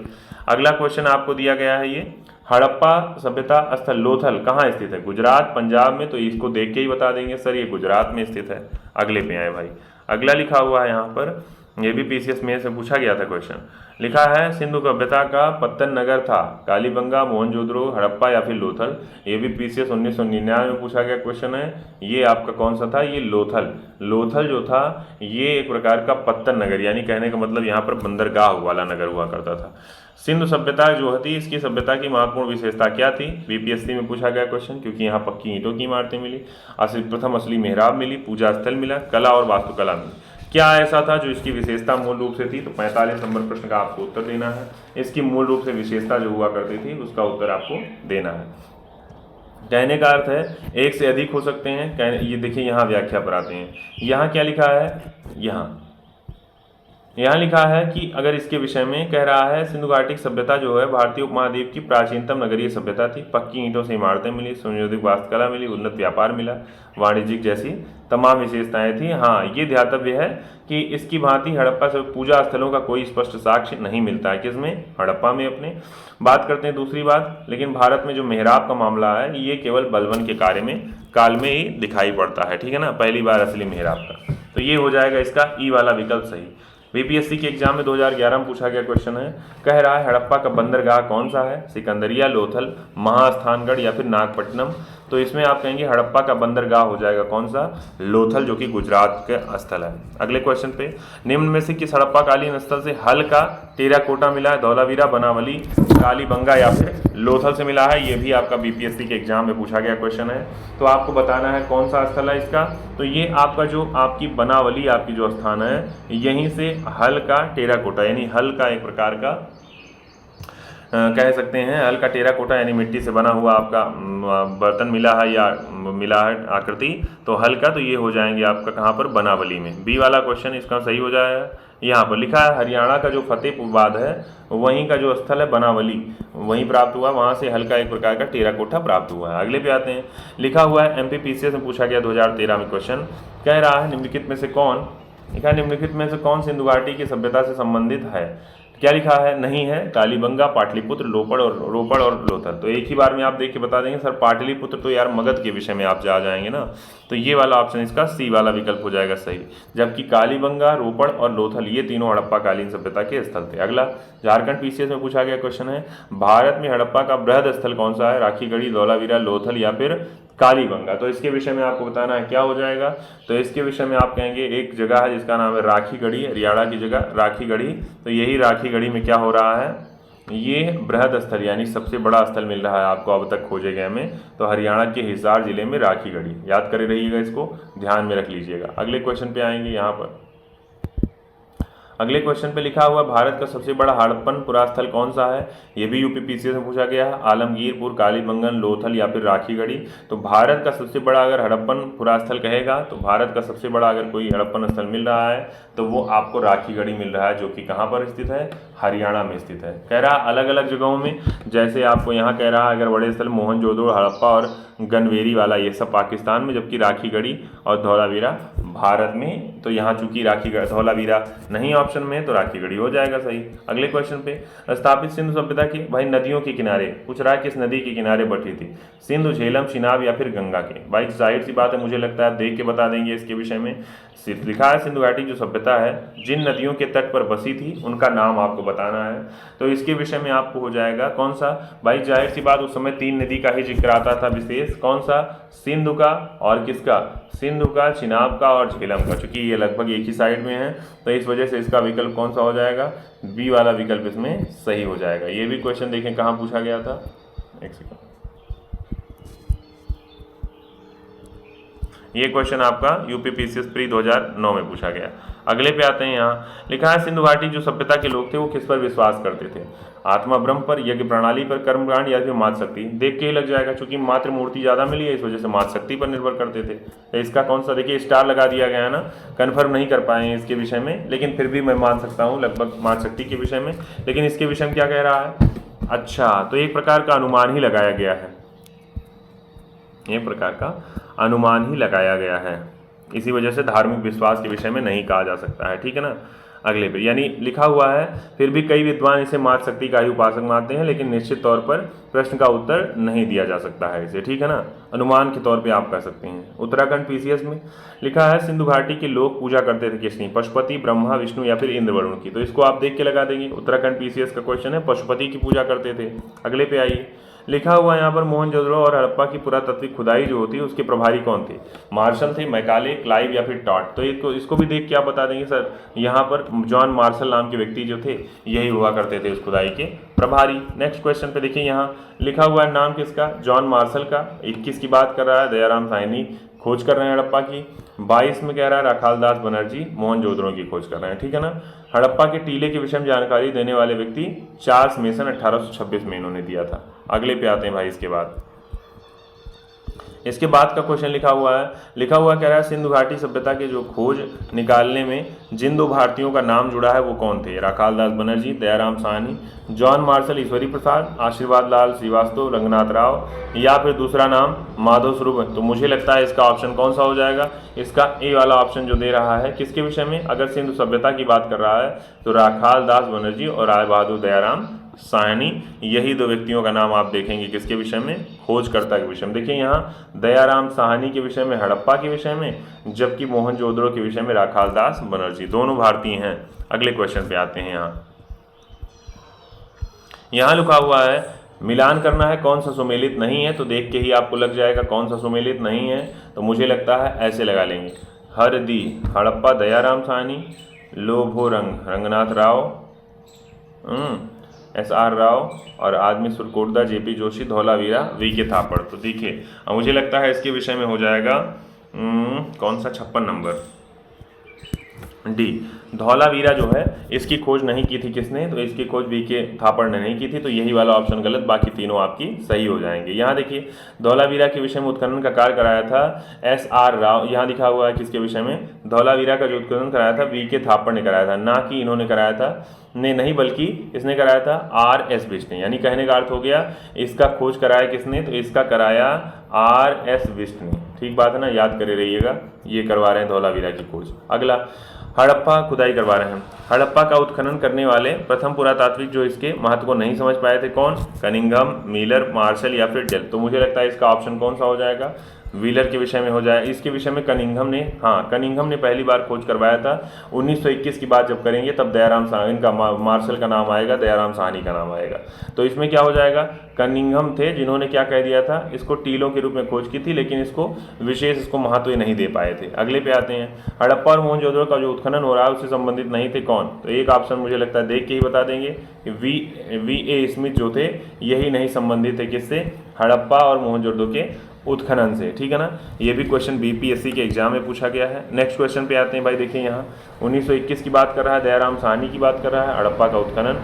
अगला क्वेश्चन आपको दिया गया है, ये हड़प्पा सभ्यता स्थल लोथल कहाँ स्थित है? गुजरात, पंजाब में, तो इसको देख के ही बता देंगे सर ये गुजरात में स्थित है। अगले पे आए भाई, अगला लिखा हुआ है यहाँ पर, ये भी पीसीएस में से पूछा गया था क्वेश्चन, लिखा है सिंधु सभ्यता का पत्तन नगर था कालीबंगा, मोहनजोदड़ो, हड़प्पा या फिर लोथल। ये भी पीसीएस 1999 में पूछा गया क्वेश्चन है। ये आपका कौन सा था? ये लोथल जो था ये एक प्रकार का पत्तन नगर, यानी कहने का मतलब यहाँ पर बंदरगाह वाला नगर हुआ करता था। सिंधु सभ्यता जो थी, इसकी सभ्यता की महत्वपूर्ण विशेषता क्या थी? बीपीएससी में पूछा गया क्वेश्चन, क्योंकि यहाँ पक्की ईंटों की इमारतें मिली, प्रथम असली मेहराब मिली, पूजा स्थल मिला, कला और वास्तुकला मिली। क्या ऐसा था जो इसकी विशेषता मूल रूप से थी? तो 45 नंबर प्रश्न का आपको उत्तर देना है। इसकी मूल रूप से विशेषता जो हुआ करती थी उसका उत्तर आपको देना है। कहने का अर्थ है एक से अधिक हो सकते हैं। ये देखिए यहाँ व्याख्या पर आते हैं, यहाँ क्या लिखा है? यहाँ लिखा है कि अगर इसके विषय में कह रहा है सिंधु घाटी सभ्यता जो है भारतीय उपमहाद्वीप की प्राचीनतम नगरीय सभ्यता थी, पक्की ईंटों से इमारतें मिली, सुनियोजित वास्तुकला मिली, उन्नत व्यापार मिला, वाणिज्यिक जैसी तमाम विशेषताएं थी। हाँ, ये ध्यातव्य है कि इसकी भांति हड़प्पा से पूजा स्थलों का कोई स्पष्ट साक्ष्य नहीं मिलता है। किसमें? हड़प्पा में। अपने बात करते हैं दूसरी बात, लेकिन भारत में जो मेहराब का मामला है ये केवल बलबन के काल में ही दिखाई पड़ता है। ठीक है ना, पहली बार असली मेहराब का। तो ये हो जाएगा इसका ई वाला विकल्प सही। बीपीएससी के एग्जाम में 2011 में पूछा गया क्वेश्चन है, कह रहा है हड़प्पा का बंदरगाह कौन सा है, सिकंदरिया, लोथल, महास्थानगढ़ या फिर नागपट्टनम। तो इसमें आप कहेंगे हड़प्पा का बंदरगाह हो जाएगा कौन सा, लोथल, जो कि गुजरात का स्थल है। अगले क्वेश्चन पे, निम्न में से किस हड़प्पाकालीन स्थल से हल का टेराकोटा मिला है, धौलावीरा, बनावली, कालीबंगा या फिर लोथल से मिला है। ये भी आपका बीपीएससी के एग्जाम में पूछा गया क्वेश्चन है। तो आपको बताना है कौन सा स्थल है इसका। तो ये आपका जो आपकी बनावली आपकी जो स्थान है, यहीं से हल का टेराकोटा यानी हल का एक प्रकार का कह सकते हैं, हल का टेराकोटा यानी मिट्टी से बना हुआ आपका बर्तन मिला है या मिला है आकृति, तो हल का, तो ये हो जाएंगे आपका कहाँ पर, बनावली में। बी वाला क्वेश्चन इसका सही हो जाएगा। यहाँ पर लिखा है हरियाणा का जो फतेहपुरबाद है वहीं का जो स्थल है बनावली, वहीं प्राप्त हुआ, वहाँ से हल का एक प्रकार का टेराकोटा प्राप्त हुआ है। अगले पे आते हैं, लिखा हुआ है एमपीपीसीएस में पूछा गया 2013 में क्वेश्चन, कह रहा है निम्नलिखित में से कौन, लिखा है निम्नलिखित में से कौन सिंधु घाटी की सभ्यता से संबंधित है। क्या लिखा है, नहीं है, कालीबंगा, पाटलिपुत्र, रोपड़ और लोथल। तो एक ही बार में आप देख के बता देंगे सर पाटलिपुत्र तो यार मगध के विषय में आप जा जाएंगे ना, तो ये वाला ऑप्शन इसका सी वाला विकल्प हो जाएगा सही। जबकि कालीबंगा, रोपड़ और लोथल ये तीनों हड़प्पा कालीन सभ्यता के स्थल थे। अगला झारखंड पीसीएस में पूछा गया क्वेश्चन है, भारत में हड़प्पा का बृहद स्थल कौन सा है, राखीगढ़ी, धौलावीरा, लोथल या फिर कालीबंगा। तो इसके विषय में आपको बताना है क्या हो जाएगा। तो इसके विषय में आप कहेंगे एक जगह है जिसका नाम है राखीगढ़ी, हरियाणा की जगह राखीगढ़ी। तो यही राखीगढ़ी में क्या हो रहा है, ये बृहद स्थल यानी सबसे बड़ा स्थल मिल रहा है आपको अब तक खोजे गए में। तो हरियाणा के हिसार जिले में राखीगढ़ी, याद करे रहिएगा, इसको ध्यान में रख लीजिएगा। अगले क्वेश्चन पे आएंगे यहाँ पर। अगले क्वेश्चन पे लिखा हुआ भारत का सबसे बड़ा हड़प्पन पुरास्थल कौन सा है, ये भी यूपीपीसीएस में पूछा गया है, आलमगीरपुर, कालीबंगन, लोथल या फिर राखीगढ़ी। तो भारत का सबसे बड़ा अगर हड़प्पन पुरास्थल कहेगा, तो भारत का सबसे बड़ा अगर कोई हड़प्पन स्थल मिल रहा है तो वो आपको राखीगढ़ी मिल रहा है, जो कि कहाँ पर स्थित है, हरियाणा में स्थित है। कह रहा अलग अलग जगहों में, जैसे आपको यहाँ कह रहा है अगर बड़े स्थल मोहनजोदड़ो, हड़प्पा और गनवेरी वाला ये सब पाकिस्तान में, जबकि राखीगढ़ी और धौलावीरा भारत में। तो यहाँ चूंकि राखीगढ़ धौलावीरा नहीं ऑप्शन में, तो राखीगढ़ी हो जाएगा सही। अगले क्वेश्चन पे, स्थापित सिंधु सभ्यता की भाई नदियों के किनारे पूछ रहा है, किस नदी के किनारे बटी थी, सिंधु, झेलम, चिनाब या फिर गंगा के। भाई जाहिर सी बात है, मुझे लगता है देख के बता देंगे इसके विषय में। सिर्फ लिखा है सिंधु घाटी जो सभ्यता है जिन नदियों के तट पर बसी थी उनका नाम आपको बताना है। तो इसके विषय में आपको हो जाएगा कौन सा, भाई जाहिर सी बात उस समय 3 नदी का ही जिक्र आता था विशेष, कौन सा, सिंधु का और किसका, सिंधु का, चिनाब का और झेलम का। चूंकि ये लगभग एक ही साइड में है तो इस वजह से इसका विकल्प कौन सा हो जाएगा, बी वाला विकल्प इसमें सही हो जाएगा। ये भी क्वेश्चन देखें कहाँ पूछा गया था, एक सेकंड, ये क्वेश्चन आपका यूपीपीसीएस प्री 2009 में पूछा गया। अगले पे आते हैं, यहाँ लिखा है सिंधु घाटी जो सभ्यता के लोग थे वो किस पर विश्वास करते थे, आत्मा ब्रह्म पर, यज्ञ प्रणाली पर, कर्मकांड या फिर मात शक्ति। देख के ही लग जाएगा चूंकि मातृ मूर्ति ज़्यादा मिली है इस वजह से मात शक्ति पर निर्भर करते थे। तो इसका कौन सा, देखिए स्टार लगा दिया गया है ना, कन्फर्म नहीं कर पाए हैं इसके विषय में, लेकिन फिर भी मैं मान सकता हूँ लगभग मात शक्ति के विषय में। लेकिन इसके विषय में क्या कह रहा है, अच्छा तो एक प्रकार का अनुमान ही लगाया गया है, एक प्रकार का अनुमान ही लगाया गया है, इसी वजह से धार्मिक विश्वास के विषय में नहीं कहा जा सकता है, ठीक है ना। अगले पे यानी लिखा हुआ है, फिर भी कई विद्वान इसे मात शक्ति का ही उपासक मानते हैं, लेकिन निश्चित तौर पर प्रश्न का उत्तर नहीं दिया जा सकता है इसे, ठीक है ना, अनुमान के तौर पे आप कह सकते हैं। उत्तराखंड पीसीएस में लिखा है सिंधु घाटी के लोग पूजा करते थे किसकी, पशुपति, ब्रह्मा, विष्णु या फिर इंद्र वरुण की। तो इसको आप देख के लगा देंगे, उत्तराखंड पीसीएस का क्वेश्चन है, पशुपति की पूजा करते थे। अगले पे आइए, लिखा हुआ यहाँ पर मोहनजोदड़ो और हड़प्पा की पुरातात्विक खुदाई जो होती है उसके प्रभारी कौन थे, मार्शल थे, मैकाले, क्लाइव या फिर टॉट। तो इसको भी देख के आप बता देंगे सर यहाँ पर जॉन मार्शल नाम के व्यक्ति जो थे यही हुआ करते थे उस खुदाई के प्रभारी। नेक्स्ट क्वेश्चन पे देखिए, यहाँ लिखा हुआ है नाम किसका, जॉन मार्शल का। 21 की बात कर रहा है, दयाराम साहनी खोज कर रहे हैं हड़प्पा की। 22 में कह रहा है राखालदास बनर्जी मोहनजोदड़ो की खोज कर रहे हैं, ठीक है ना। हड़प्पा के टीले के विषय में जानकारी देने वाले व्यक्ति चार्ल्स मेसन 1826 में इन्होंने दिया था। अगले पे आते हैं भाई, इसके बाद का क्वेश्चन लिखा हुआ कह रहा है सिंधु घाटी सभ्यता के जो खोज निकालने में जिन 2 भारतीयों का नाम जुड़ा है वो कौन थे, राखालदास बनर्जी, दयाराम साहनी, जॉन मार्शल, ईश्वरी प्रसाद, आशीर्वाद लाल श्रीवास्तव, रंगनाथ राव या फिर दूसरा नाम माधव स्वरूप। तो मुझे लगता है इसका ऑप्शन कौन सा हो जाएगा, इसका ए वाला ऑप्शन जो दे रहा है, किसके विषय में, अगर सिंधु सभ्यता की बात कर रहा है तो राखालदास बनर्जी और राय बहादुर दयाराम साहनी, यही 2 व्यक्तियों का नाम आप देखेंगे किसके विषय में, खोजकर्ता के विषय में। देखिए यहाँ दयाराम साहनी के विषय में हड़प्पा के विषय में, जबकि मोहनजोदड़ो के विषय में राखालदास बनर्जी, दोनों भारतीय हैं। अगले क्वेश्चन पे आते हैं। यहाँ लिखा हुआ है मिलान करना है, कौन सा सुमेलित नहीं है, तो देख के ही आपको लग जाएगा कौन सा सुमेलित नहीं है। तो मुझे लगता है ऐसे लगा लेंगे, हरदी हड़प्पा दयाराम साहनी, लोभो रंग रंगनाथ राव, SR राव, और आदमी सुरकोटदा JP जोशी, धौलावीरा VK थापड़। तो देखिए अब मुझे लगता है इसके विषय में हो जाएगा कौन सा 56 नंबर डी, धौलावीरा जो है इसकी खोज नहीं की थी किसने, तो इसकी खोज VK थापड़ ने नहीं की थी, तो यही वाला ऑप्शन गलत, बाकी तीनों आपकी सही हो जाएंगे। यहाँ देखिए धौलावीरा के विषय में उत्खनन का कार्य कराया था SR राव, यहाँ लिखा हुआ है किसके विषय में, धौलावीरा का जो उत्खनन कराया था VK थापड़ ने कराया था, ना कि इन्होंने कराया था, नहीं बल्कि इसने कराया था RS बिष्ट ने। यानी कहने का अर्थ हो गया इसका खोज कराया किसने, तो इसका कराया RS बिष्ट ने। ठीक बात है ना, याद करे रहिएगा, ये करवा रहे हैं धौलावीरा की खोज। अगला हड़प्पा खुदाई करवा रहे हैं। हड़प्पा का उत्खनन करने वाले प्रथम पुरातात्विक जो इसके महत्व को नहीं समझ पाए थे, कौन, कनिंघम, मिलर, मार्शल या फिर डेल। तो मुझे लगता है इसका ऑप्शन कौन सा हो जाएगा, व्हीलर के विषय में हो जाए। इसके विषय में कनिंघम ने, हाँ कनिंघम ने पहली बार खोज करवाया था। 1921 की बात जब करेंगे तब दयाराम साहनी का, मार्शल का नाम आएगा, दयाराम साहनी का नाम आएगा। तो इसमें क्या हो जाएगा, कनिंघम थे जिन्होंने क्या कह दिया था, इसको टीलों के रूप में खोज की थी, लेकिन इसको विशेष इसको महत्व नहीं दे पाए थे। अगले पे आते हैं, हड़प्पा और मोहनजोदड़ो का जो उत्खनन हो रहा है उससे संबंधित नहीं थे, कौन, तो एक ऑप्शन मुझे लगता है देख के ही बता देंगे कि VA स्मिथ जो थे यही नहीं संबंधित थे किससे, हड़प्पा और मोहनजोदड़ो के उत्खनन से। ठीक है ना, ये भी क्वेश्चन BPSC के एग्जाम में पूछा गया है। नेक्स्ट क्वेश्चन पे आते हैं भाई, देखिए यहाँ 1921 की बात कर रहा है, दयाराम साहनी की बात कर रहा है, हड़प्पा का उत्खनन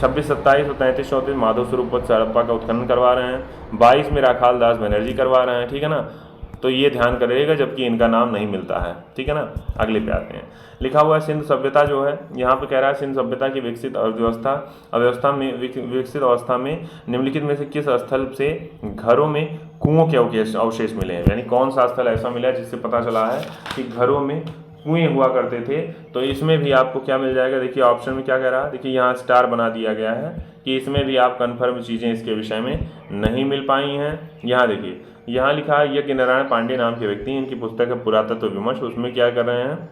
26, 27 और 33, 34 माधव स्वरूप से हड़प्पा का उत्खनन करवा रहे हैं, 22 में राखाल दास बनर्जी करवा रहे हैं। ठीक है ना, तो ये ध्यान करिएगा जबकि इनका नाम नहीं मिलता है। ठीक है ना, अगले पे आते हैं, लिखा हुआ है सिंध सभ्यता जो है, यहाँ पे कह रहा है सिंध सभ्यता की विकसित विकसित अवस्था में निम्नलिखित में से किस स्थल से घरों में कुओं के अवशेष मिले हैं। यानी कौन सा स्थल ऐसा मिला है जिससे पता चला है कि घरों में कुएं हुआ करते थे। तो इसमें भी आपको क्या मिल जाएगा, देखिए ऑप्शन में क्या कह रहा है, देखिए यहाँ स्टार बना दिया गया है कि इसमें भी आप कन्फर्म चीज़ें इसके विषय में नहीं मिल पाई हैं। यहाँ देखिए यहाँ लिखा है यज्ञ नारायण पांडे नाम के व्यक्ति, इनकी पुस्तक है पुरातत्व विमर्श, उसमें क्या कर रहे हैं,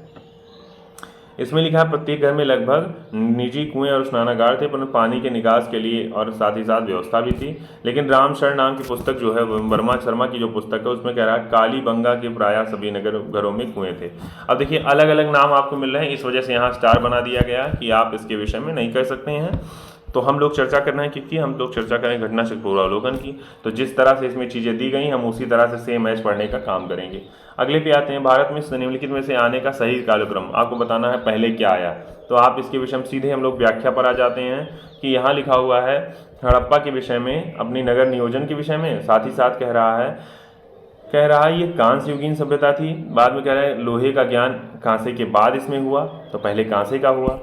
इसमें लिखा है प्रत्येक घर में लगभग निजी कुएं और स्नानागार थे, परंतु पानी के निकास के लिए और साथ ही साथ व्यवस्था भी थी। लेकिन रामशरण नाम की पुस्तक जो है, वर्मा शर्मा की जो पुस्तक है, उसमें कह रहा है कालीबंगा के प्रायः सभी नगर घरों में कुएं थे। अब देखिए अलग अलग नाम आपको मिल रहे हैं, इस वजह से यहाँ स्टार बना दिया गया कि आप इसके विषय में नहीं कह सकते हैं। तो हम लोग चर्चा कर रहे हैं क्योंकि हम लोग चर्चा करें घटना से पूर्वावलोकन की, तो जिस तरह से इसमें चीज़ें दी गई हम उसी तरह से सेम मैच पढ़ने का काम करेंगे। अगले पे आते हैं, भारत में निम्नलिखित में से आने का सही कालक्रम आपको बताना है, पहले क्या आया। तो आप इसके विषय में सीधे हम लोग व्याख्या पर आ जाते हैं कि यहाँ लिखा हुआ है हड़प्पा के विषय में, अपनी नगर नियोजन के विषय में, साथ ही साथ कह रहा है ये कांस्य युगीन सभ्यता थी। बाद में कह रहा है लोहे का ज्ञान कांसे के बाद इसमें हुआ, तो पहले कांसे का हुआ।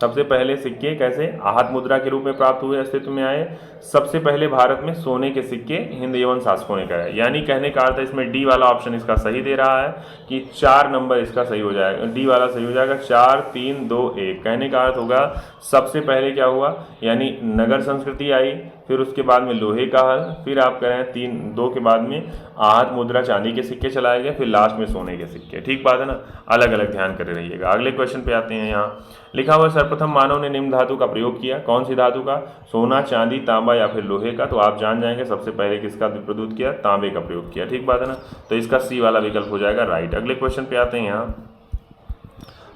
सबसे पहले सिक्के कैसे आहत मुद्रा के रूप में प्राप्त हुए, अस्तित्व में आए। सबसे पहले भारत में सोने के सिक्के हिंद यवन शासकों ने कराए। यानी कहने का अर्थ है इसमें डी वाला ऑप्शन इसका सही दे रहा है कि 4 नंबर इसका सही हो जाएगा, डी वाला सही हो जाएगा, 4, 3, 2, 1। कहने का अर्थ होगा सबसे पहले क्या हुआ, यानी नगर संस्कृति आई, फिर उसके बाद में लोहे का हल, फिर आप कह रहे हैं 3, 2 के बाद में आहत मुद्रा चांदी के सिक्के चलाए गए, फिर लास्ट में सोने के सिक्के। ठीक बात है ना, अलग अलग ध्यान करे रहिएगा। अगले क्वेश्चन पे आते हैं, यहाँ लिखा हुआ सर्वप्रथम मानव ने निम्न धातु का प्रयोग किया, कौन सी धातु का, सोना, चांदी, तांबा या फिर लोहे का। तो आप जान जाएंगे सबसे पहले किसका प्रयोग किया, तांबे का प्रयोग किया। ठीक बात है ना, तो इसका सी वाला विकल्प हो जाएगा राइट। अगले क्वेश्चन पे आते हैं, यहाँ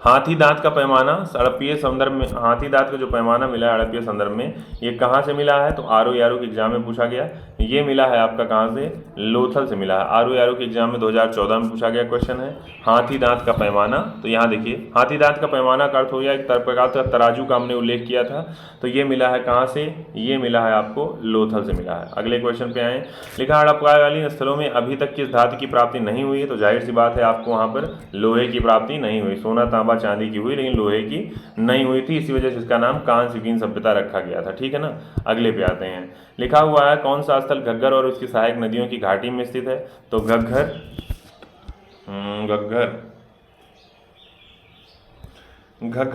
हाथी दांत का पैमाना हड़प्पीय संदर्भ में, हाथी दांत का जो पैमाना मिला है हड़प्पीय संदर्भ में, ये कहाँ से मिला है, तो RO के एग्जाम में पूछा गया। ये मिला है आपका कहाँ से, लोथल से मिला है। RO के एग्जाम में 2014 में पूछा गया क्वेश्चन है हाथी दांत का पैमाना। तो यहाँ देखिए हाथी दांत का पैमाना का अर्थ हो गया एक प्रकार का तराजू का हमने उल्लेख किया था। तो ये मिला है कहाँ से, ये मिला है आपको लोथल से मिला है। अगले क्वेश्चन पे आए, लिखा हड़प्पकालीन स्थलों में अभी तक किस धातु की प्राप्ति नहीं हुई है। तो जाहिर सी बात है आपको वहाँ पर लोहे की प्राप्ति नहीं हुई, सोना तांबा चांदी की हुई लेकिन लोहे की नहीं हुई थी, इसी वजह से इसका नाम कांस्य युगीन सभ्यता रखा गया था। ठीक है ना, अगले पे आते हैं, लिखा हुआ है कौन सा स्थल घग्गर और उसकी सहायक नदियों की घाटी में स्थित है। तो घग्गर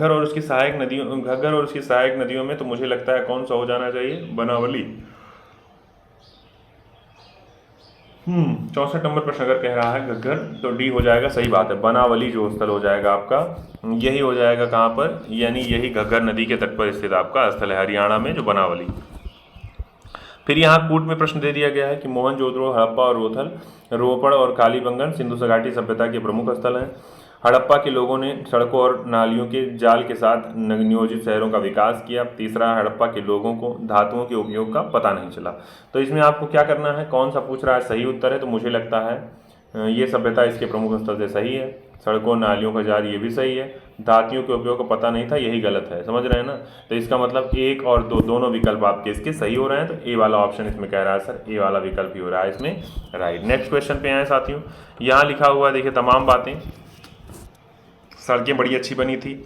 और उसकी सहायक नदियों में तो मुझे लगता है कौन सा हो जाना चाहिए, बनावली। 64 नंबर प्रश्न अगर कह रहा है घग्गर, तो डी हो जाएगा, सही बात है। बनावली जो स्थल हो जाएगा आपका, यही हो जाएगा कहाँ पर, यानी यही घग्गर नदी के तट पर स्थित आपका स्थल है हरियाणा में, जो बनावली। फिर यहाँ कूट में प्रश्न दे दिया गया है कि मोहनजोदड़ो, हड़प्पा और रोपड़ और कालीबंगन सिंधु सघाटी सभ्यता के प्रमुख स्थल हैं। हड़प्पा के लोगों ने सड़कों और नालियों के जाल के साथ नियोजित शहरों का विकास किया। तीसरा, हड़प्पा के लोगों को धातुओं के उपयोग का पता नहीं चला। तो इसमें आपको क्या करना है, कौन सा पूछ रहा है, सही उत्तर है, तो मुझे लगता है ये सभ्यता इसके प्रमुख स्थल से सही है। सड़कों नालियों का जाल, ये भी सही है। धातुओं के उपयोग का पता नहीं था, यही गलत है, समझ रहे हैं ना। तो इसका मतलब 1 और 2 दोनों विकल्प आपके इसके सही हो रहे हैं। तो ए वाला ऑप्शन इसमें कह रहा है सर, ए वाला विकल्प ही हो रहा है इसमें राइट। नेक्स्ट क्वेश्चन पे आए साथियों, यहाँ लिखा हुआ है, देखिए तमाम बातें, सड़कें बड़ी अच्छी बनी थी,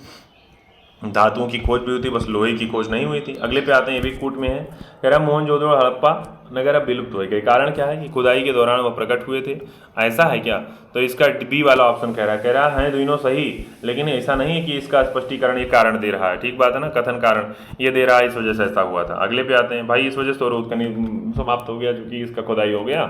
धातुओं की खोज भी हुई थी, बस लोहे की खोज नहीं हुई थी। अगले पे आते हैं, ये भी कूट में है, कह रहा मोहनजोदड़ो हड़प्पा नगर अब विलुप्त हो गए। कारण क्या है कि खुदाई के दौरान वह प्रकट हुए थे, ऐसा है क्या। तो इसका बी वाला ऑप्शन कह रहा है दोनों सही, लेकिन ऐसा नहीं है कि इसका स्पष्टीकरण ये कारण दे रहा है, ठीक बात है ना, कथन कारण ये दे रहा है, इस वजह से ऐसा हुआ था। अगले पे आते हैं, भाई इस वजह से तो रोधकनी समाप्त हो गया क्योंकि इसका खुदाई हो गया,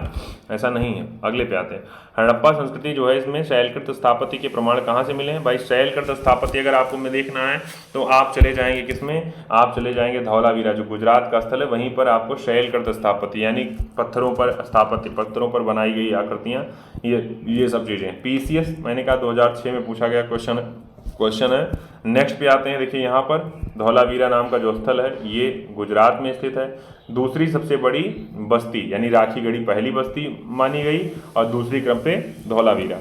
ऐसा नहीं है। अगले पे आते हैं, हड़प्पा संस्कृति जो है इसमें शैलकृत स्थापत्य के प्रमाण कहाँ से मिले हैं। भाई शैलकृत स्थापत्य अगर आपको में देखना है तो आप चले जाएंगे किसमें, आप चले जाएंगे धौलावीरा जो गुजरात का स्थल है, वहीं पर आपको शैलकृत स्थापत्य यानी पत्थरों पर स्थापत्य, पत्थरों पर बनाई गई आकृतियां, ये सब चीज़ें। पीसीएस मैंने कहा 2006 में पूछा गया क्वेश्चन है। नेक्स्ट पे आते हैं, देखिए यहाँ पर धौलावीरा नाम का जो स्थल है ये गुजरात में स्थित है। दूसरी सबसे बड़ी बस्ती यानी राखीगढ़ी पहली बस्ती मानी गई और दूसरी क्रम पे धौलावीरा।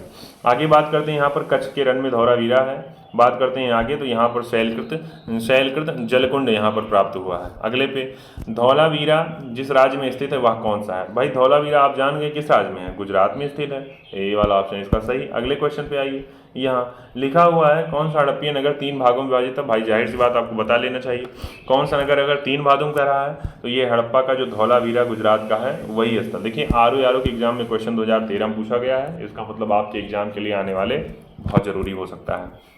आगे बात करते हैं, यहाँ पर कच्छ के रण में धौलावीरा है। बात करते हैं आगे, तो यहाँ पर शैलकृत जलकुंड यहाँ पर प्राप्त हुआ है। अगले पे, धौलावीरा जिस राज्य में स्थित है वह कौन सा है। भाई धौलावीरा आप जान गए किस राज्य में है, गुजरात में स्थित है, ये वाला ऑप्शन इसका सही। अगले क्वेश्चन पे आइए, यहाँ लिखा हुआ है कौन सा हड़प्पीय नगर 3 भागों में विभाजित था। भाई जाहिर सी बात आपको बता लेना चाहिए, कौन सा नगर अगर 3 भागों में कह रहा है तो ये हड़प्पा का जो धौलावीरा गुजरात का है वही स्थल। देखिए आरओ के एग्जाम में क्वेश्चन 2013 में पूछा गया है, इसका मतलब आपके एग्जाम के लिए आने वाले बहुत जरूरी हो सकता है।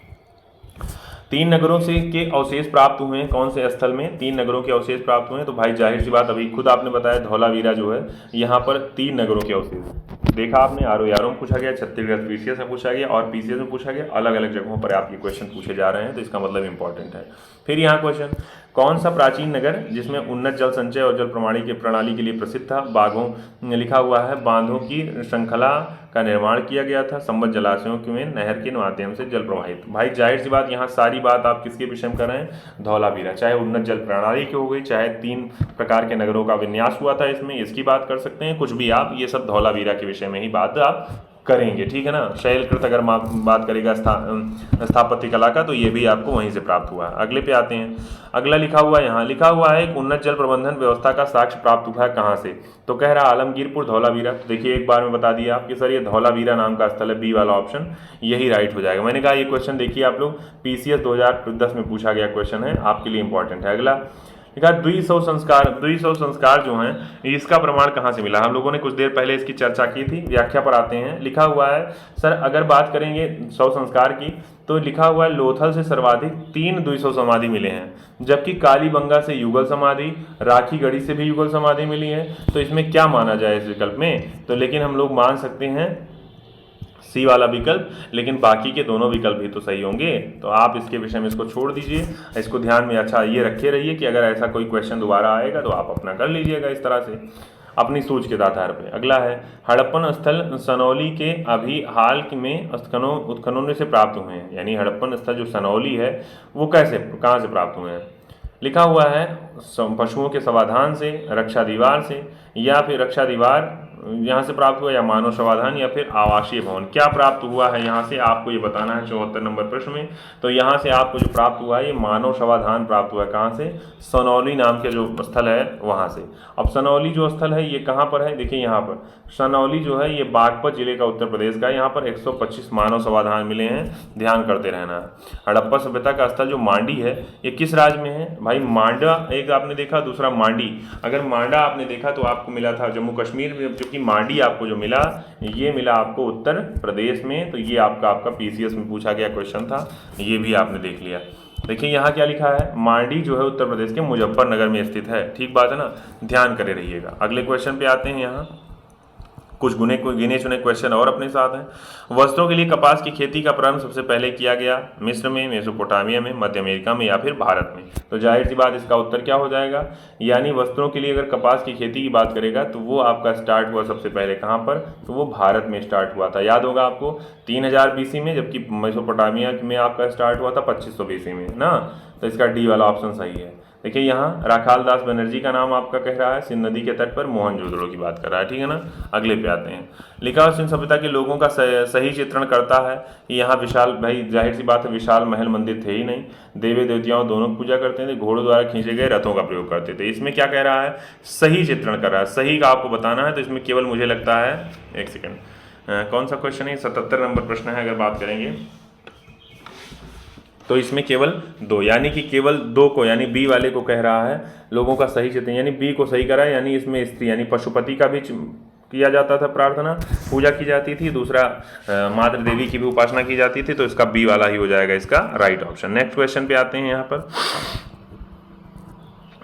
3 नगरों से के अवशेष प्राप्त हुए हैं, कौन से स्थल में 3 नगरों के अवशेष प्राप्त हुए हैं। तो भाई जाहिर सी बात अभी खुद आपने बताया धौलावीरा जो है यहाँ पर 3 नगरों के अवशेष देखा आपने, आरओ में पूछा गया, छत्तीसगढ़ पीसीएस में पूछा गया और पीसीएस में पूछा गया, अलग अलग जगहों पर आपके क्वेश्चन पूछे जा रहे हैं, तो इसका मतलब इंपॉर्टेंट है। फिर यहाँ क्वेश्चन, कौन सा प्राचीन नगर जिसमें उन्नत जल संचय और जल प्रणाली के लिए प्रसिद्ध था। बागों लिखा हुआ है, बांधों की श्रृंखला का निर्माण किया गया था, संबद्ध जलाशयों में नहर के माध्यम से जल प्रवाहित। भाई जाहिर सी बात यहाँ सारी बात आप किसके विषय में कर रहे हैं, धौलावीरा, चाहे उन्नत जल प्रणाली की हो गई, चाहे 3 प्रकार के नगरों का विन्यास हुआ था इसमें, इसकी बात कर सकते हैं, कुछ भी आप, ये सब धौलावीरा के विषय में ही बात आप करेंगे, ठीक है ना। शैलकृत अगर बात करेगा स्थापत्य कला का, तो ये भी आपको वहीं से प्राप्त हुआ है। अगले पे आते हैं, अगला लिखा हुआ है, यहाँ लिखा हुआ है एक उन्नत जल प्रबंधन व्यवस्था का साक्ष्य प्राप्त हुआ है कहाँ से। तो कह रहा आलमगीरपुर धौलावीरा। तो देखिए एक बार में बता दिया आपके सर ये धौलावीरा नाम का स्थल है, बी वाला ऑप्शन यही राइट हो जाएगा। मैंने कहा ये क्वेश्चन देखिए आप लोग, पीसीएस 2010 में पूछा गया क्वेश्चन है, आपके लिए इंपॉर्टेंट है। अगला देखा द्विसव संस्कार जो हैं इसका प्रमाण कहाँ से मिला। हम लोगों ने कुछ देर पहले इसकी चर्चा की थी, व्याख्या पर आते हैं। लिखा हुआ है सर अगर बात करेंगे शव संस्कार की, तो लिखा हुआ है लोथल से सर्वाधिक 3 द्विसव समाधि मिले हैं, जबकि कालीबंगा से युगल समाधि, राखीगढ़ी से भी युगल समाधि मिली है। तो इसमें क्या माना जाए इस विकल्प में, तो लेकिन हम लोग मान सकते हैं सी वाला विकल्प, लेकिन बाकी के दोनों विकल्प भी तो सही होंगे। तो आप इसके विषय में इसको छोड़ दीजिए, इसको ध्यान में अच्छा ये रखे रहिए कि अगर ऐसा कोई क्वेश्चन दोबारा आएगा तो आप अपना कर लीजिएगा इस तरह से अपनी सोच के आधार पे। अगला है हड़प्पन स्थल सनौली के अभी हाल में उत्खननों से प्राप्त हुए हैं, यानी हड़प्पन स्थल जो सनौली है वो कहाँ से प्राप्त हुए हैं। लिखा हुआ है पशुओं के समाधान से, रक्षा दीवार से, या फिर रक्षा दीवार यहाँ से प्राप्त हुआ, या मानव समाधान, या फिर आवासीय भवन। क्या प्राप्त हुआ है यहाँ से आपको ये बताना है 74 नंबर प्रश्न में। तो यहाँ से आपको जो प्राप्त हुआ है ये मानव समाधान प्राप्त हुआ है, कहाँ से, सनौली नाम के जो स्थल है वहाँ से। अब सनौली जो स्थल है ये कहाँ पर है, देखिए यहाँ पर सनौली जो है ये बागपत जिले का उत्तर प्रदेश का, यहाँ पर 125 मानव समाधान मिले हैं, ध्यान करते रहना है। हड़प्पा सभ्यता का स्थल जो मांडी है ये किस राज्य में है। भाई मांडा एक आपने देखा, दूसरा मांडी। अगर मांडा आपने देखा तो आपको मिला था जम्मू कश्मीर में, जबकि मांडी आपको जो मिला ये मिला आपको उत्तर प्रदेश में। तो ये आपका पीसीएस में पूछा गया क्वेश्चन था, ये भी आपने देख लिया। देखिए यहाँ क्या लिखा है, मांडी जो है उत्तर प्रदेश के मुजफ्फरनगर में स्थित है, ठीक बात है ना, ध्यान करे रहिएगा। अगले क्वेश्चन पे आते हैं, यहाँ कुछ गिने चुने क्वेश्चन और अपने साथ हैं। वस्त्रों के लिए कपास की खेती का प्रारंभ सबसे पहले किया गया मिस्र में, मेसोपोटामिया में, मध्य अमेरिका में या फिर भारत में। तो जाहिर सी बात इसका उत्तर क्या हो जाएगा, यानी वस्त्रों के लिए अगर कपास की खेती की बात करेगा तो वो आपका स्टार्ट हुआ सबसे पहले कहाँ पर, तो वो भारत में स्टार्ट हुआ था। याद होगा आपको 3000 BC में, जबकि मेसोपोटामिया में आपका स्टार्ट हुआ था 2500 BC में ना। तो इसका डी वाला ऑप्शन सही है। देखिए यहाँ राखाल दास बनर्जी का नाम आपका कह रहा है, सिंध नदी के तट पर मोहनजोदड़ो की बात कर रहा है, ठीक है ना। अगले पे आते हैं। लिखा हुआ सिंध सभ्यता के लोगों का सही चित्रण करता है। यहाँ विशाल, भाई जाहिर सी बात है विशाल महल मंदिर थे ही नहीं, देवी देवताओं दोनों पूजा करते थे, घोड़ों द्वारा खींचे गए रथों का प्रयोग करते थे। इसमें क्या कह रहा है, सही चित्रण कर रहा है, सही का आपको बताना है। तो इसमें केवल मुझे लगता है, एक सेकेंड, कौन सा क्वेश्चन है, 77 नंबर प्रश्न है अगर बात करेंगे तो इसमें केवल 2, यानी कि केवल 2 को, यानी बी वाले को कह रहा है लोगों का सही चित्रण, यानी बी को सही करा है। यानी इसमें स्त्री यानी पशुपति का भी किया जाता था, प्रार्थना पूजा की जाती थी, दूसरा मातृ देवी की भी उपासना की जाती थी। तो इसका बी वाला ही हो जाएगा इसका राइट ऑप्शन। नेक्स्ट क्वेश्चन पे आते हैं। यहाँ पर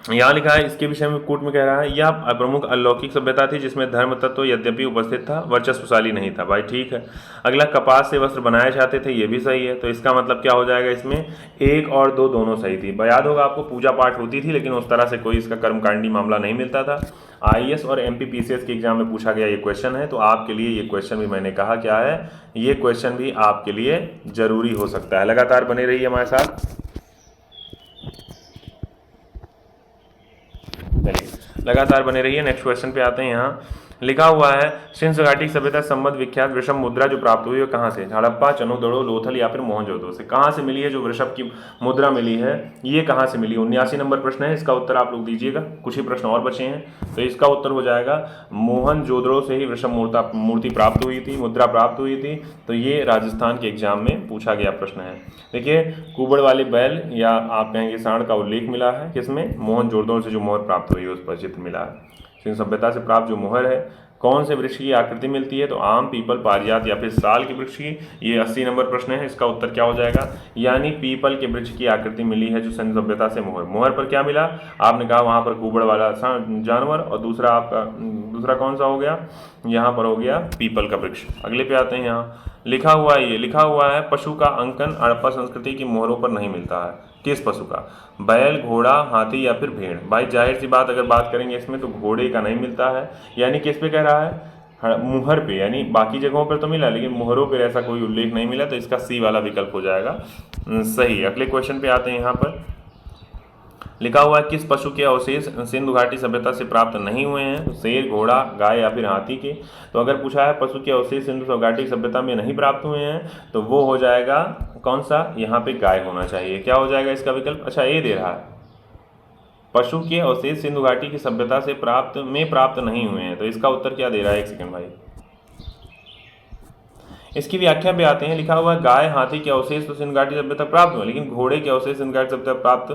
यहाँ लिखा है इसके विषय में कोट में कह रहा है, यह प्रमुख अलौकिक सभ्यता थी जिसमें धर्म तत्व यद्यपि उपस्थित था, वर्चस्वशाली नहीं था। भाई ठीक है। अगला, कपास से वस्त्र बनाए जाते थे, ये भी सही है। तो इसका मतलब क्या हो जाएगा, इसमें 1 और 2 दोनों सही थी। याद होगा आपको पूजा पाठ होती थी, लेकिन उस तरह से कोई इसका कर्मकांडी मामला नहीं मिलता था। IAS और MPPCS के एग्जाम में पूछा गया ये क्वेश्चन है, तो आपके लिए ये क्वेश्चन भी मैंने कहा क्या है, ये क्वेश्चन भी आपके लिए जरूरी हो सकता है। लगातार बने रहिए हमारे साथ। लगातार बने रहिए। नेक्स्ट क्वेश्चन पे आते हैं। यहाँ लिखा हुआ है सिंधु घाटी सभ्यता संबंध विख्यात वृषभ मुद्रा जो प्राप्त हुई है कहाँ से, हड़प्पा, चनोदड़ो, लोथल या फिर मोहनजोदड़ो से। कहाँ से मिली है जो वृषभ की मुद्रा मिली है, ये कहाँ से मिली। 79 नंबर प्रश्न है, इसका उत्तर आप लोग दीजिएगा। कुछ ही प्रश्न और बचे हैं, तो इसका उत्तर हो जाएगा मोहनजोदड़ो से ही वृषभ मूर्ति प्राप्त हुई थी, मुद्रा प्राप्त हुई थी। तो ये राजस्थान के एग्जाम में पूछा गया प्रश्न है। देखिए कुबड़ वाले बैल या आप कहेंगे सांड का उल्लेख मिला है किसमें, मोहनजोदड़ो से जो मोहर प्राप्त हुई है उस पर चित्र मिला है। सिंधु सभ्यता से प्राप्त जो मोहर है कौन से वृक्ष की आकृति मिलती है, तो आम, पीपल, पारिजात या फिर साल के वृक्ष की। ये 80 नंबर प्रश्न है, इसका उत्तर क्या हो जाएगा, यानी पीपल के वृक्ष की आकृति मिली है जो सिंधु सभ्यता से मोहर। मोहर पर क्या मिला, आपने कहा वहां पर कुबड़ वाला जानवर, और दूसरा कौन सा हो गया, यहाँ पर हो गया पीपल का वृक्ष। अगले पे आते हैं। यहाँ लिखा हुआ है पशु का अंकन हड़प्पा संस्कृति की मोहरों पर नहीं मिलता है। किस पशु का, बैल, घोड़ा, हाथी या फिर भेड़। भाई जाहिर सी बात अगर बात करेंगे इसमें तो घोड़े का नहीं मिलता है। यानी किस पे कह रहा है, मुहर पे, यानी बाकी जगहों पर तो मिला लेकिन मोहरों पर ऐसा कोई उल्लेख नहीं मिला। तो इसका सी वाला विकल्प हो जाएगा सही। अगले क्वेश्चन पे आते हैं। यहाँ पर लिखा हुआ है किस पशु के अवशेष सिंधु घाटी सभ्यता से प्राप्त नहीं हुए हैं, शेर, घोड़ा, गाय या फिर हाथी के। तो अगर पूछा है पशु के अवशेष सिंधु घाटी सभ्यता में नहीं प्राप्त हुए हैं तो वो हो जाएगा कौन सा, यहाँ पे गाय होना चाहिए। क्या हो जाएगा इसका विकल्प, अच्छा ए दे रहा है, पशु के अवशेष सिंधु घाटी की सभ्यता से प्राप्त नहीं हुए हैं। तो इसका उत्तर क्या दे रहा है, एक सेकंड भाई, इसकी व्याख्या पे आते हैं। लिखा हुआ है गाय, हाथी के अवशेष तो सिंधु घाटी सभ्यता प्राप्त हुए, लेकिन घोड़े के अवशेष सिंधु घाटी सभ्यता प्राप्त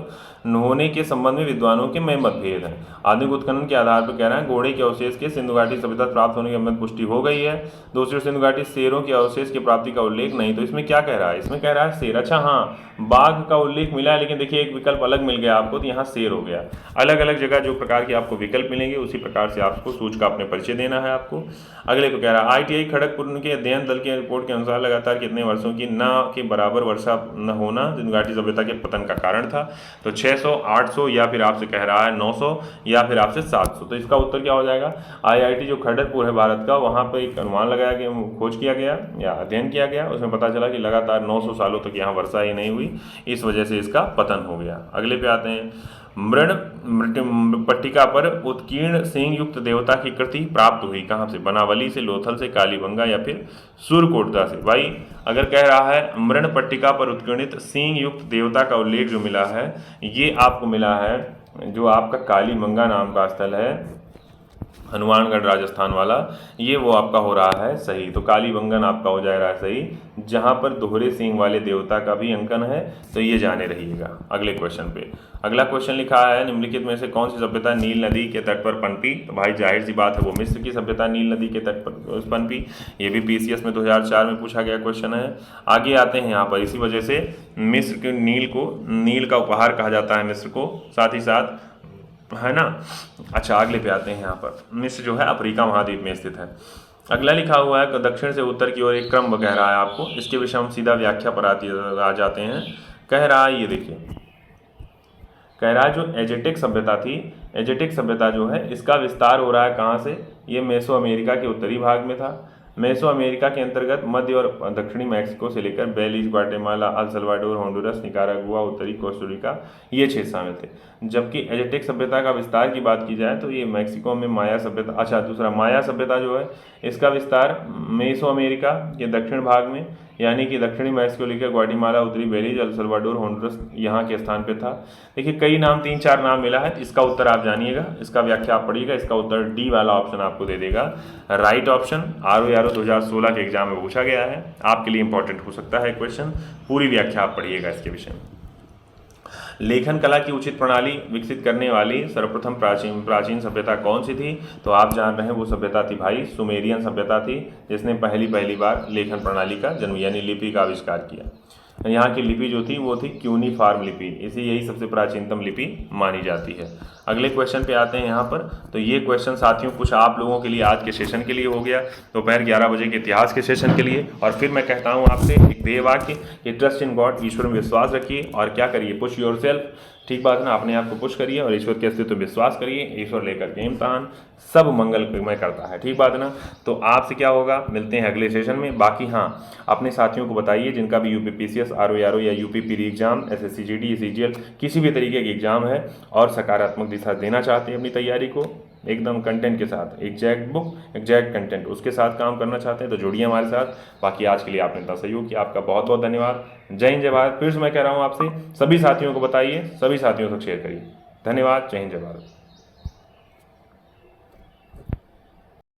होने के संबंध में विद्वानों के में मतभेद है। आधुनिक उत्खनन के आधार पर कह रहे हैं घोड़े के अवशेष के सिंधु घाटी सभ्यता प्राप्त होने की मत पुष्टि हो गई है। दूसरी सिंधु घाटी शेरों के अवशेष की प्राप्ति का उल्लेख नहीं। तो इसमें क्या कह रहा है, इसमें कह रहा है शेर। अच्छा हाँ, बाघ का उल्लेख मिला है, लेकिन देखिए एक विकल्प अलग मिल गया आपको, तो यहाँ शेर हो गया। अलग अलग जगह जो प्रकार के आपको विकल्प मिलेंगे उसी प्रकार से आपको सूच का अपने परिचय देना है आपको। अगले को कह रहा है ITI खड़गपुर के अध्ययन दल की रिपोर्ट के अनुसार लगातार कितने वर्षों की न के बराबर वर्षा न होना सिंधु घाटी सभ्यता के पतन का कारण था। तो 600, 800 या फिर आपसे कह रहा है 900 या फिर आपसे 700। तो इसका उत्तर क्या हो जाएगा, IIT जो खड़गपुर है भारत का, वहाँ पर एक अनुमान लगाया गया, खोज किया गया या अध्ययन किया गया, उसमें पता चला कि लगातार 900 सालों तक यहाँ वर्षा ही नहीं हुई, इस वजह से इसका पतन हो गया। अगले पे आते हैं। मृण पट्टिका पर उत्कीर्ण सिंह युक्त देवता की कृति प्राप्त हुई कहाँ से, बनावली से, लोथल से, कालीबंगा या फिर सुरकोटदा से। भाई अगर कह रहा है मृण पट्टिका पर उत्कीर्णित सिंह युक्त देवता का उल्लेख जो मिला है, ये आपको मिला है जो आपका कालीबंगा नाम का स्थल है, हनुमानगढ़ राजस्थान वाला, ये वो आपका हो रहा है सही। तो कालीबंगन आपका हो जाएगा सही, जहाँ पर दोहरे सिंह वाले देवता का भी अंकन है। तो ये जाने रहिएगा। अगले क्वेश्चन पे अगला क्वेश्चन लिखा है निम्नलिखित में से कौन सी सभ्यता नील नदी के तट पर पनपी। तो भाई जाहिर सी बात है वो मिस्र की सभ्यता नील नदी के तट पर पनपी। ये भी PCS में 2004 में पूछा गया क्वेश्चन है। आगे आते हैं यहाँ पर, इसी वजह से मिस्र के नील का उपहार कहा जाता है मिस्र को, साथ ही साथ है ना। अच्छा अगले पे आते हैं। यहाँ पर मिस्र जो है अफ्रीका महाद्वीप में स्थित है। अगला लिखा हुआ है दक्षिण से उत्तर की ओर एक क्रम कह रहा है आपको, इसके विषय हम सीधा व्याख्या पर आ जाते हैं। कह रहा है, ये देखिए, कह रहा है जो एजेटिक सभ्यता थी, एजेटिक सभ्यता जो है इसका विस्तार हो रहा है कहाँ से, ये मेसो अमेरिका के उत्तरी भाग में था। मेसो अमेरिका के अंतर्गत मध्य और दक्षिणी मैक्सिको से लेकर Belize, Guatemala, El Salvador, Honduras, Nicaragua, उत्तरी कोस्टारिका, ये क्षेत्र शामिल थे। जबकि एजेटिक सभ्यता का विस्तार की बात की जाए तो ये मैक्सिको में माया सभ्यता, अच्छा दूसरा माया सभ्यता जो है इसका विस्तार मेसो अमेरिका के दक्षिण भाग में, यानी कि दक्षिणी मैक्सिको लेकर ग्वाटेमाला, उत्तरी बेलीज, अल सल्वाडोर, होंडुरस यहाँ के स्थान पे था। देखिए कई नाम, 3-4 नाम मिला है, इसका उत्तर आप जानिएगा, इसका व्याख्या आप पढ़िएगा। इसका उत्तर डी वाला ऑप्शन आपको दे देगा राइट ऑप्शन। RO 2016 के एग्जाम में पूछा गया है, आपके लिए इंपॉर्टेंट हो सकता है क्वेश्चन। पूरी व्याख्या आप पढ़िएगा इसके विषय में। लेखन कला की उचित प्रणाली विकसित करने वाली सर्वप्रथम प्राचीन सभ्यता कौन सी थी, तो आप जान रहे हैं वो सभ्यता थी भाई सुमेरियन सभ्यता थी, जिसने पहली बार लेखन प्रणाली का जन्म यानी लिपि का आविष्कार किया। यहाँ की लिपि जो थी वो थी क्यूनिफॉर्म लिपि, इसी यही सबसे प्राचीनतम लिपि मानी जाती है। अगले क्वेश्चन पे आते हैं यहाँ पर। तो ये क्वेश्चन साथियों कुछ आप लोगों के लिए आज के सेशन के लिए हो गया, दोपहर 11 बजे के इतिहास के सेशन के लिए। और फिर मैं कहता हूँ आपसे एक ध्येय वाक्य कि ट्रस्ट इन गॉड, ईश्वर में विश्वास रखिए और क्या करिए, पुश योरसेल्फ, ठीक बात ना, अपने आप को पुश करिए और ईश्वर के अस्तित्व में विश्वास करिए। ईश्वर लेकर के इम्तहान सब मंगलमय करता है, ठीक बात ना। तो आपसे क्या होगा, मिलते हैं अगले सेशन में। बाकी हाँ, अपने साथियों को बताइए जिनका भी UPPCS, RO या UP pre exam, SSC GD, CGL किसी भी तरीके की एग्जाम है और सकारात्मक दिशा देना चाहते हैं अपनी तैयारी को एकदम कंटेंट के साथ, एग्जैक्ट बुक, एग्जैक्ट कंटेंट, उसके साथ काम करना चाहते हैं तो जुड़िए हमारे साथ। बाकी आज के लिए आपने इतना सहयोग किया, आपका बहुत बहुत धन्यवाद। जय हिंद जय भारत। फिर से मैं कह रहा हूँ आपसे, सभी साथियों को बताइए, सभी साथियों तक शेयर करिए। धन्यवाद। जय हिंद जय भारत।